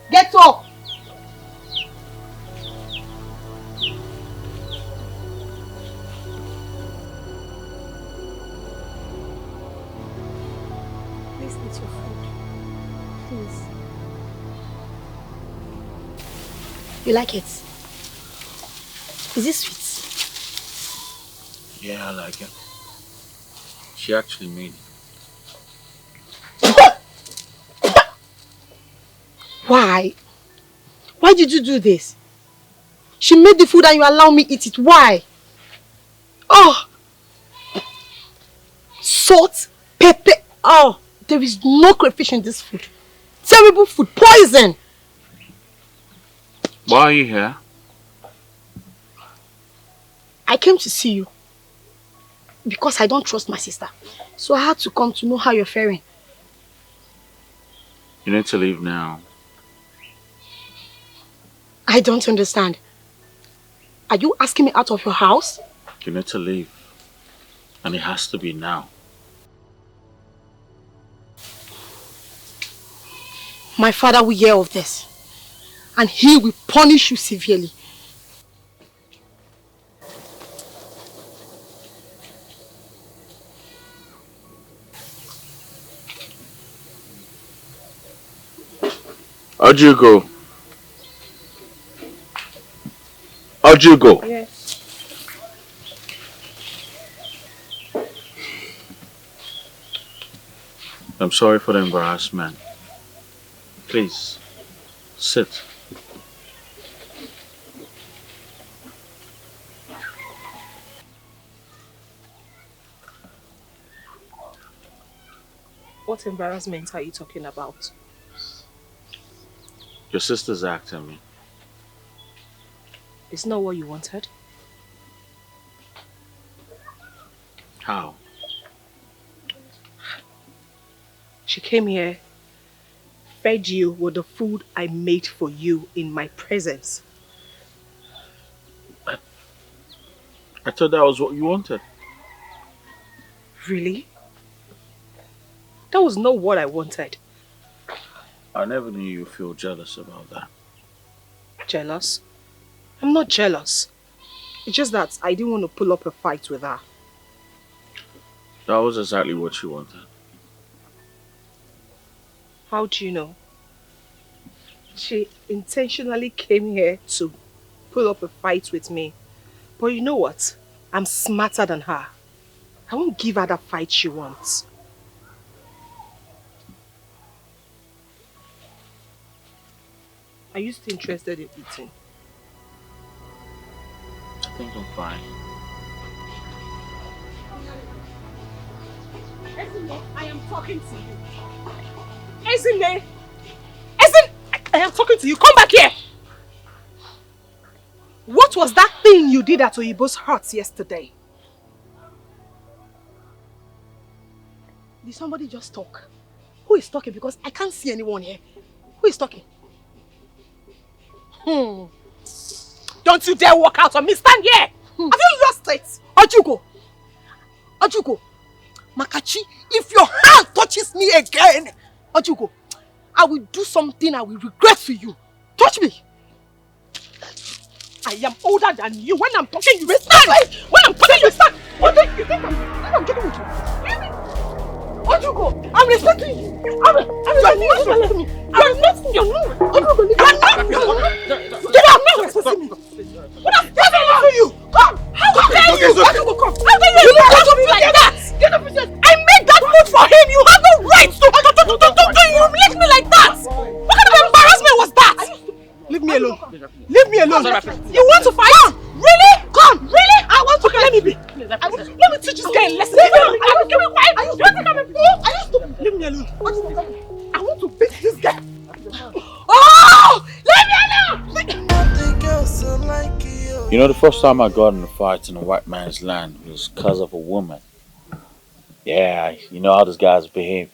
B: Get up!
O: Please eat your food. Please.
B: You like it? Is it sweet?
C: Yeah, I like it. She actually made it.
B: Why? Why did you do this? She made the food and you allow me eat it. Why? Oh! Salt, pepper. Oh, there is no crayfish in this food. Terrible food. Poison.
C: Why are you here?
B: I came to see you because I don't trust my sister. So I had to come to know how you're faring.
C: You need to leave now.
B: I don't understand. Are you asking me out of your house?
C: You need to leave. And it has to be now.
B: My father will hear of this. And he will punish you severely.
C: How'd you go? How'd you go?
O: Yes.
C: I'm sorry for the embarrassment. Please, sit.
N: What embarrassment are you talking about?
C: Your sister's acting me.
N: It's not what you wanted.
C: How?
N: She came here, fed you with the food I made for you in my presence.
C: I thought that was what you wanted.
N: Really? That was not what I wanted.
C: I never knew you feel jealous about that.
N: Jealous? I'm not jealous. It's just that I didn't want to pull up a fight with her.
C: That was exactly what you wanted.
N: How do you know? She intentionally came here to pull up a fight with me. But you know what? I'm smarter than her. I won't give her that fight she wants. Are you still interested in eating?
C: I think I'm fine.
N: Ezine, I am talking to you. Ezine! Ezine! I am talking to you. Come back here! What was that thing you did at Oyibo's hut yesterday? Did somebody just talk? Who is talking? Because I can't see anyone here. Who is talking? Don't you dare walk out on me. Stand here. Have you lost it? Ojugo. Ojugo. Makachi, if your hand touches me again, Ojugo, I will do something I will regret for you. Touch me. I am older than you. When I'm talking, you will stand. When I'm talking, you stand. What do you think I'm getting with you? Ojugo, I'm respecting you. I'm respecting you. You're not your nose. Ojugo, you're not. Get out, not respecting me. What has happened to you? Come. How dare you? Ojugo, come. How dare you look at me like that? Get up, I made that food for him. You have no right to humiliate me like that. What kind of embarrassment was that? Leave me alone. Leave me alone. You want to fight? Come. Really? Come. Really? I want to. Let me be. Let me teach this guy a lesson. Leave me alone. I will keep it quiet. You want to come and fool? I used to. Leave me alone. I want to beat this guy. Oh! Leave me alone.
C: You know, the first time I got in a fight in a white man's land was because of a woman. Yeah, you know how these guys behave.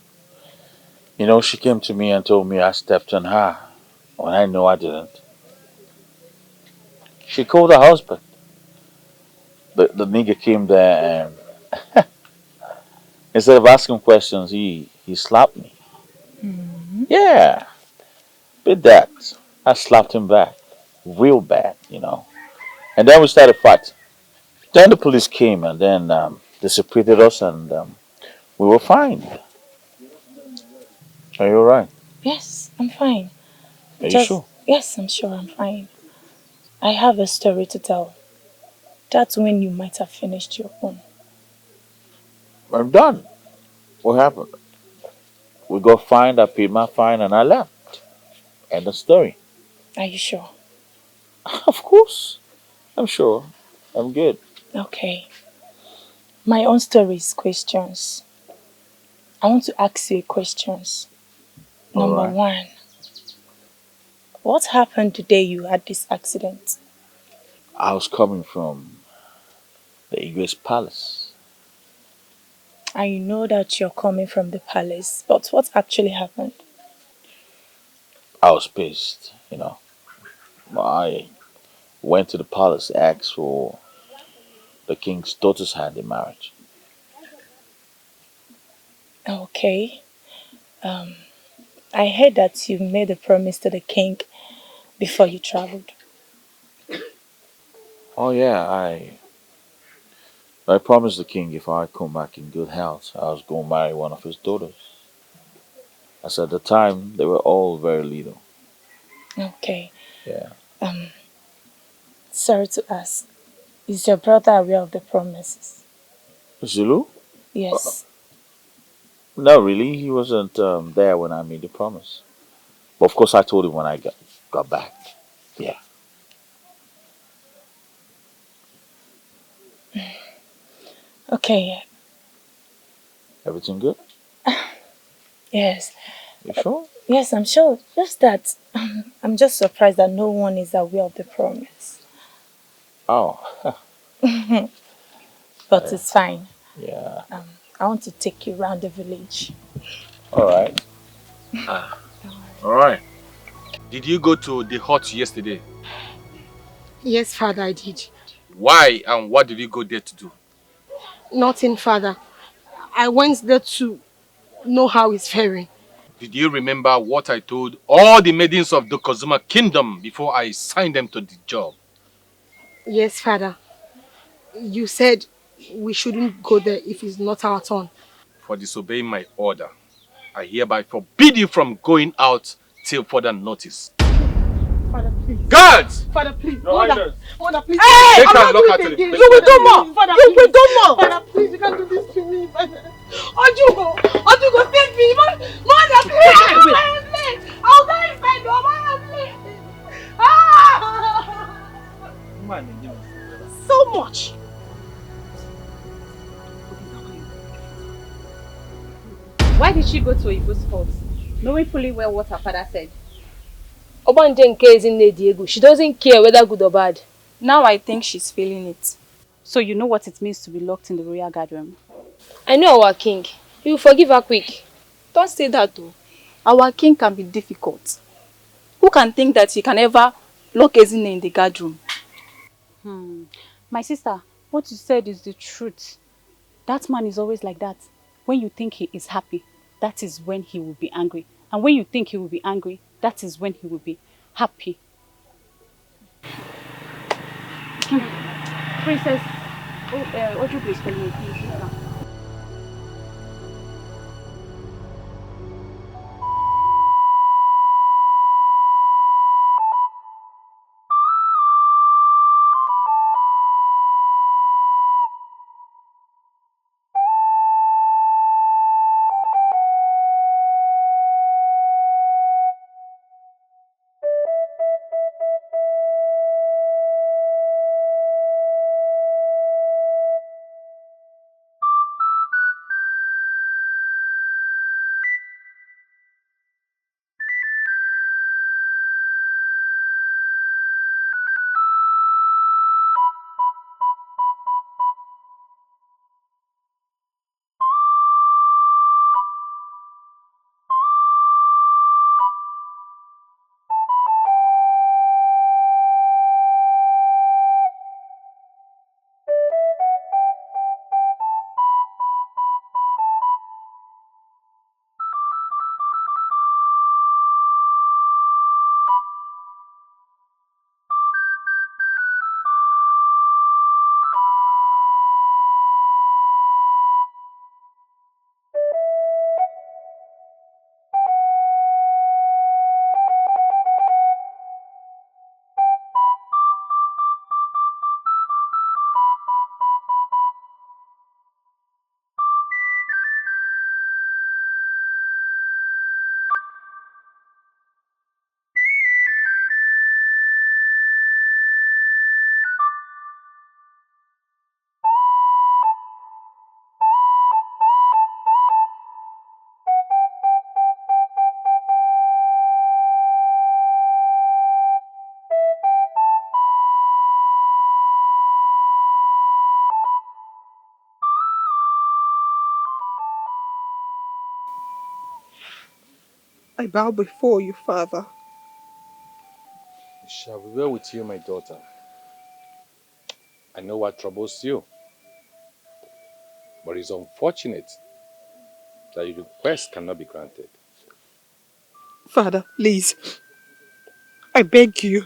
C: You know, she came to me and told me I stepped on her when I know I didn't. She called her husband. The nigga came there and instead of asking questions, he slapped me. Yeah, bit that. I slapped him back. Real bad, you know. And then we started fighting. Then the police came and then they separated us and we were fine. Are you alright?
O: Yes, I'm fine.
C: Are you sure?
O: Yes, I'm sure I'm fine. I have a story to tell. That's when you might have finished your own.
C: I'm done. What happened? We got fined, I paid my fine and I left. End of story.
O: Are you sure?
C: Of course. I'm sure. I'm good.
O: Okay. My own story is questions. I want to ask you questions. Number
C: Alright.
O: 1. What happened the day you had this accident?
C: I was coming from the Igwe's palace.
O: I know that you're coming from the palace, but what actually happened?
C: I was pissed, you know. I went to the palace, asked for the king's daughter's hand in marriage.
O: Okay. I heard that you made a promise to the king before you traveled.
C: Oh yeah, I promised the king if I come back in good health, I was going to marry one of his daughters. As at the time, they were all very little.
O: Okay.
C: Yeah.
O: Sorry to ask. Is your brother aware of the promises?
C: Zulu?
O: Yes.
C: No, really, he wasn't there when I made the promise. But of course, I told him when I got back. Yeah.
O: Okay.
C: Everything good?
O: Yes.
C: You sure?
O: Yes, I'm sure. Just that I'm just surprised that no one is aware of the promise.
C: Oh.
O: But it's fine.
C: Yeah.
O: I want to take you around the village.
C: All right.
D: All right. Did you go to the hut yesterday?
N: Yes, Father, I did.
D: Why and what did you go there to do?
N: Nothing, Father. I went there to know how he's faring.
D: Did you remember what I told all the maidens of the Kozuma kingdom before I signed them to the job?
N: Yes, Father. You said we shouldn't go there if it's not our turn.
D: For disobeying my order, I hereby forbid you from going out till further notice.
N: Father, please.
D: Guards!
N: Father, please.
D: Your Highness.
N: Mother, please.
D: Hey! Take
N: I'm
D: her
N: not
D: and lock
N: doing
D: her
N: it
D: to the
N: again.
D: place.
N: You will do more.
O: Father,
N: You will
O: please.
N: do more. Father, please, you can't do this to me. Ojugo, Ojugo, save me. Mother, please. Please. I'll die inside your mother, please. Ah! So much.
J: Why did she go to Ibu's house, knowing fully well what her father said?
P: Obanje nke Ezinne Diego. She doesn't care whether good or bad.
J: Now I think she's feeling it. So you know what it means to be locked in the royal guardroom.
P: I know our king. He will forgive her quick.
J: Don't say that though. Our king can be difficult. Who can think that he can ever lock Ezinne in the guardroom? My sister, what you said is the truth. That man is always like that. When you think he is happy, that is when he will be angry. And when you think he will be angry, that is when he will be happy. Princess, Ojubu is calling me, please.
N: I bow before you, Father.
D: It shall be well with you, my daughter. I know what troubles you, but it's unfortunate that your request cannot be granted.
N: Father, please. I beg you.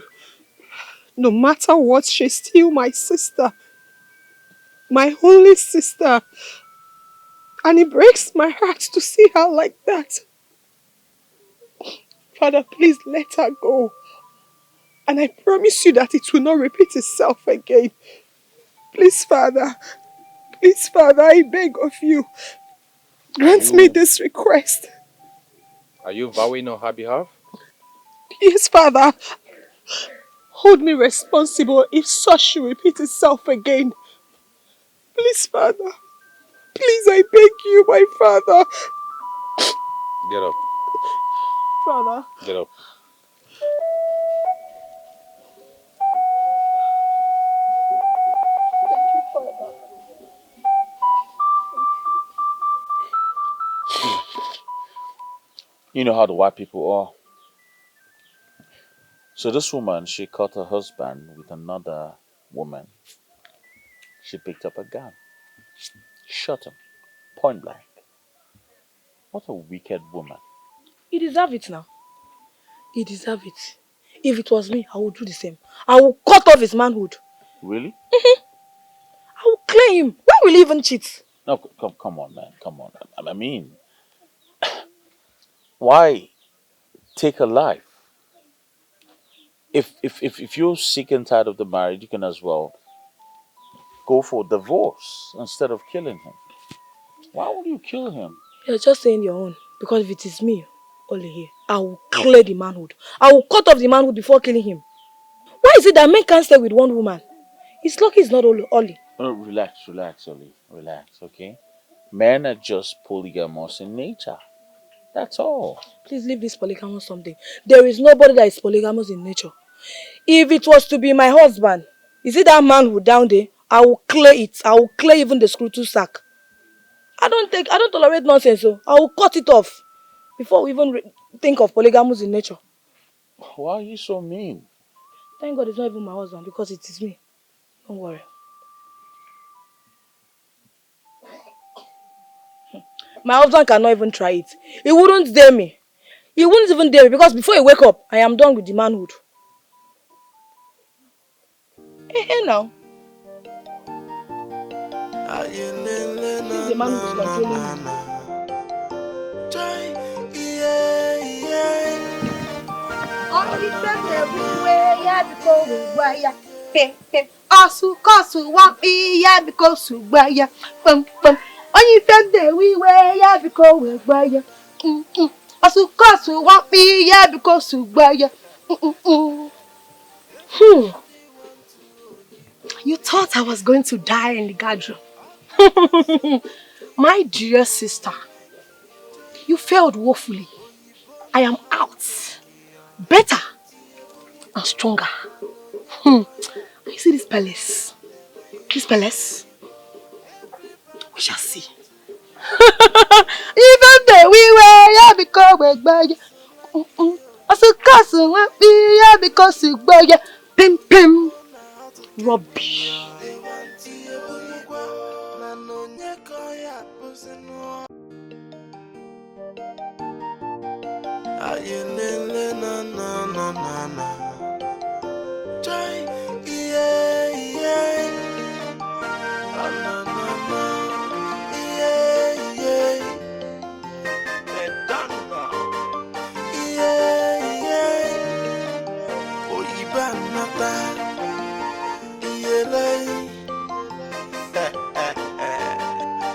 N: No matter what, she's still my sister. My only sister. And it breaks my heart to see her like that. Father, please let her go. And I promise you that it will not repeat itself again. Please, Father. Please, Father, I beg of you. Grant me this request.
D: Are you vowing on her behalf?
N: Yes, Father. Hold me responsible if such should repeat itself again. Please, Father. Please, I beg you, my Father.
D: Get up.
N: Father.
D: Get up.
C: You know how the white people are. So this woman, she caught her husband with another woman. She picked up a gun, shot him, point blank. What a wicked woman.
A: He deserve it now. He deserve it. If it was me, I would do the same. I will cut off his manhood.
C: Really?
A: I will claim him. Why will he even cheat?
C: No, come on, man. Come on. I mean, why take a life? If you're sick and tired of the marriage, you can as well go for divorce instead of killing him. Why would you kill him?
A: You're just saying your own. Because if it is me, Oli here, I will clear the manhood. I will cut off the manhood before killing him. Why is it that men can't stay with one woman? It's lucky it's not Oli.
C: Oh, relax, Oli. Relax, okay? Men are just polygamous in nature. That's all.
A: Please leave this polygamous someday. There is nobody that is polygamous in nature. If it was to be my husband, is it that manhood down there? I will clear it. I will clear even the screw sack. I don't tolerate nonsense, so I will cut it off before we even think of polygamous in nature.
C: Why are you so mean?
A: Thank God it's not even my husband because it is me. Don't worry. My husband cannot even try it. He wouldn't dare me. He wouldn't even dare me because before he wake up, I am done with the manhood. Now. This is the man who is controlling me.
N: Kosu want me yeah because you buy ya pum. Only fed the we way yeah because we buy ya. Kosu want me yeah because you buy ya. You thought I was going to die in the gathering. My dear sister, you failed woefully. I am out. Better and stronger. You see this palace? This palace? We shall see. Even the we were yeah because we buy ya. Kosu want me yeah because you buy ya. Pim. Rubbish.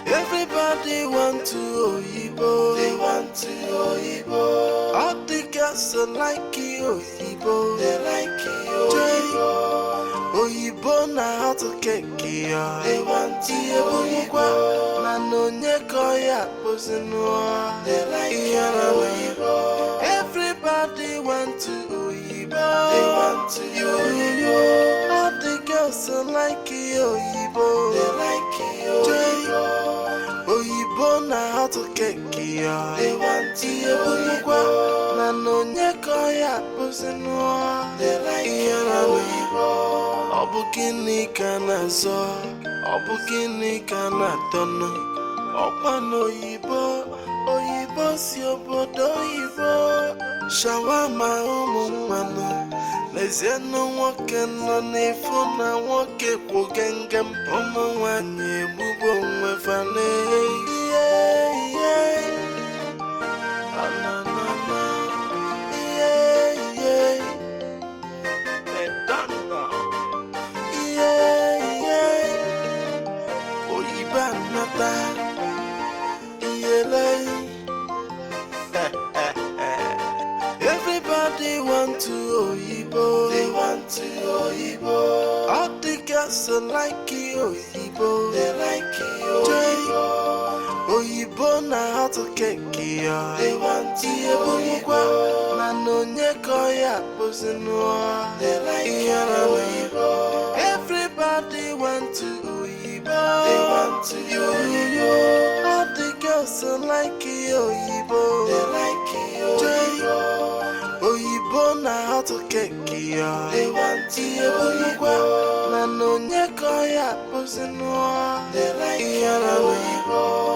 I: Everybody want to Oyibo. They want to Oyibo. All the girls are like Oyibo. They like Oyibo. Oyibo na how to cake ya. They want to Oyibo. Na no nyeko ya posinwa. They like Oyibo. Everybody want to Oyibo. They want to Oyibo. All the girls are like Oyibo. They like Oyibo. Oyibo na how to cake ya. They want to Oyibo. Na no nyeko ya posinwa. They like Oyibo. Obukini kana zo. Obukini kana tono. Opano Oyibo. Oyibo si obodo Oyibo. Shawama umumano. Leziano nwoke nọ n'efu na nwoke kwụ gengem. Ụmụ nwanyị egbugbo onwe fane. Oyibo anata. Everybody want to Oyibo. They want to Oyibo. All the girls are like Oyibo. They like Oyibo. Oyibo na how to cake ya. They want to Oyibo. Na no nyeko ya posinwa. They like Oyibo. Everybody want to Oyibo. They want to Oyibo. All the girls are like Oyibo. They like Oyibo. Oyibo, na no nyeko ya posinwa. They like Oyibo.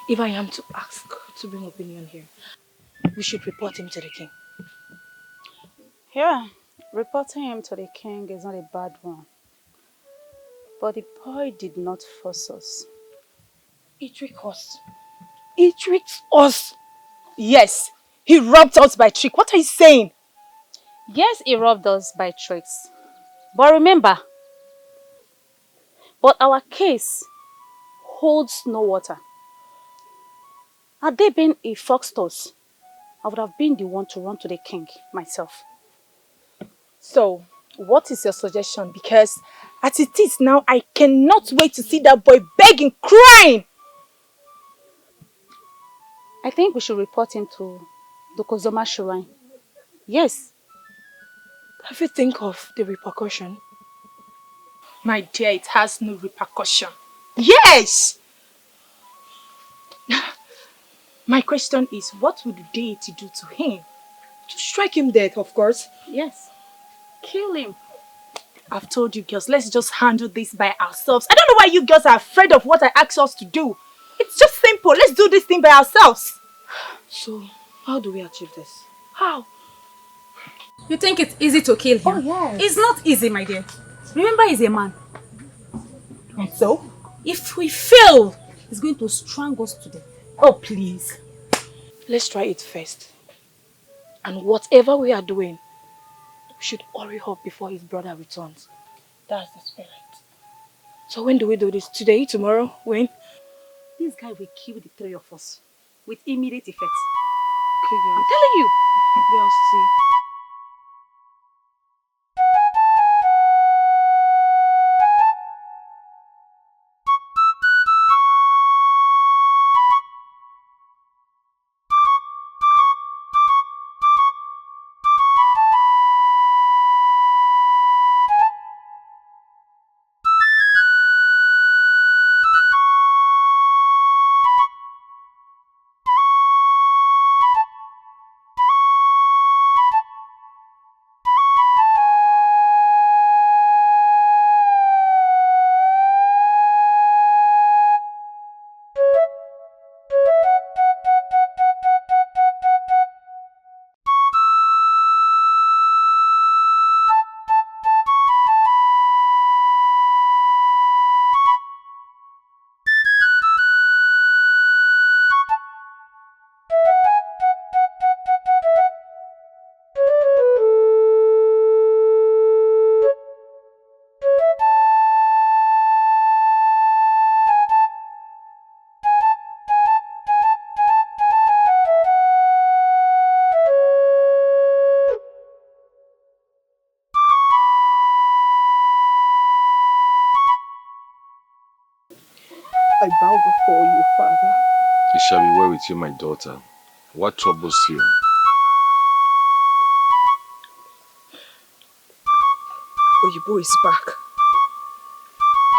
A: If I am to ask to bring opinion here, we should report him to the king.
J: Yeah, reporting him to the king is not a bad one. But the boy did not force us.
A: He tricked us. He tricked us.
N: Yes, he robbed us by trick. What are you saying?
J: Yes, he robbed us by tricks. But remember, our case holds no water. Had they been a foxtrot, I would have been the one to run to the king myself.
N: So, what is your suggestion? Because as it is now, I cannot wait to see that boy begging, crying.
J: I think we should report him to the Kozoma Shrine. Yes.
A: Have you think of the repercussion?
N: My dear, it has no repercussion. Yes! My question is, what would the deity do to him? To strike him dead, of course.
J: Yes. Kill him.
N: I've told you girls, let's just handle this by ourselves. I don't know why you girls are afraid of what I asked us to do. It's just simple. Let's do this thing by ourselves.
A: So, how do we achieve this?
N: How?
J: You think it's easy to kill him?
N: Oh, yes.
J: It's not easy, my dear. Remember, he's a man.
N: And so?
J: If we fail, he's going to strangle us to death.
N: Oh, please.
A: Let's try it first. And whatever we are doing, we should hurry up before his brother returns.
N: That's the spirit.
A: So when do we do this? Today? Tomorrow? When?
J: This guy will kill the three of us with immediate effect.
A: Okay, girls.
J: I'm telling you.
A: Girls, see.
N: I bow before you, Father.
M: It shall be well with you, my daughter. What troubles you?
N: Oyibo is back.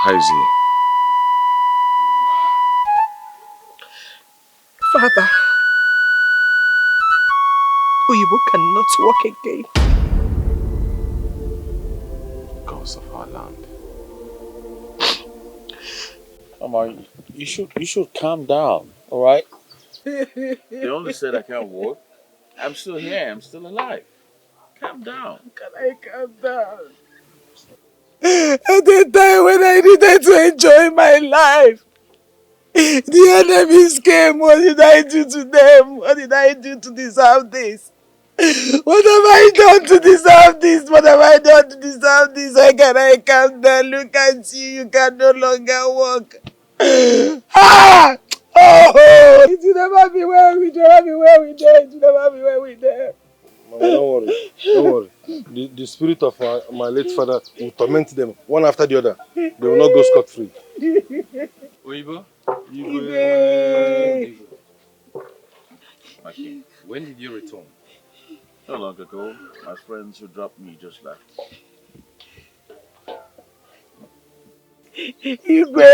M: How is he?
N: Father, Oyibo cannot walk again.
M: Because of our land.
C: Come on, you should calm down, all right? They only said I can't walk. I'm still here. I'm still alive. Calm down.
N: Can I calm down? At the time when I needed to enjoy my life, the enemies came. What did I do to them? What did I do to deserve this? What have I done to deserve this? What have I done to deserve this? Why can I calm down? Look at you. You can no longer walk. Ah! Oh! It will never be where we dare. It will never be where we dare.
M: Mama, don't worry. Don't worry. The spirit of my late father will torment them one after the other. They will not go scot-free.
D: Oibo?
C: Igwe.
D: Okay. When did you return?
C: Not long ago, my friends who dropped me just left.
A: Igwe!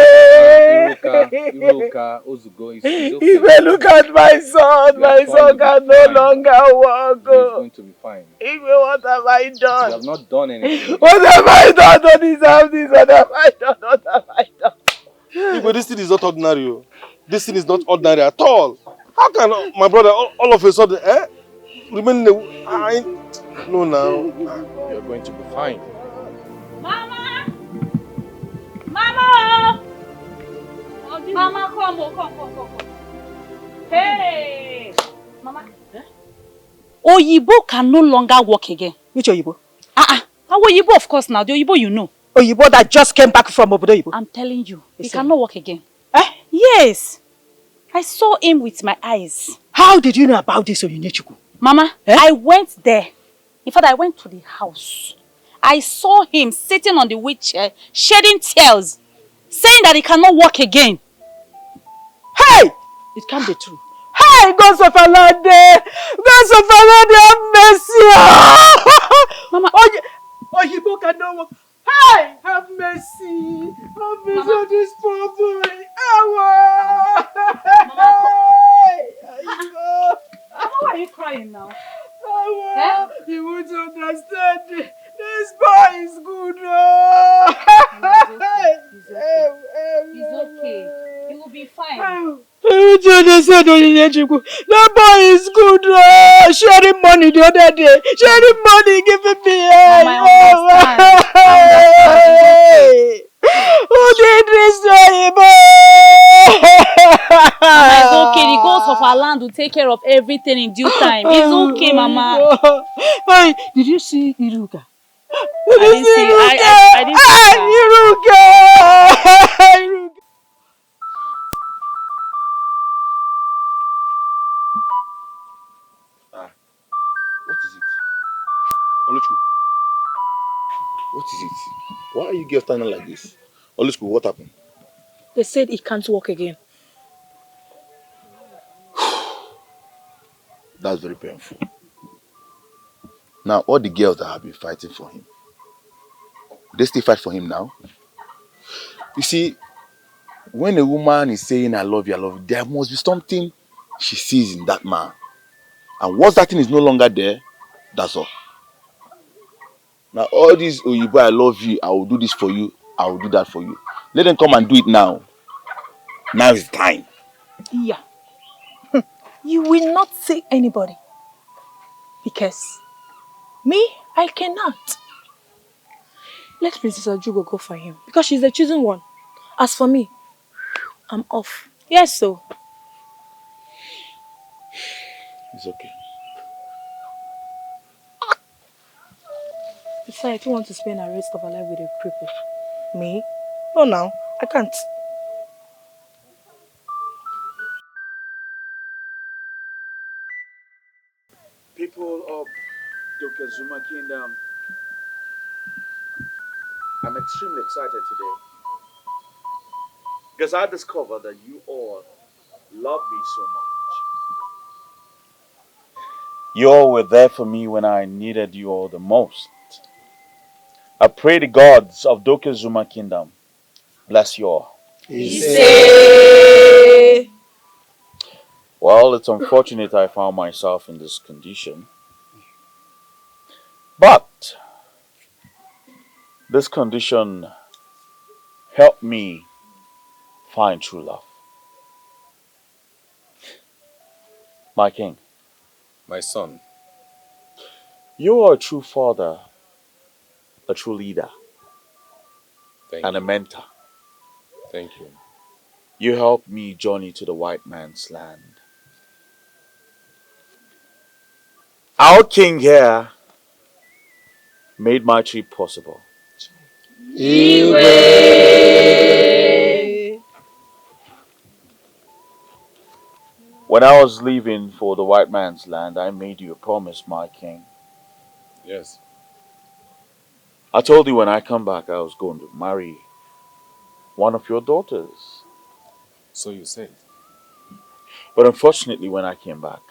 D: Iruka, Ozugo, is okay.
A: Igwe, look at my son. My son can no longer walk.
D: He's going to be fine.
A: Igwe, what have I done?
D: You have not done anything.
A: What have I done to deserve this? What have I done? What have I done?
M: Igwe, this thing is not ordinary. This thing is not ordinary at all. How can my brother all of a sudden remain in the... No, now.
D: You're going to be fine.
J: Mama! Mama! Mama, come. Hey! Mama. Oyibo can no longer walk again.
N: Which Oyibo?
J: Oyibo, of course, now. The Oyibo you know.
N: Oyibo that just came back from Obodo Oyibo.
J: I'm telling you, he cannot walk again. Yes. I saw him with my eyes.
N: How did you know about this, Oyinyechuku?
J: Mama, I went there. In fact, I went to the house. I saw him sitting on the wheelchair, shedding tears, saying that he cannot walk again.
N: Hey! It can't be true. Hey, gods of Alade! Gods of Alade, have mercy!
J: Mama,
N: Oyibo cannot walk. Hey, have mercy! Have mercy on this poor boy!
J: Mama, why are you crying now?
N: You won't understand. This boy is good.
J: He's okay. He will be fine.
N: You don't understand, Oyinyechuku. That boy is good. Sharing money the other day. Sharing money, giving me. Who did this to Oyibo?
J: Mama, it's okay. The gods of our land will take care of everything in due time. It's okay, Mama.
N: Hey, did you see Iruka?
J: I didn't see
N: Iruka!
E: What is it? Oluchu, what is it? Why are you girls standing like this? Oluchu, what happened?
A: They said he can't walk again.
E: That's very painful. Now, all the girls that have been fighting for him, they still fight for him now? You see, when a woman is saying, I love you, there must be something she sees in that man. And once that thing is no longer there, that's all. Now, all these, Oyibo, I love you, I will do this for you, I will do that for you. Let them come and do it now. Now is time.
A: Yeah. You will not see anybody. Because me, I cannot. Let Princess Ajugo go for him. Because she's the chosen one. As for me, I'm off. Yes, so.
E: It's okay.
A: Besides, you want to spend the rest of our life with a cripple? Me? No, now. I can't.
C: People of Dr. Zuma Kingdom, I'm extremely excited today because I discovered that you all love me so much. You all were there for me when I needed you all the most. I pray the gods of Dr. Zuma Kingdom bless you all. Well, it's unfortunate I found myself in this condition. But this condition helped me find true love. My king.
D: My son.
C: You are a true father, a true leader,
D: and
C: a mentor.
D: Thank you.
C: You helped me journey to the white man's land. Our king here made my trip possible. When I was leaving for the white man's land, I made you a promise, my king.
D: Yes.
C: I told you when I come back I was going to marry one of your daughters.
D: So you said.
C: But unfortunately, when I came back,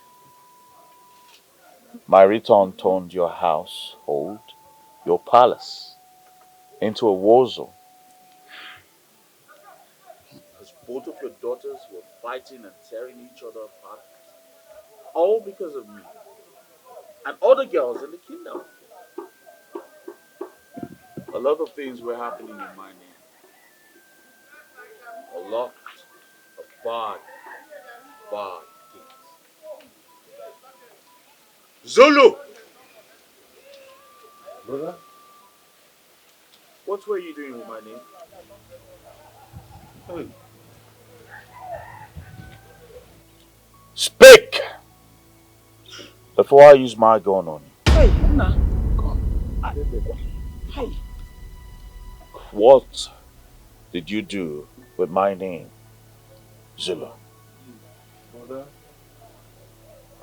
C: my return turned your household, your palace, into a war zone. Because both of your daughters were fighting and tearing each other apart, all because of me and other girls in the kingdom. A lot of things were happening in my name. A lot of bad things. Zulu!
M: Brother?
C: What were you doing with my name?
M: Hey.
C: Speak! Before I use my gun on you.
B: Hey, Nna. Hey.
C: What did you do with my name, Zulu?
M: Brother,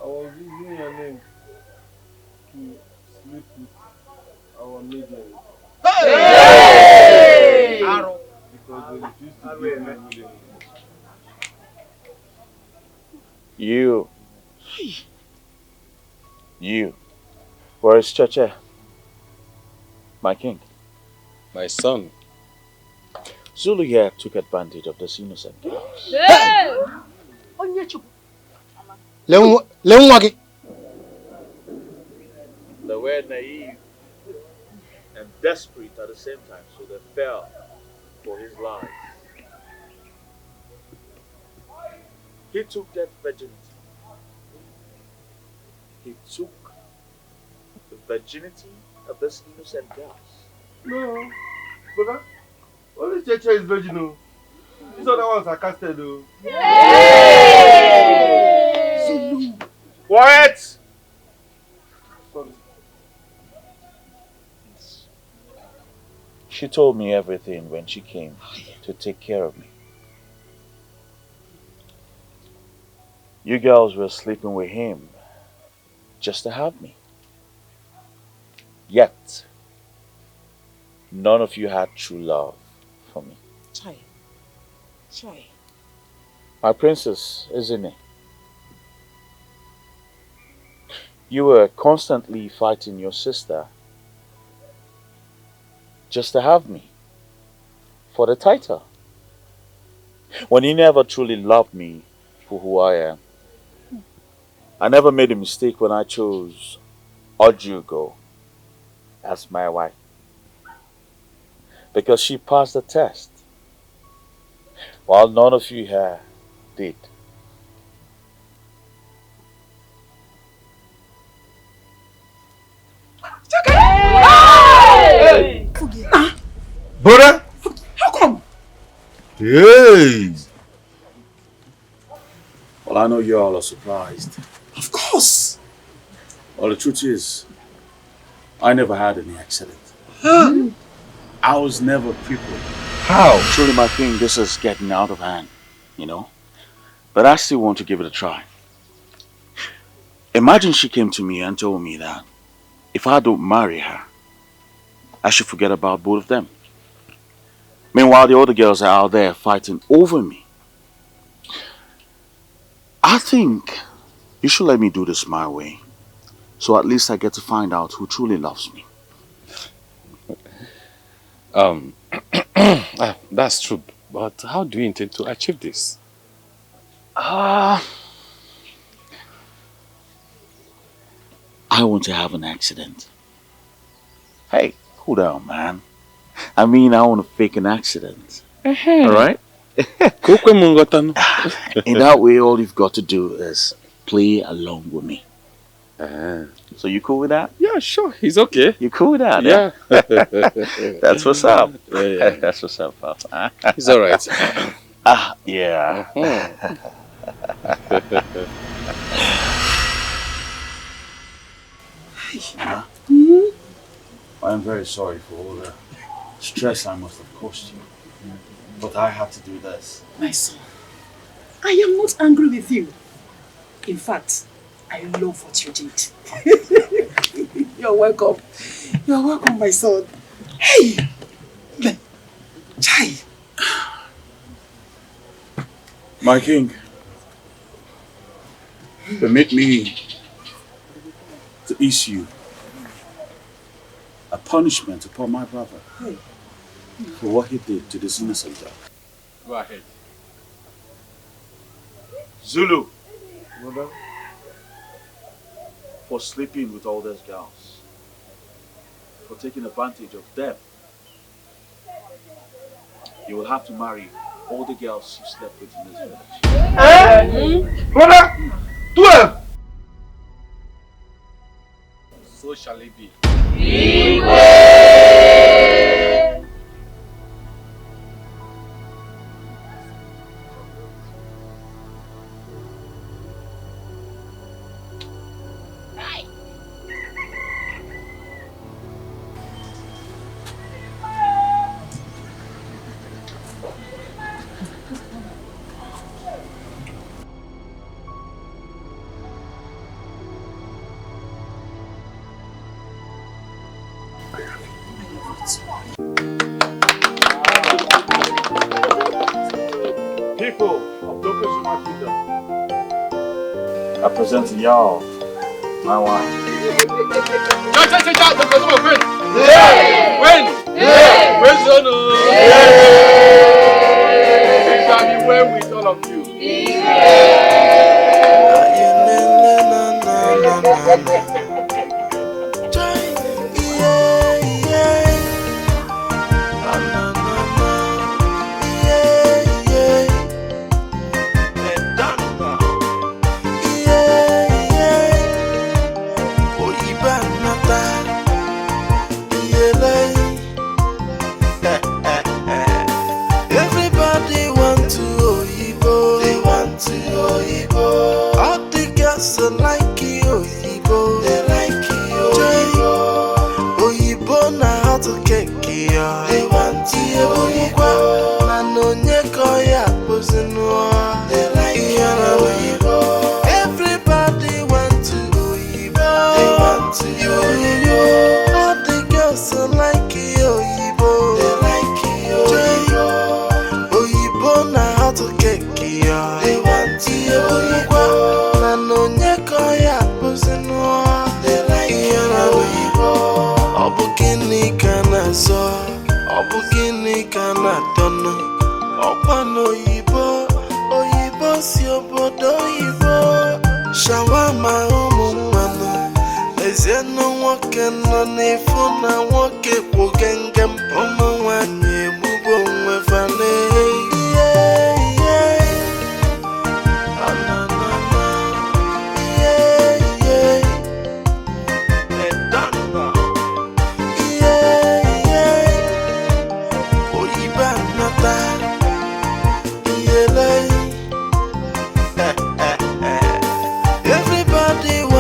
M: I was using your name to sleep with our maiden.
B: Hey!
M: Because they refused to give me willingly.
C: You. Where is Cheche? My king.
D: My son.
C: Zulu here took advantage of this innocent girl.
B: Hey! Onyechukwu.
G: Lenwagi.
C: They were naive and desperate at the same time, so they fell for his lies. He took that virginity. He took the virginity of this innocent girl.
M: No, brother. Only Cheche is virginal. These other ones are casted though.
C: Zulu! Quiet!
M: Sorry.
C: She told me everything when she came to take care of me. You girls were sleeping with him just to have me. Yet, none of you had true love for me.
B: Chai.
C: My princess, isn't it? You were constantly fighting your sister just to have me for the title. When you never truly loved me for who I am. I never made a mistake when I chose Ojugo as my wife. Because she passed the test, while none of you here did.
B: Hey!
M: Brother?
B: How come?
M: Hey!
C: Well, I know you all are surprised.
B: Of course.
C: Well, the truth is, I never had any accident. I was never crippled.
M: How?
C: Truly, my king, this is getting out of hand, you know? But I still want to give it a try. Imagine she came to me and told me that if I don't marry her, I should forget about both of them. Meanwhile, the other girls are out there fighting over me. I think you should let me do this my way, so at least I get to find out who truly loves me.
D: That's true. But how do you intend to achieve this?
C: I want to have an accident. Hey, cool down, man. I mean, I want to fake an accident. Alright? In that way, all you've got to do is play along with me. So you cool with that?
D: Yeah, sure. He's okay.
C: You cool with that?
D: Yeah.
C: That's what's up.
D: Yeah.
C: That's what's up, pal.
D: He's alright.
C: Yeah. I'm very sorry for all the stress I must have caused you. But I had to do this.
B: My son, I am not angry with you. In fact, I love what you did.
G: You're welcome. You're welcome, my son. Hey! Chai!
C: My king, permit me to issue a punishment upon my brother for what he did to this innocent girl.
D: Go ahead.
C: Zulu,
M: Brother?
C: for sleeping with all those girls, for taking advantage of them, you will have to marry all the girls you slept with in this village.
M: Brother! 12!
D: So shall it be.
C: People of Dokazuma Kingdom, I present to y'all my wife.
D: Dokazuma, win!
C: Yeah!
D: Win!
C: Yeah!
D: Win, son!
C: Yeah!
D: It shall be well with all of you.
I: Everybody want to Oyibo. They want to Oyibo. All the girls are like Oyibo. They like Oyibo. Oyibo na how to cake ya. They want to Oyibo. Na no nyeko ya pozinwa. They like Oyibo. Everybody want to Oyibo. They want to Oyibo. All the girls are like Oyibo. They like Oyibo. Oyibo na how to cake ya. They want to Oyibo. Na no nyeko ya pozinwa. They like Oyibo. Obu gini kana so. Obu gini kana tono. Opano Oyibo. Oyibo si obodo Oyibo. Shawama umumano. Ezienu nwoke nọ n'ifu na nwoke kwụ gengem ụmụ nwanyị